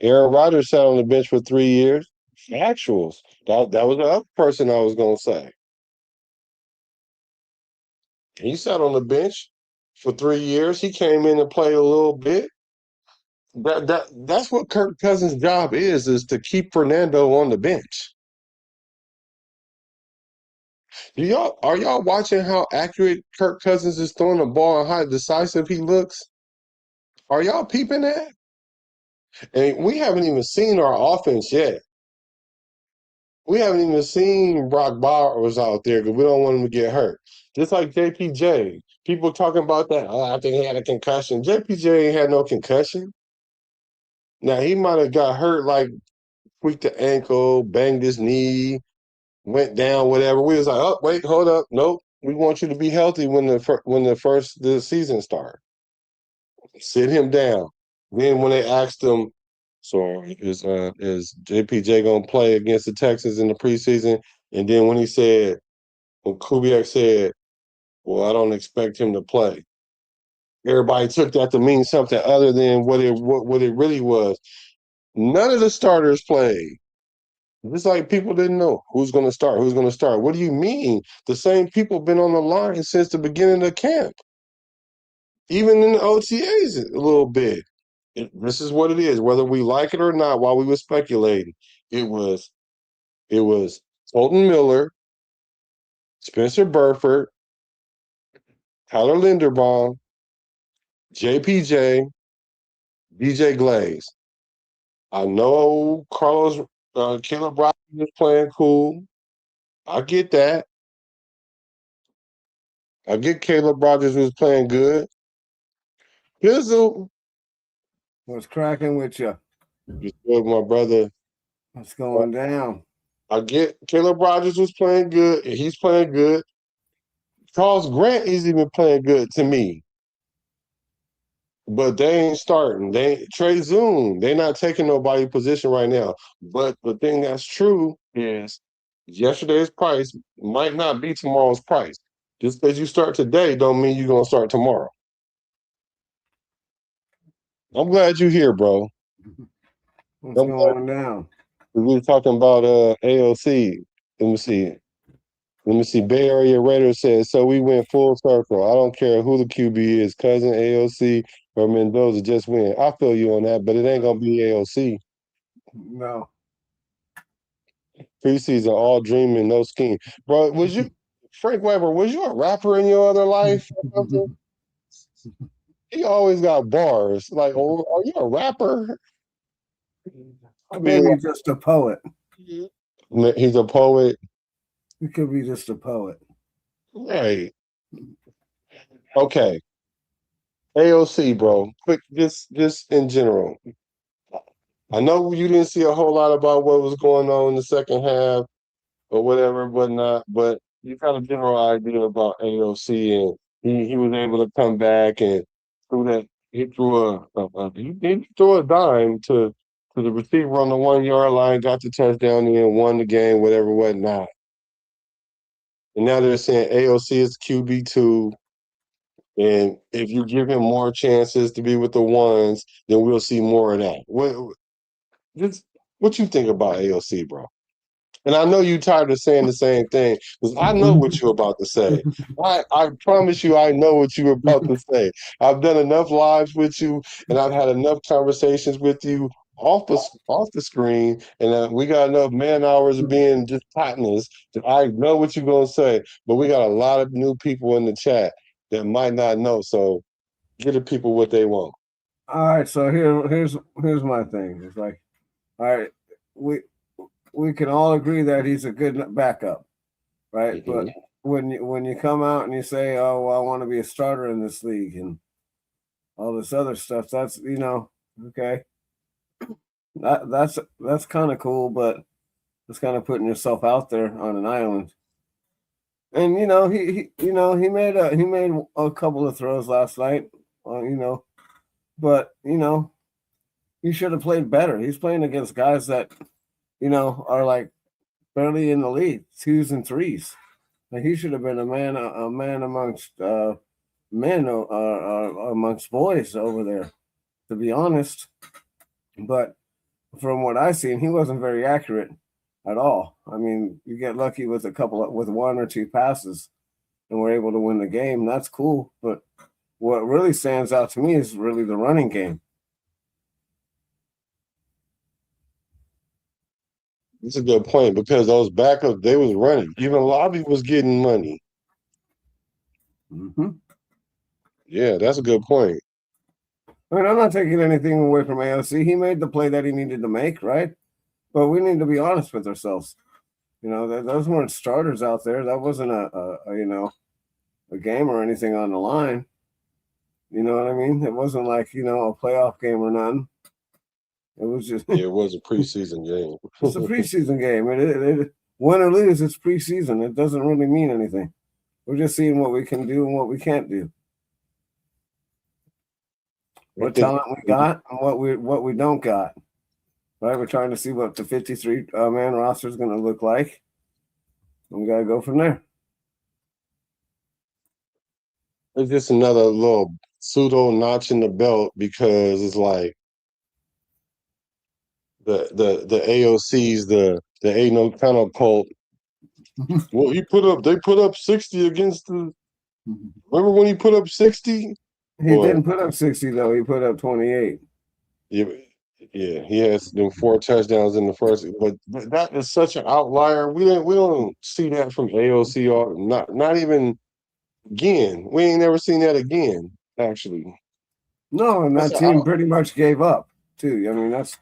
Aaron Rodgers sat on the bench for 3 years. Actuals. That was the other person I was gonna say. He sat on the bench for 3 years. He came in and played a little bit. That's what Kirk Cousins' job is to keep Fernando on the bench. Are y'all watching how accurate Kirk Cousins is throwing the ball and how decisive he looks? Are y'all peeping that? And we haven't even seen our offense yet. We haven't even seen Brock Bowers out there because we don't want him to get hurt. Just like JPJ. People talking about that. Oh, I think he had a concussion. JPJ ain't had no concussion. Now, he might have got hurt, like tweaked the ankle, banged his knee, went down, whatever. We was like, oh, wait, hold up. Nope. We want you to be healthy when the season starts. Sit him down. Then when they asked him, so is JPJ gonna play against the Texans in the preseason? And then when Kubiak said, well, I don't expect him to play. Everybody took that to mean something other than what it really was. None of the starters played. It's like people didn't know who's going to start, who's going to start. What do you mean? The same people been on the line since the beginning of camp, even in the OTAs a little bit. This is what it is, whether we like it or not. While we were speculating, it was Colton Miller, Spencer Burford, Tyler Linderbaum, JPJ, DJ Glaze. I know Caleb Rogers is playing cool. I get that. I get Caleb Rogers was playing good. Bizzle. What's cracking with you? Just with my brother. What's going down? I get Caleb Rogers was playing good. And he's playing good. Charles Grant is even playing good to me. But they ain't starting. Trey Zoom, they're not taking nobody's position right now. But the thing that's true is yesterday's price might not be tomorrow's price. Just because you start today don't mean you're gonna start tomorrow. I'm glad you're here, bro. What's going down? We were talking about AOC. Let me see. Bay Area Raiders says, so we went full circle. I don't care who the QB is, cousin AOC or Mendoza, just win. I feel you on that, but it ain't gonna be AOC. No. Preseason, all dreaming, no scheme. Bro, Frank Weber, was you a rapper in your other life? He always got bars. Like, oh, are you a rapper? Maybe just a poet. He's a poet. He could be just a poet. Right. Okay. AOC, bro. Quick, just in general. I know you didn't see a whole lot about what was going on in the second half or whatever, but you got a general idea about AOC, and he was able to come back and he threw a dime to the receiver on the 1 yard line, got the touchdown and won the game, whatever, whatnot. And now they're saying AOC is QB2. And if you give him more chances to be with the ones, then we'll see more of that. What you think about AOC, bro? And I know you tired of saying the same thing because I know what you're about to say. I promise you, I know what you're about to say. I've done enough lives with you, and I've had enough conversations with you off the screen, and we got enough man hours of being just partners that I know what you're gonna say. But we got a lot of new people in the chat that might not know. So give the people what they want. All right, so here's my thing. It's like, all right, we can all agree that he's a good backup, right? Mm-hmm. But when you come out and you say, oh, well, I want to be a starter in this league and all this other stuff, that's okay. That's kind of cool, but it's kind of putting yourself out there on an island. And he made a couple of throws last night, but he should have played better. He's playing against guys that are like barely in the league, 2s and 3s. Like he should have been a man amongst men amongst boys over there, to be honest. But from what I've seen, he wasn't very accurate at all. I mean, you get lucky with with 1 or 2 passes, and we're able to win the game. That's cool. But what really stands out to me is really the running game. That's a good point because those backups, they was running. Even Lobby was getting money. Mm-hmm. Yeah, that's a good point. I mean, I'm not taking anything away from AOC. He made the play that he needed to make, right? But we need to be honest with ourselves. Those weren't starters out there. That wasn't a game or anything on the line. You know what I mean? It wasn't like, a playoff game or nothing. It was just Yeah, it was a preseason game. It's a preseason game. It win or lose, it's preseason. It doesn't really mean anything. We're just seeing what we can do and what we can't do. What talent we got and what we don't got. Right? We're trying to see what the 53 man roster is going to look like. And we got to go from there. It's just another little pseudo notch in the belt because it's like the AOC's the Aidan O'Connell cult. Well, they put up 60 against the. Remember when he put up 60? He didn't put up 60 though. He put up 28. Yeah, he has them 4 touchdowns in the first. But that is such an outlier. We don't see that from AOC or not even again. We ain't never seen that again. Actually, no, and that team pretty much gave up too. I mean, that's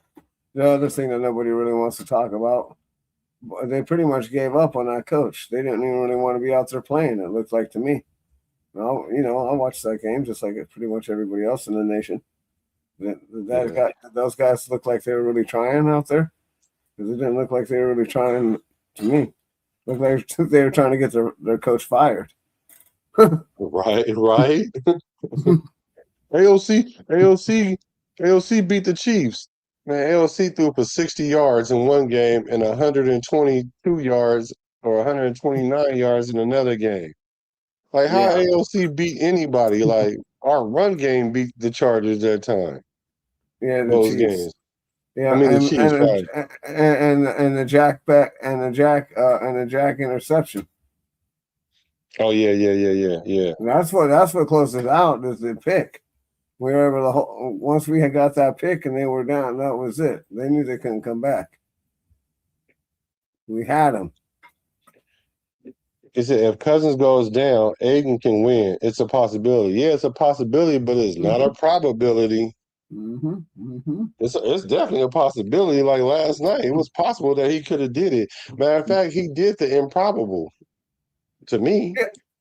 the other thing that nobody really wants to talk about. They pretty much gave up on that coach. They didn't even really want to be out there playing. It looked like to me. Well, I watched that game just like pretty much everybody else in the nation. Those guys looked like they were really trying out there. Because it didn't look like they were really trying to me. Looked like they were trying to get their coach fired. Right. AOC beat the Chiefs. Man, AOC threw for 60 yards in one game and 122 yards or 129 yards in another game. Like, how AOC beat anybody? Like, our run game beat the Chargers that time. Yeah, those games. Yeah, I mean the Chiefs, right? And the Jack back and the Jack interception. Oh yeah. That's what closed it out is the pick. We were able to once we had got that pick and they were down, that was it. They knew they couldn't come back. We had them. He said, if Cousins goes down, Aidan can win. It's a possibility. Yeah, it's a possibility, but it's not a probability. It's definitely a possibility. Like last night, it was possible that he could have did it. Matter of fact, he did the improbable. To me,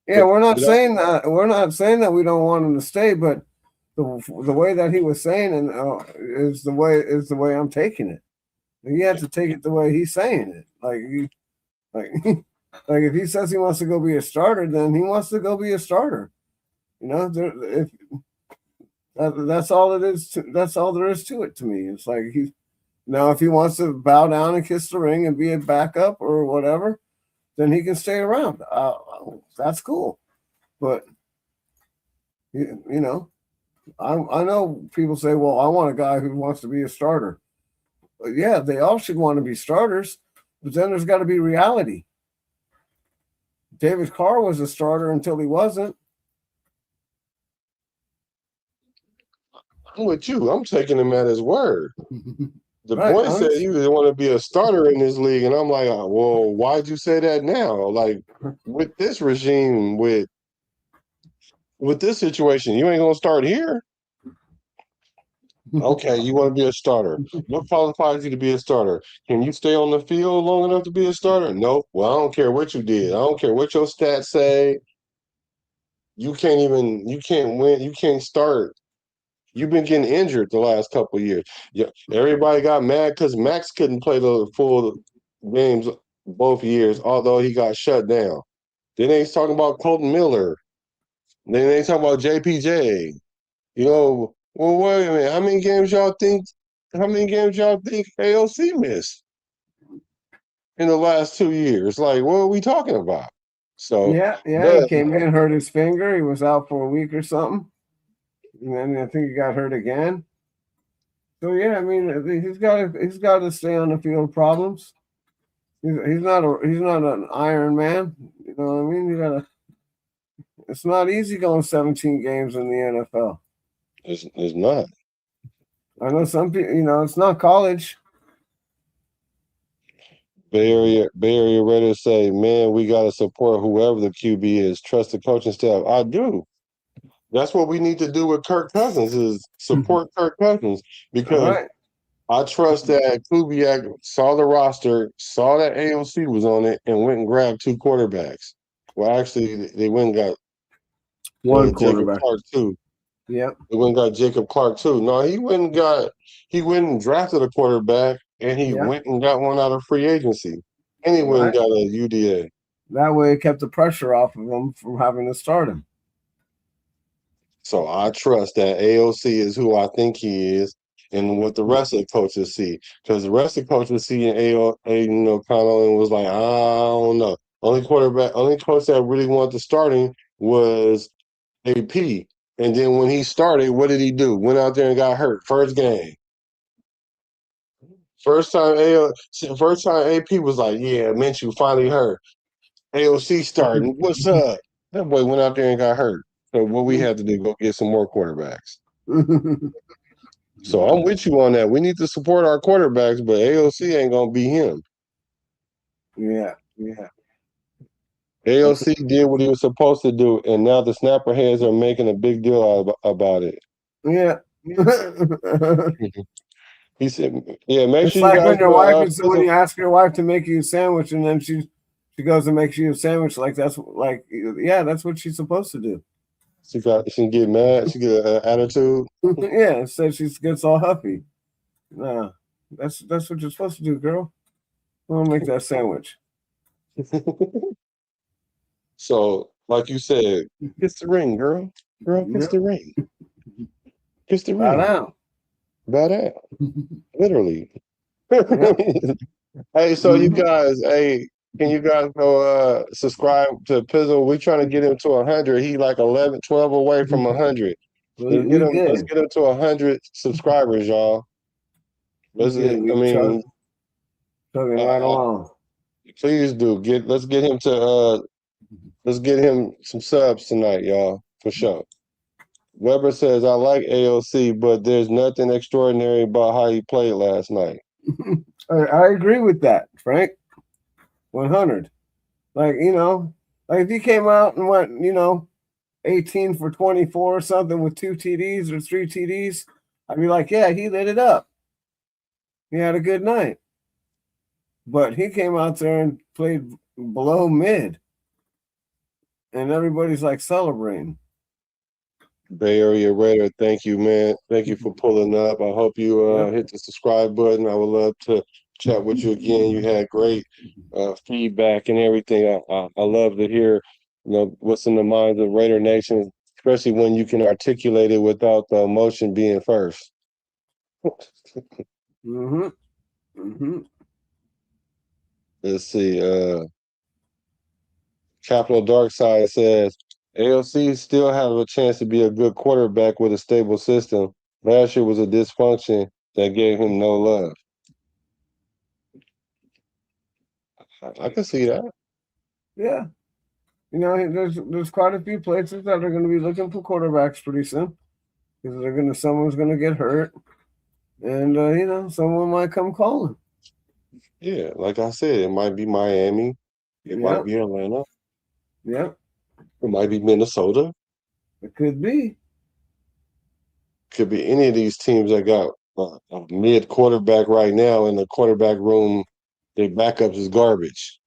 yeah. We're not saying that. We're not saying that we don't want him to stay, but the way that he was saying it is the way I'm taking it. You have to take it the way he's saying it. Like if he says he wants to go be a starter, then he wants to go be a starter. That's all it is. That's all there is to it to me. It's like if he wants to bow down and kiss the ring and be a backup or whatever, then he can stay around. That's cool. But I know people say, well, I want a guy who wants to be a starter. But yeah, they all should want to be starters, but then there's got to be reality. David Carr was a starter until he wasn't. I'm with you. I'm taking him at his word. The Right, boy said he didn't want to be a starter in this league, and I'm like, well, why'd you say that now? Like, with this regime, with this situation, you ain't gonna start here. Okay, you want to be a starter. What qualifies you to be a starter? Can you stay on the field long enough to be a starter? Nope. Well, I don't care what you did. I don't care what your stats say. You can't win. You can't start. You've been getting injured the last couple of years. Yeah, everybody got mad because Max couldn't play the full games both years, although he got shut down. Then they talking about Colton Miller. Then they talking about JPJ. Well, wait a minute. How many games y'all think AOC missed in the last 2 years? Like, what are we talking about? So he came in, hurt his finger. He was out for a week or something. And then I think he got hurt again. So yeah, I mean, he's got to stay on the field. Problems. He's not an Iron Man. You know what I mean? It's not easy going 17 games in the NFL. It's not. I know some people. It's not college. Bay Area Redditors say, man, we got to support whoever the QB is. Trust the coaching staff. I do. That's what we need to do with Kirk Cousins is support Kirk Cousins because I trust that Kubiak saw the roster, saw that AOC was on it, and went and grabbed 2 quarterbacks. Well, actually, they went and got One Jacob quarterback. Clark too. Yep. They went and got Jacob Clark too. No, he went and drafted a quarterback, and he Yep. went and got one out of free agency, and he went and got a UDA. That way, it kept the pressure off of him from having to start him. So I trust that AOC is who I think he is, and what the rest of the coaches see, because the rest of the coaches see Aidan O'Connell and was like, I don't know. Only coach that really wanted to start him was AP. And then when he started, what did he do? Went out there and got hurt first game. First time AP was like, yeah, Minshew finally hurt. AOC starting. What's up? That boy went out there and got hurt. So what we had to do, go get some more quarterbacks. So I'm with you on that. We need to support our quarterbacks, but AOC ain't gonna be him. Yeah. AOC did what he was supposed to do, and now the snapper heads are making a big deal about it. Yeah. He said, "Yeah, make It's sure like you guys." when your wife when you ask your wife to make you a sandwich, and then she goes and makes you a sandwich. Like that's what she's supposed to do. She can get mad. She get an attitude. Yeah, so she gets all huffy. Nah, that's what you're supposed to do, girl. I'll make that sandwich. So, like you said, kiss the ring, girl. Girl, kiss the ring. Kiss the ring. Bow down. Literally. Hey, so you guys, can you guys go subscribe to Pizzle? We're trying to get him to 100. He like 11, 12 away from 100. Let's get him to 100 subscribers, y'all. Chugging right along. Please do. Let's get him some subs tonight, y'all, for sure. Weber says, I like AOC, but there's nothing extraordinary about how he played last night. I agree with that, Frank. 100. Like if he came out and went, 18 for 24 or something with 2 TDs or 3 TDs, I'd be like, yeah, he lit it up. He had a good night. But he came out there and played below mid. And everybody's like celebrating. Bay Area Raider, thank you, man. Thank you for pulling up. I hope you hit the subscribe button. I would love to chat with you again. You had great feedback and everything. I love to hear what's in the minds of Raider Nation, especially when you can articulate it without the emotion being first. Let's see. Capital Dark Side says AOC still have a chance to be a good quarterback with a stable system. Last year was a dysfunction that gave him no love. I can see that. Yeah. There's quite a few places that are going to be looking for quarterbacks pretty soon because someone's going to get hurt, and someone might come calling. Yeah, like I said, it might be Miami, it might be Atlanta, it might be Minnesota. It could be any of these teams that got a mid quarterback right now in the quarterback room. Their backups is garbage.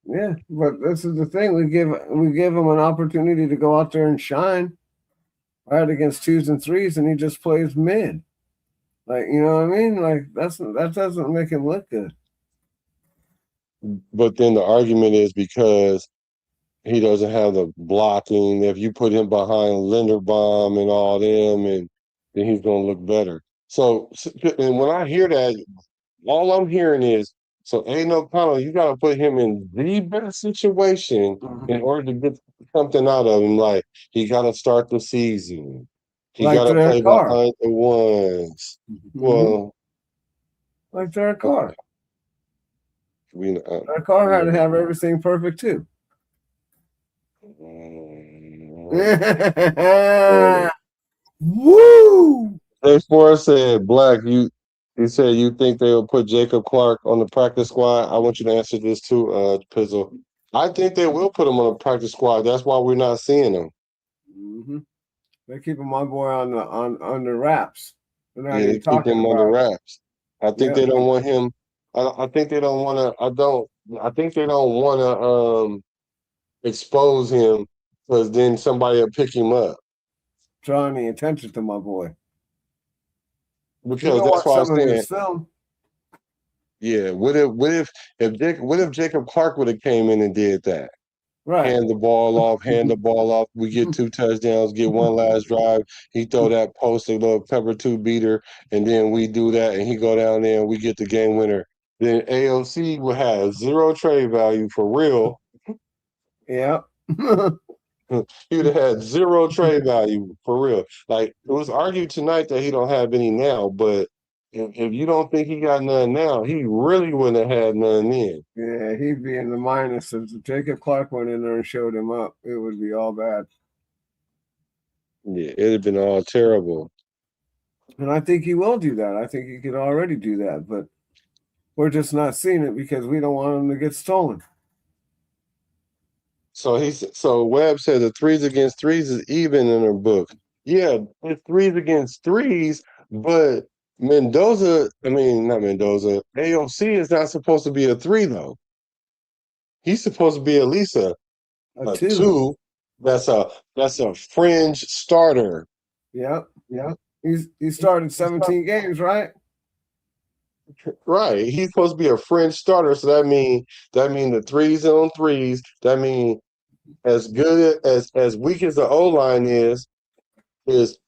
Yeah, but this is the thing. We give him an opportunity to go out there and shine right against 2s and 3s, and he just plays mid. Like, you know what I mean? Like that doesn't make him look good. But then the argument is because he doesn't have the blocking. If you put him behind Linderbaum and all them, and then he's going to look better. So, and when I hear that, all I'm hearing is, so Aidan O'Connell, you got to put him in the best situation in order to get something out of him. Like, he got to start the season. He got to play behind the ones. Well, like Derek Carr. Derek Carr had to have everything perfect too. Woo! Dave Forrest said, Black, you said you think they'll put Jacob Clark on the practice squad. I want you to answer this too, Pizzle. I think they will put him on the practice squad. That's why we're not seeing him. They're keeping my boy on the wraps. They keep him under wraps. I think Yeah. they don't want him. I think they don't want to. I think they don't want to expose him because then somebody will pick him up. Drawing the attention to my boy. You Because can that's watch why I was some of saying, his film. yeah. What if Jacob Clark would have came in and did that? Right. Hand the ball off. We get 2 touchdowns, get one last drive. He throw that post, a little cover 2 beater, and then we do that, and he go down there, and we get the game winner. Then AOC would have 0 trade value for real. Yeah. He would have had 0 trade value for real. Like, it was argued tonight that he don't have any now, but if you don't think he got none now, he really wouldn't have had none then. Yeah, he'd be in the minus. If Jacob Clark went in there and showed him up, it would be all bad. Yeah, it'd have been all terrible. And I think he will do that. I think he could already do that, but we're just not seeing it because we don't want him to get stolen. So Webb said the 3s against 3s is even in her book. Yeah, it's 3s against 3s, but not Mendoza. AOC is not supposed to be a 3 though. He's supposed to be at least a A 2. That's a fringe starter. Yep. He started 17 games, right? Right. He's supposed to be a fringe starter. So that mean the 3s on 3s. That mean as good as weak as the O line is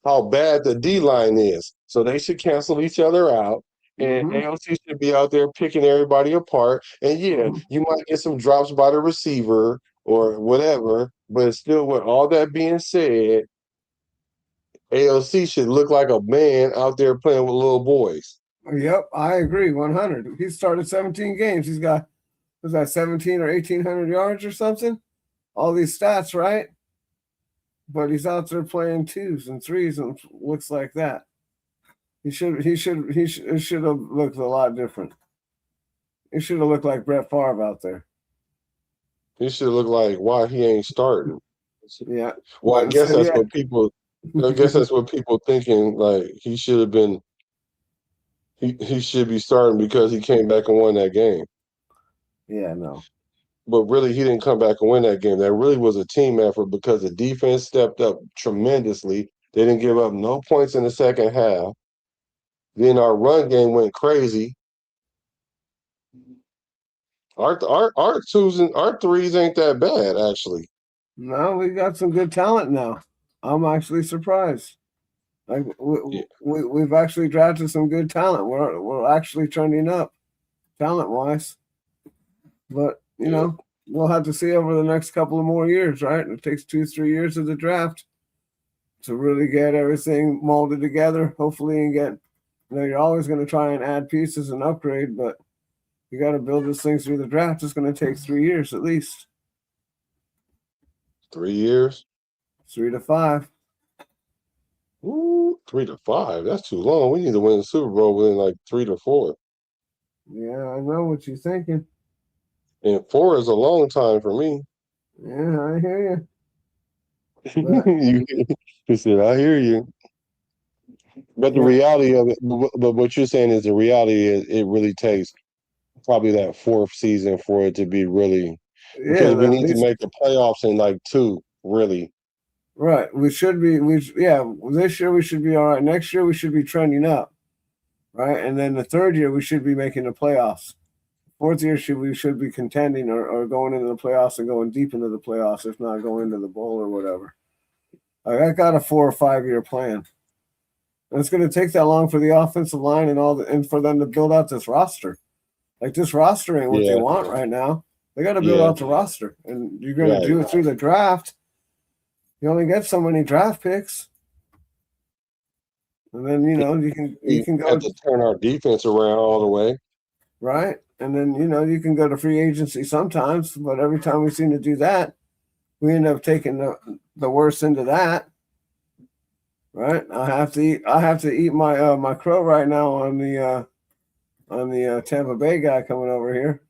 how bad the D line is. So they should cancel each other out. And AOC should be out there picking everybody apart. And yeah, you might get some drops by the receiver or whatever, but still, with all that being said, AOC should look like a man out there playing with little boys. Yep, I agree 100. He started 17 games. He's got, was that 17 or 1,800 yards or something? All these stats, right? But he's out there playing 2s and 3s and looks like that. It should have looked a lot different. It should have looked like Brett Favre out there. He should look like why he ain't starting. Yeah. Well, I guess that's what people. I guess that's what people thinking. Like he should have been. He should be starting because he came back and won that game. Yeah, no. But really, he didn't come back and win that game. That really was a team effort because the defense stepped up tremendously. They didn't give up no points in the second half. Then our run game went crazy. Our 2s and our 3s ain't that bad actually. No, we got some good talent now. I'm actually surprised. Like we've actually drafted some good talent. We're actually trending up, talent wise. But you know, we'll have to see over the next couple of more years, right? It takes 2-3 years of the draft to really get everything molded together. Hopefully, and get. You know, you're always going to try and add pieces and upgrade, but you got to build this thing through the draft. It's going to take 3 years at least. 3 years? 3 to 5. Ooh, 3 to 5. That's too long. We need to win the Super Bowl within like 3 to 4. Yeah, I know what you're thinking. And 4 is a long time for me. Yeah, I hear you. You said, I hear you. But the reality of it, but what you're saying is the reality is it really takes probably that 4th season for it to be really, because we need to make the playoffs in like 2, really. Right. We should be, this year we should be all right. Next year we should be trending up, right? And then the 3rd year we should be making the playoffs. 4th year we should be contending or going into the playoffs and going deep into the playoffs, if not going into the bowl or whatever. I got a 4 or 5 year plan. And it's going to take that long for the offensive line and for them to build out this roster. Like this roster ain't what they want right now. They got to build out the roster, and you're going to do it through the draft. You only get so many draft picks, and then you can go have to turn our defense around all the way, right? And then you can go to free agency sometimes, but every time we seem to do that, we end up taking the worst into that. Right, I have to eat my my crow right now on the Tampa Bay guy coming over here,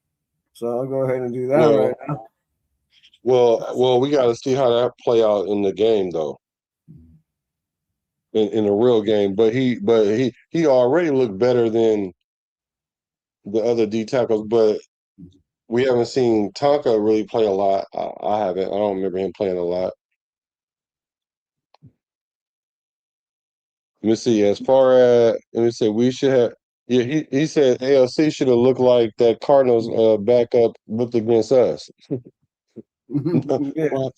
so I'll go ahead and do that right now. Well, we got to see how that play out in the game though, in a real game. But he already looked better than the other D tackles, but we haven't seen Tonka really play a lot. I haven't. I don't remember him playing a lot. Let me see. As far as let me say, we should have. Yeah, he said AOC should have looked like that Cardinals backup looked against us. Yeah.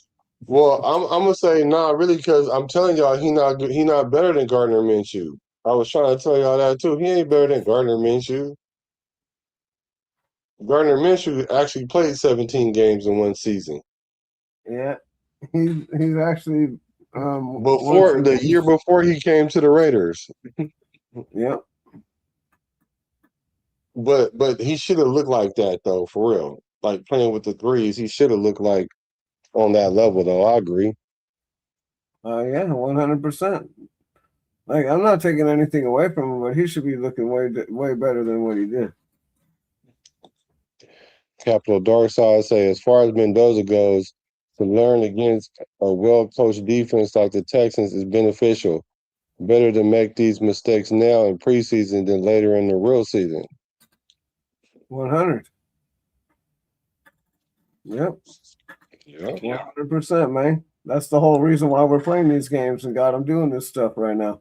Well, I'm gonna say nah, really, because I'm telling y'all he not better than Gardner Minshew. I was trying to tell y'all that too. He ain't better than Gardner Minshew. Gardner Minshew actually played 17 games in one season. Yeah. He's actually Before the year before he came to the Raiders. Yep. But he should have looked like that though, for real. Like playing with the threes, he should have looked like on that level though. I agree. Yeah, 100%. Like, I'm not taking anything away from him, but he should be looking way better than what he did. Capital Dark Side say, as far as Mendoza goes, to learn against a well-coached defense like the Texans is beneficial. Better to make these mistakes now in preseason than later in the real season. 100. Yep. Yeah. 100%, man. That's the whole reason why we're playing these games and God, I'm doing this stuff right now.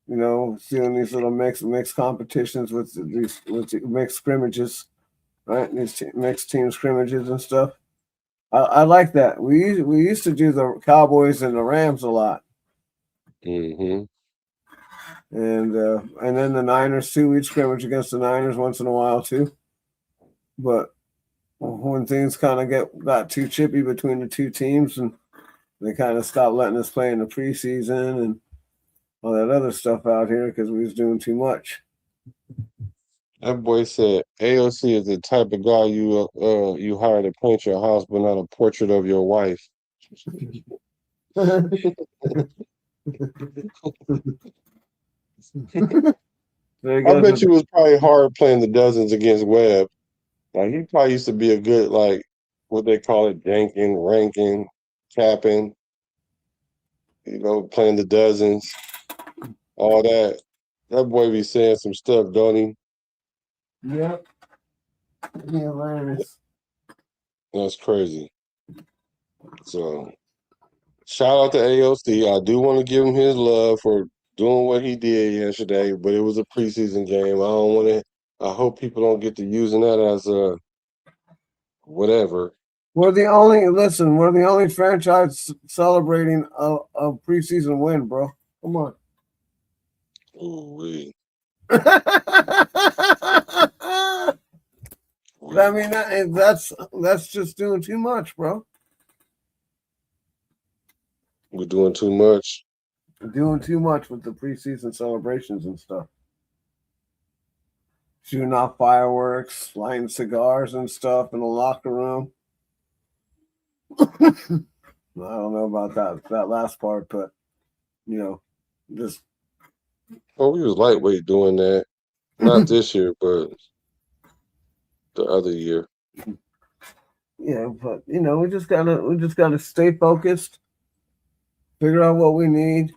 You know, doing these little mixed competitions with these mixed scrimmages, right? These mixed team scrimmages and stuff. I like that. We used to do the Cowboys and the Rams a lot. Mm-hmm. And then the Niners too. We'd scrimmage against the Niners once in a while too. But when things kind of got too chippy between the two teams, and they kind of stopped letting us play in the preseason and all that other stuff out here because we was doing too much. That boy said AOC is the type of guy you hire to paint your house, but not a portrait of your wife. I bet you it was probably hard playing the dozens against Webb. Like he probably used to be a good, like, what they call it, janking, ranking, capping, playing the dozens, all that. That boy be saying some stuff, don't he? Yep. Hilarious. That's crazy. So, shout out to AOC. I do want to give him his love for doing what he did yesterday, but it was a preseason game. I hope people don't get to using that as a whatever. We're the only franchise celebrating a preseason win, bro. Come on. Ooh-wee. I mean, that's just doing too much, bro. We're doing too much. We're doing too much with the preseason celebrations and stuff. Shooting off fireworks, lighting cigars and stuff in the locker room. I don't know about that last part, but just. Oh, we was lightweight doing that. Not this year, but the other year. Yeah, but we just gotta stay focused, figure out what we need,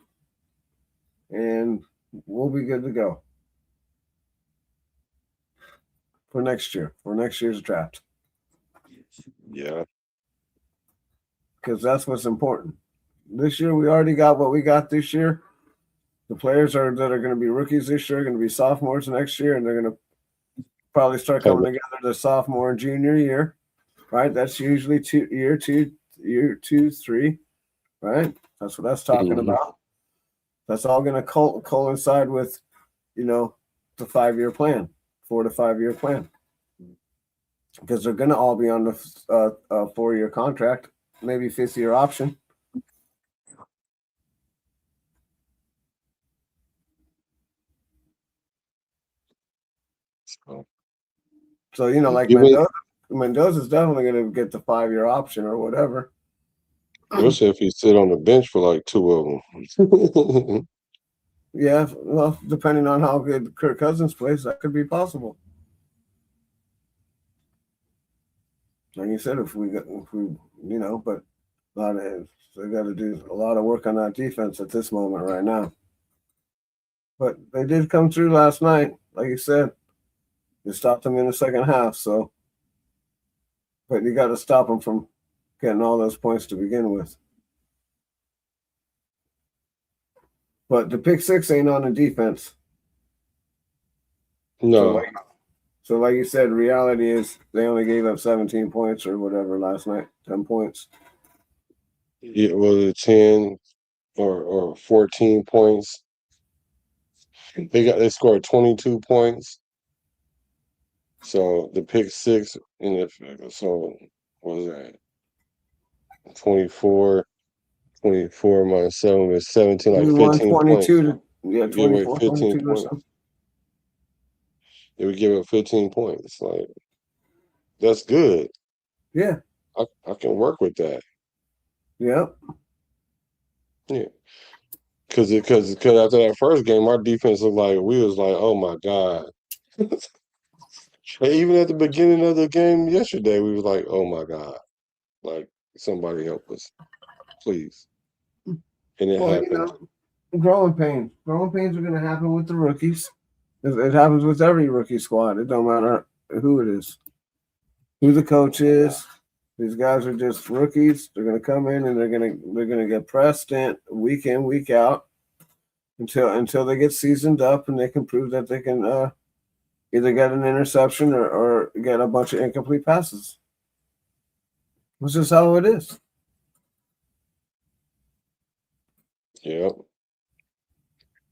and we'll be good to go for next year's draft. Yeah. Because that's what's important. This year we already got what we got this year. The players that are going to be rookies this year are going to be sophomores next year, and they're going to probably start coming together the sophomore and junior year, right? That's usually year two, 3, right? That's what that's talking about. That's all going to coincide with, the 5-year plan, 4 to 5 year plan, because they're going to all be on the 4-year contract, maybe 5th-year option. So, like Mendoza's definitely going to get the 5-year option or whatever. We'll see if he sit on the bench for like 2 of them. Yeah, well, depending on how good Kirk Cousins plays, that could be possible. Like you said, but they got to do a lot of work on that defense at this moment right now. But they did come through last night, like you said. You stopped them in the second half, so. But you got to stop them from getting all those points to begin with. But the pick six ain't on the defense. No. So like you said, reality is they only gave up 17 points or whatever last night, 10 points. It was 10 or 14 points. They scored 22 points. So the pick six so what was that? 24 minus 7 is 17, like 15 points. 24, 15 22 or points. something. They would give up 15 points. Like, that's good. Yeah. I can work with that. Yep. Yeah. Because after that first game, our defense looked like we was like, oh my God. And even at the beginning of the game yesterday, we was like, oh my God. Like, somebody help us. Please. And it happened. Growing pains. Growing pains are going to happen with the rookies. It happens with every rookie squad. It don't matter who it is, who the coach is. These guys are just rookies. They're going to come in and they're going to get pressed in, week out, until they get seasoned up and they can prove that they can either get an interception or get a bunch of incomplete passes. This is how it is. Yep.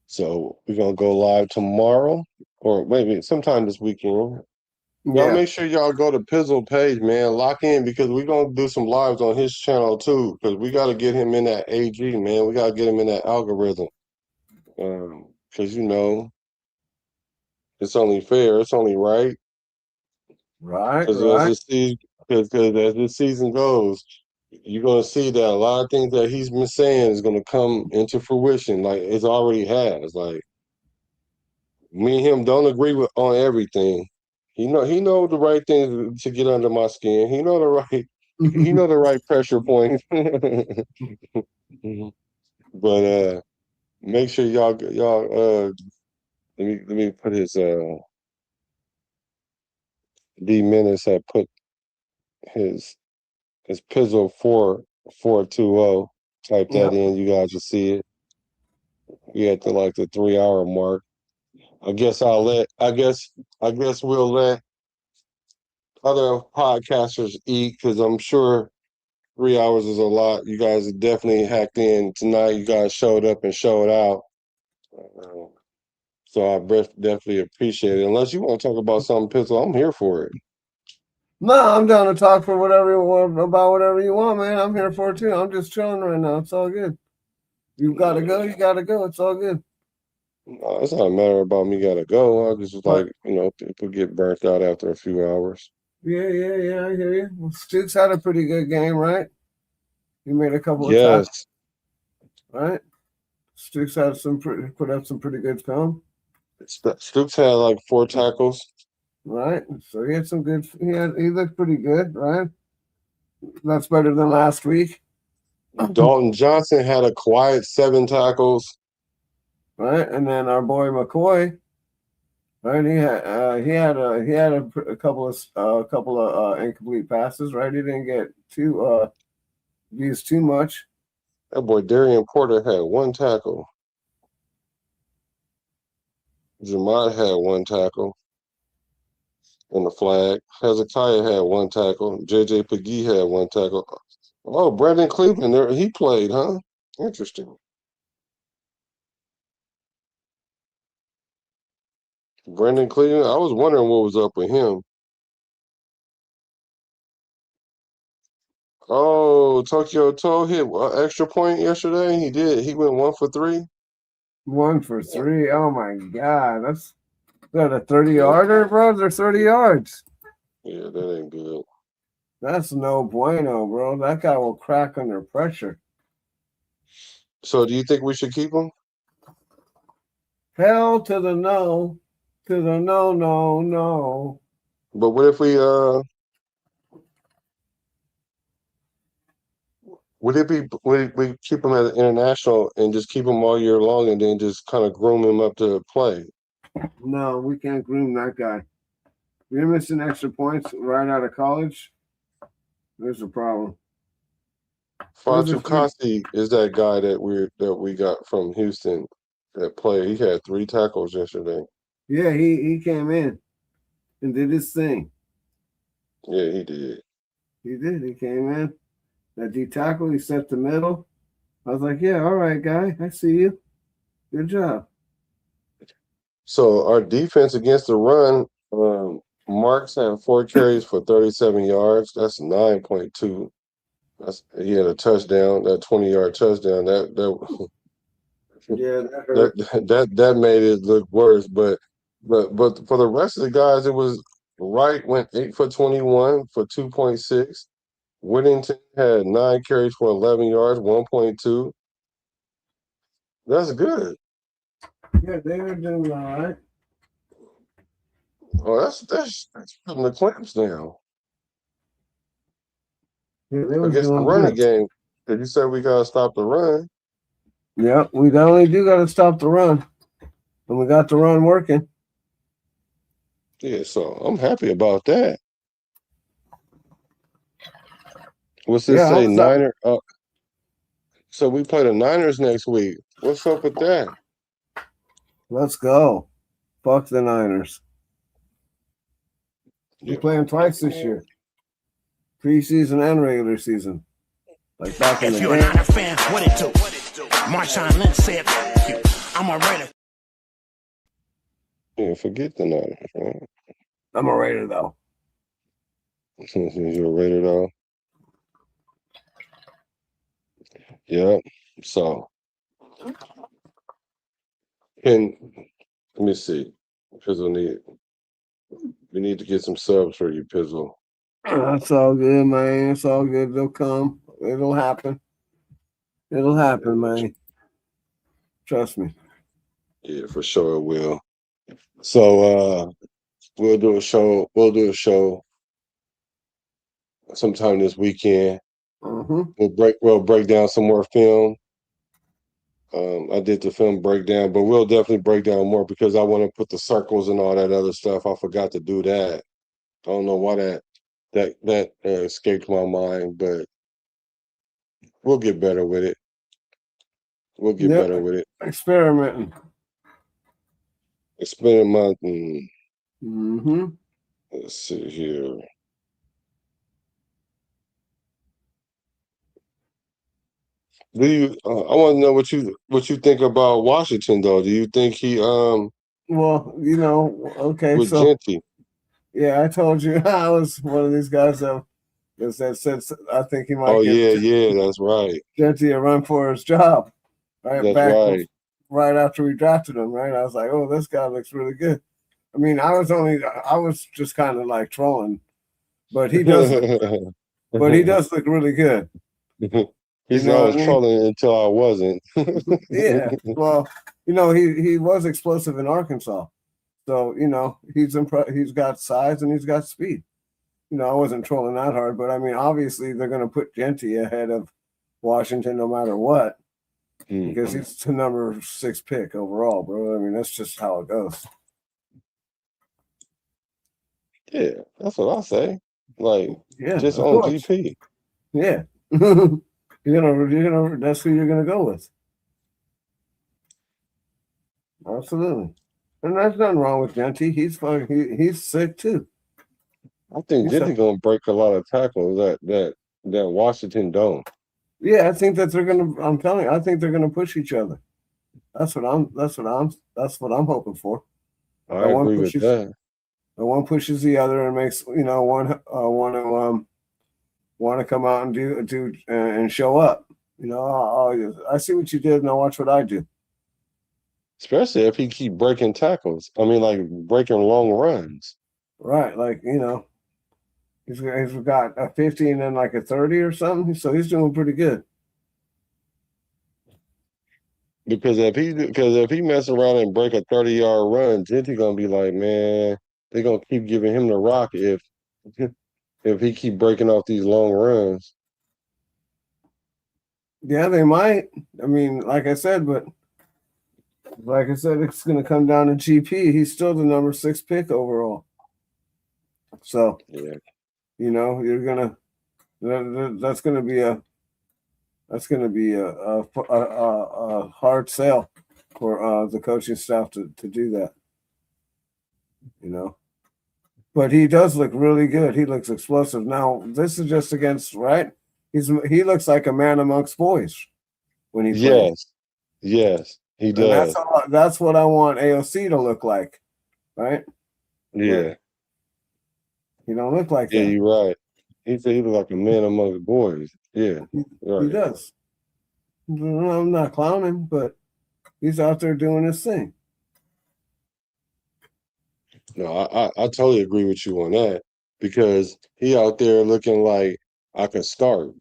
So we're gonna go live tomorrow, or maybe sometime this weekend. Y'all make sure y'all go to Pizzle page, man. Lock in because we're gonna do some lives on his channel too. Because we gotta get him in that AG, man. We gotta get him in that algorithm. Because it's only fair, it's only right. Right. Because as this season goes, you're gonna see that a lot of things that he's been saying is gonna come into fruition. Like it's already has. Like me and him don't agree on everything. He know the right things to get under my skin. He know the right pressure points. But make sure y'all let me put his D Menace had put his Pizzle 4420. Type that in, you guys will see it. We at the 3 hour mark. I guess we'll let other podcasters eat because I'm sure 3 hours is a lot. You guys are definitely hacked in tonight. You guys showed up and showed out. So I definitely appreciate it. Unless you want to talk about something, Pizzle, I'm here for it. No, I'm down to talk for whatever you want, man. I'm here for it too. I'm just chilling right now. It's all good. You gotta go. It's all good. No, it's not a matter about me gotta go. I just people get burnt out after a few hours. Yeah. I hear you. Well, Stooks had a pretty good game, right? He made a couple of tackles, right? Stooks had put up some pretty good film. Stooks had like 4 tackles. Right. So he had some good. He looked pretty good, right? That's better than last week. Dalton Johnson had a quiet 7 tackles. Right, and then our boy McCoy, right? He had a couple of incomplete passes, right? He didn't get used too much. That boy Darian Porter had 1 tackle. Jamad had 1 tackle in the flag. Hezekiah had 1 tackle. JJ Pagee had 1 tackle. Oh, Brandon Cleveland there, he played, huh? Interesting. Brandon Cleveland, I was wondering what was up with him. Oh, Tokyo Toe hit an extra point yesterday. He did. He went 1 for 3. 1 for 3. Oh my God, that's that a 30-yarder, bro? They're 30 yards. Yeah, that ain't good. That's no bueno, bro. That guy will crack under pressure. So, do you think we should keep him? Hell to the no, no. But what if we would we keep him at international and just keep him all year long and then just kind of groom him up to play? No, we can't groom that guy. You're missing extra points right out of college. There's a problem. Fatukasi is that guy that we got from Houston that played. He had 3 tackles yesterday. Yeah, he came in and did his thing. Yeah, he did. He did. He came in. That D tackle, he set the middle. I was like, yeah, all right, guy. I see you. Good job. So our defense against the run, Marks had 4 carries for 37 yards. That's 9.2. He had a touchdown, that 20-yard touchdown. Yeah, that hurt. That made it look worse. But for the rest of the guys, it was Wright went 8 for 21 for 2.6. Whittington had 9 carries for 11 yards, 1.2. That's good. Yeah, they were doing all right. Oh, that's putting the clamps down. Yeah, they was Against the doing running good. game. Did you say we gotta stop the run? Yeah, we definitely do got to stop the run. And we got the run working. Yeah, so I'm happy about that. What's this say? Niner. So we play the Niners next week. What's up with that? Let's go. Fuck the Niners. Yeah. We're playing twice this year. Preseason and regular season. Like back in the If you're day. not a fan, what it do? Marshawn Lynch said, you. I'm a Raider. Yeah, forget the Niners, right? I'm a Raider, though. You're a Raider, though. Yeah. So, let me see. Pizzle we need to get some subs for you, Pizzle. That's all good, man. It's all good. They'll come. It'll happen. It'll happen, man. Trust me. Yeah, for sure it will. So we'll do a show sometime this weekend. Mm-hmm. We'll break down some more film. I did the film breakdown, but we'll definitely break down more because I want to put the circles and all that other stuff. I forgot to do that. I don't know why that escaped my mind, but we'll get better with it. We'll get better with it. Experimenting. Experimenting. Mm-hmm. Let's see here. Do you? I want to know what you think about Washington, though. Do you think he Well, okay, with so Genty? yeah, I told you I was one of these guys that said I think he might Oh give yeah, that's right. Genty a run for his job. That's right. Right after we drafted him, right? I was like, oh, this guy looks really good. I mean, I was just kind of like trolling, but he does look really good. He's I was trolling until I wasn't. Yeah. Well, he was explosive in Arkansas. So, he's got size and he's got speed. I wasn't trolling that hard, but I mean, obviously they're going to put Genty ahead of Washington no matter what because he's the number 6 pick overall, bro. I mean, that's just how it goes. Yeah, that's what I say. Like, just on GP. Yeah. That's who you're gonna go with. Absolutely. And there's nothing wrong with Genty. He's sick too. I think Genty's gonna break a lot of tackles that Washington don't. Yeah, I think that I'm telling you, I think they're gonna push each other. That's what I'm hoping for. I agree with that. The one pushes the other and makes one want to come out and do and show up. I see what you did, and I'll watch what I do. Especially if he keep breaking tackles. I mean, like breaking long runs. Right, like he's got a 50 and then like a 30 or something. So he's doing pretty good. Because if he mess around and break a 30-yard run, Genty gonna be like, man, they're gonna keep giving him the rock if he keep breaking off these long runs. Yeah, they might. I mean, like I said, it's going to come down to GP. He's still the number 6 pick overall. So, Yeah. you know, you're gonna that's gonna be a hard sell for the coaching staff to do that. You know, but he does look really good. He looks explosive. Now, this is just against right. He looks like a man amongst boys when he plays. Yes, he And does. that's what I want AOC to look like, right? Yeah. He don't look like Yeah, that. you're right. He said he looked like a man among the boys. Yeah. Right. He does. I'm not clowning, but he's out there doing his thing. No, I totally agree with you on that because he out there looking like I can start.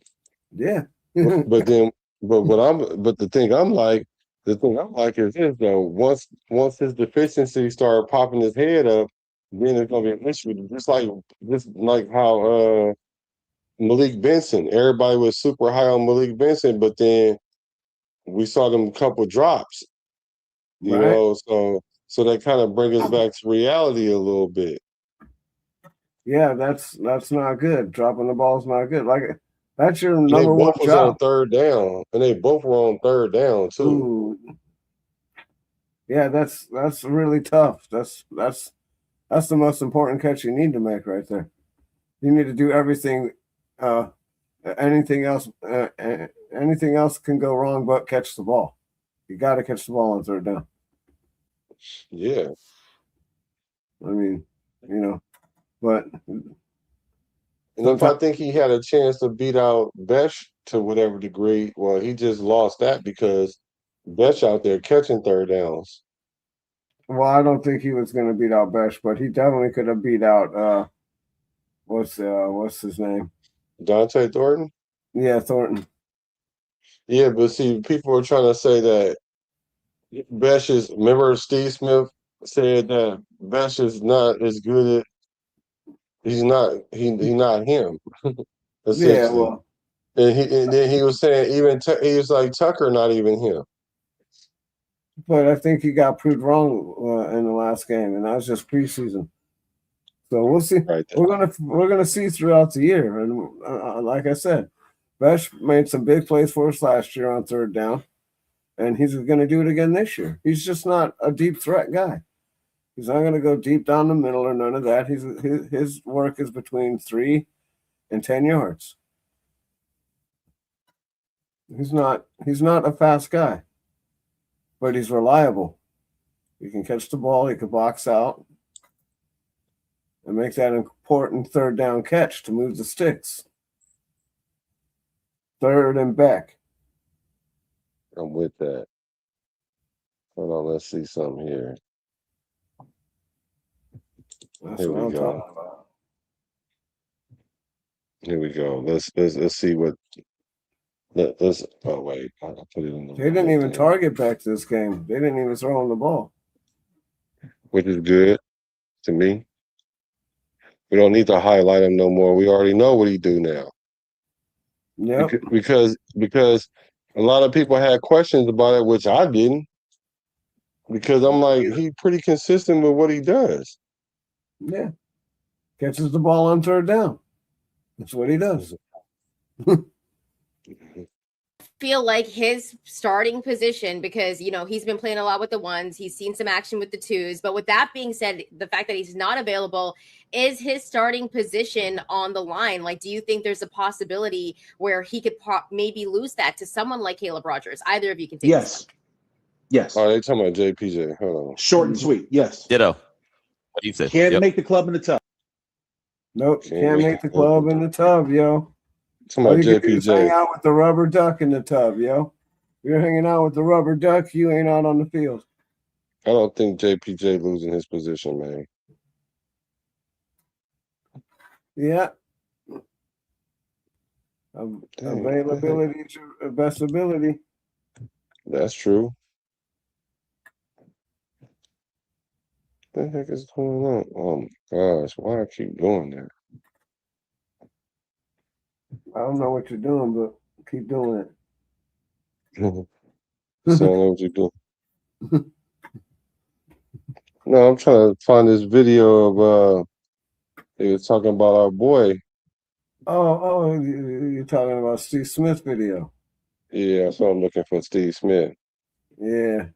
Yeah. But then but the thing I'm like is this though, once his deficiency started popping his head up, then it's gonna be an issue. Just like how Malik Benson, everybody was super high on Malik Benson, but then we saw them couple drops, you Right. know, so that kind of brings us back to reality a little bit. Yeah, that's not good. Dropping the ball is not good. Like that's your And number one was job. on third down, and they both were on third down too. Ooh. Yeah, that's really tough. That's the most important catch you need to make right there. You need to do everything. Anything else can go wrong but catch the ball. You got to catch the ball on third down. Yeah. I mean, you know, but and if I think he had a chance to beat out Besh to whatever degree, well, he just lost that because Besh out there catching third downs. Well, I don't think he was going to beat out Besh, but he definitely could have beat out what's his name? Dante Thornton? Yeah, Thornton. Yeah, but see, people are trying to say that Besh is. Remember, Steve Smith said that Besh is not as good at. He's not. He's not him. Yeah, Essentially, well, and then he was saying he was like Tucker, not even him. but I think he got proved wrong in the last game, and that was just preseason. So we'll see. Right there. We're gonna see throughout the year, and like I said, Besh made some big plays for us last year on third down, and he's going to do it again this year. He's just not a deep threat guy. He's not going to go deep down the middle or none of that. His work is between 3 and 10 yards. He's not a fast guy, but he's reliable. He can catch the ball. He can box out and make that important third down catch to move the sticks. Third and back. I'm with that. Hold on, let's see something here. That's Here what we I'm go. talking about. Here we go. Let's see what. Let's. Oh wait, I put it in the. They didn't even target back to this game. They didn't even throw him the ball, which is good to me. We don't need to highlight him no more. We already know what he do now. Yep. Because a lot of people had questions about it, which I didn't. Because I'm like, he pretty consistent with what he does. Yeah. Catches the ball on third down. That's what he does. Feel like his starting position, because he's been playing a lot with the ones, he's seen some action with the twos, but with that being said, the fact that he's not available, is his starting position on the line? Like, do you think there's a possibility where he could maybe lose that to someone like Caleb Rogers? Either of you can take Yes. Oh, they talking about JPJ. Hold on. Short and sweet. Yes. Ditto. What do you say? Can't make the club in the tub. Nope. Can't make the club in the tub, yo. Talking about JPJ. Hang out with the rubber duck in the tub, yo. You're hanging out with the rubber duck, you ain't out on the field. I don't think JPJ losing his position, man. Yeah. Availability is your best ability. That's true. What the heck is going on? Oh my gosh, why I keep doing that? I don't know what you're doing, but keep doing it. So I don't know what you're doing. No, I'm trying to find this video of He was talking about our boy. You're talking about Steve Smith video. Yeah, so I'm looking for Steve Smith. Yeah.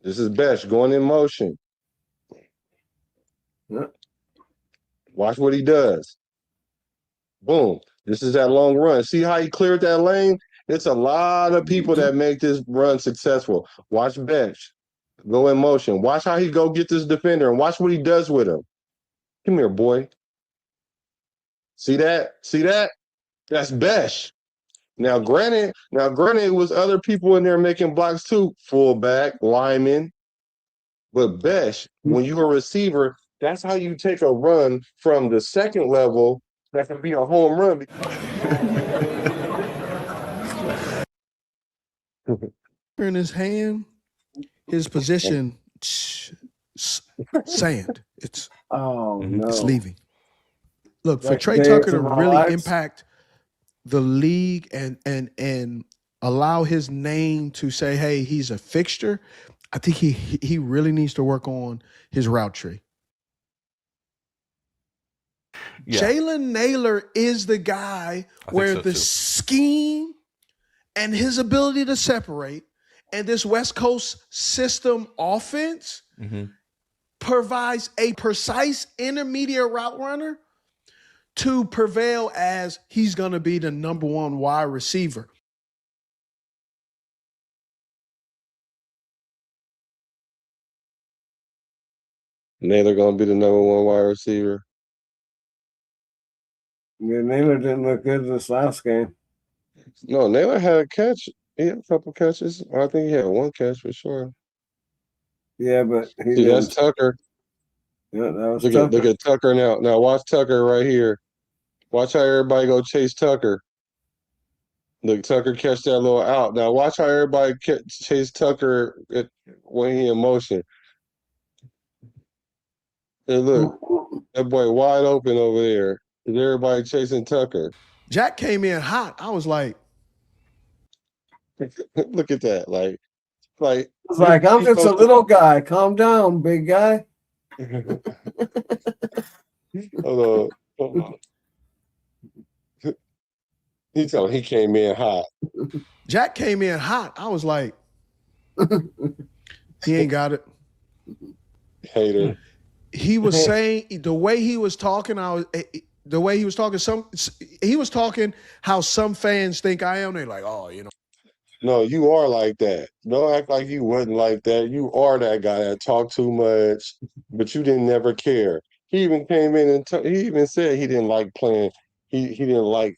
This is Besh going in motion. Yeah. Watch what he does. Boom. This is that long run. See how he cleared that lane? It's a lot of people that make this run successful. Watch Besh go in motion. Watch how he go get this defender and watch what he does with him. Come here, boy. See that? See that? That's Besh. Now, granted, it was other people in there making blocks too, fullback, lineman. But Besh, when you're a receiver, that's how you take a run from the second level that can be a home run. In his hand, his position, sand. It's it's leaving. Look, for Trey Tucker to really impact the league and allow his name to say, hey, he's a fixture, I think he really needs to work on his route tree. Yeah. Jalen Naylor is the guy where the scheme and his ability to separate and this West Coast system offense provides a precise intermediate route runner to prevail as he's going to be the number one wide receiver. Naylor going to be the number one wide receiver. Yeah, Naylor didn't look good this last game. No, Naylor had a catch. He had a couple catches. I think he had one catch for sure. Yeah, but he see, that's Tucker. Yeah, that was Tucker. Look at Tucker now. Now watch Tucker right here. Watch how everybody go chase Tucker. Look, Tucker catch that little out. Now watch how everybody chase Tucker when he in motion. And look, that boy wide open over there. Is everybody chasing Tucker? Jack came in hot. I was like, look at that. Like I'm just a little guy. Calm down, big guy. Hold on. He told he came in hot. Jack came in hot. I was like, he ain't got it. Hater. He was saying the way he was talking, he was talking how some fans think I am. They're like, oh, you know. No, you are like that. Don't act like you wasn't like that. You are that guy that talked too much, but you didn't never care. He even came in and he even said he didn't like playing. He didn't like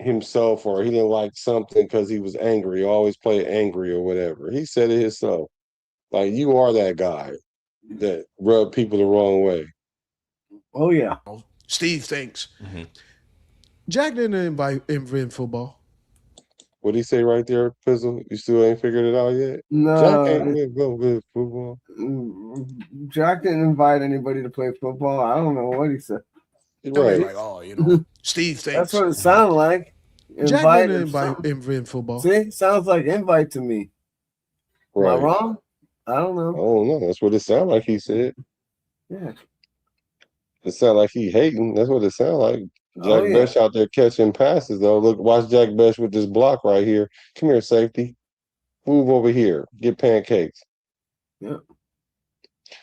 himself or he didn't like something because he was angry. He always played angry or whatever. He said it himself. Like, you are that guy that rub people the wrong way. Oh, yeah. Steve thinks. Jack didn't invent football. What'd he say right there, Pizzle? You still ain't figured it out yet? No. Jack ain't invent football. Jack didn't invite anybody to play football. I don't know what he said. Right. Like, oh, you know, Steve thinks. That's what it sounded like. Jack didn't invent football. See, sounds like invite to me. Right. Am I wrong? I don't know. I don't know. That's what it sounded like he said. Yeah. It sounded like he hating. That's what it sounded like. Jack Besh out there catching passes, though. Look, watch Jack Besh with this block right here. Come here, safety. Move over here. Get pancakes. Yeah.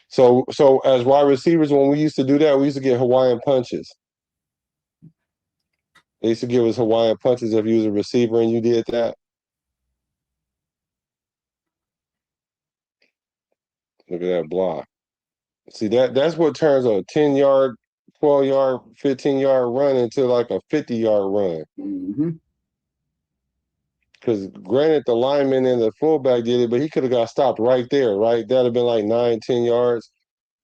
So as wide receivers, when we used to do that, we used to get Hawaiian punches. They used to give us Hawaiian punches if you was a receiver and you did that. Look at that block. See, that's what turns a 10-yard, 12-yard, 15-yard run into like a 50-yard run. Because granted, the lineman and the fullback did it, but he could have got stopped right there, right? That'd have been like 9, 10 yards.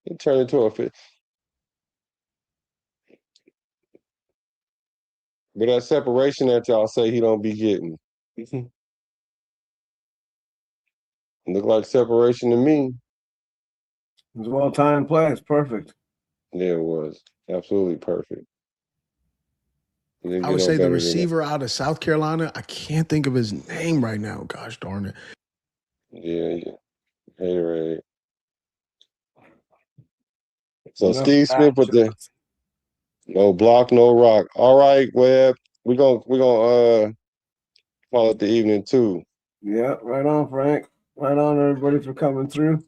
It turned into a 50. But that separation that y'all say he don't be getting. Look like separation to me. It was a well-timed play. It's perfect. Yeah, it was. Absolutely perfect. I would say the receiver out of South Carolina, I can't think of his name right now. Gosh darn it. Yeah. Haterade. So Steve Smith with the no block, no rock. All right, Webb. We're gonna call it the evening too. Yeah, right on, Frank. Right on, everybody, for coming through.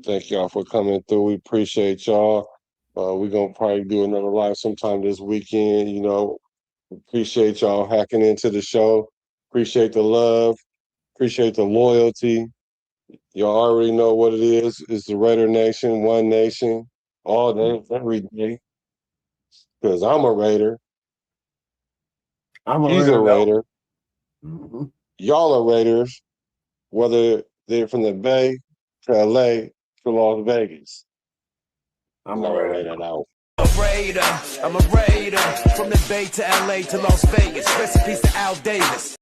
Thank y'all for coming through. We appreciate y'all. We're gonna probably do another live sometime this weekend. You know, appreciate y'all hacking into the show. Appreciate the love. Appreciate the loyalty. Y'all already know what it is. It's the Raider Nation, One Nation, all day, every day. Because I'm a Raider. He's a Raider. Mm-hmm. Y'all are Raiders, whether they're from the Bay to LA to Las Vegas. I'm a Raider. Now. I'm a Raider from the Bay to LA to Las Vegas. Recipes to Al Davis.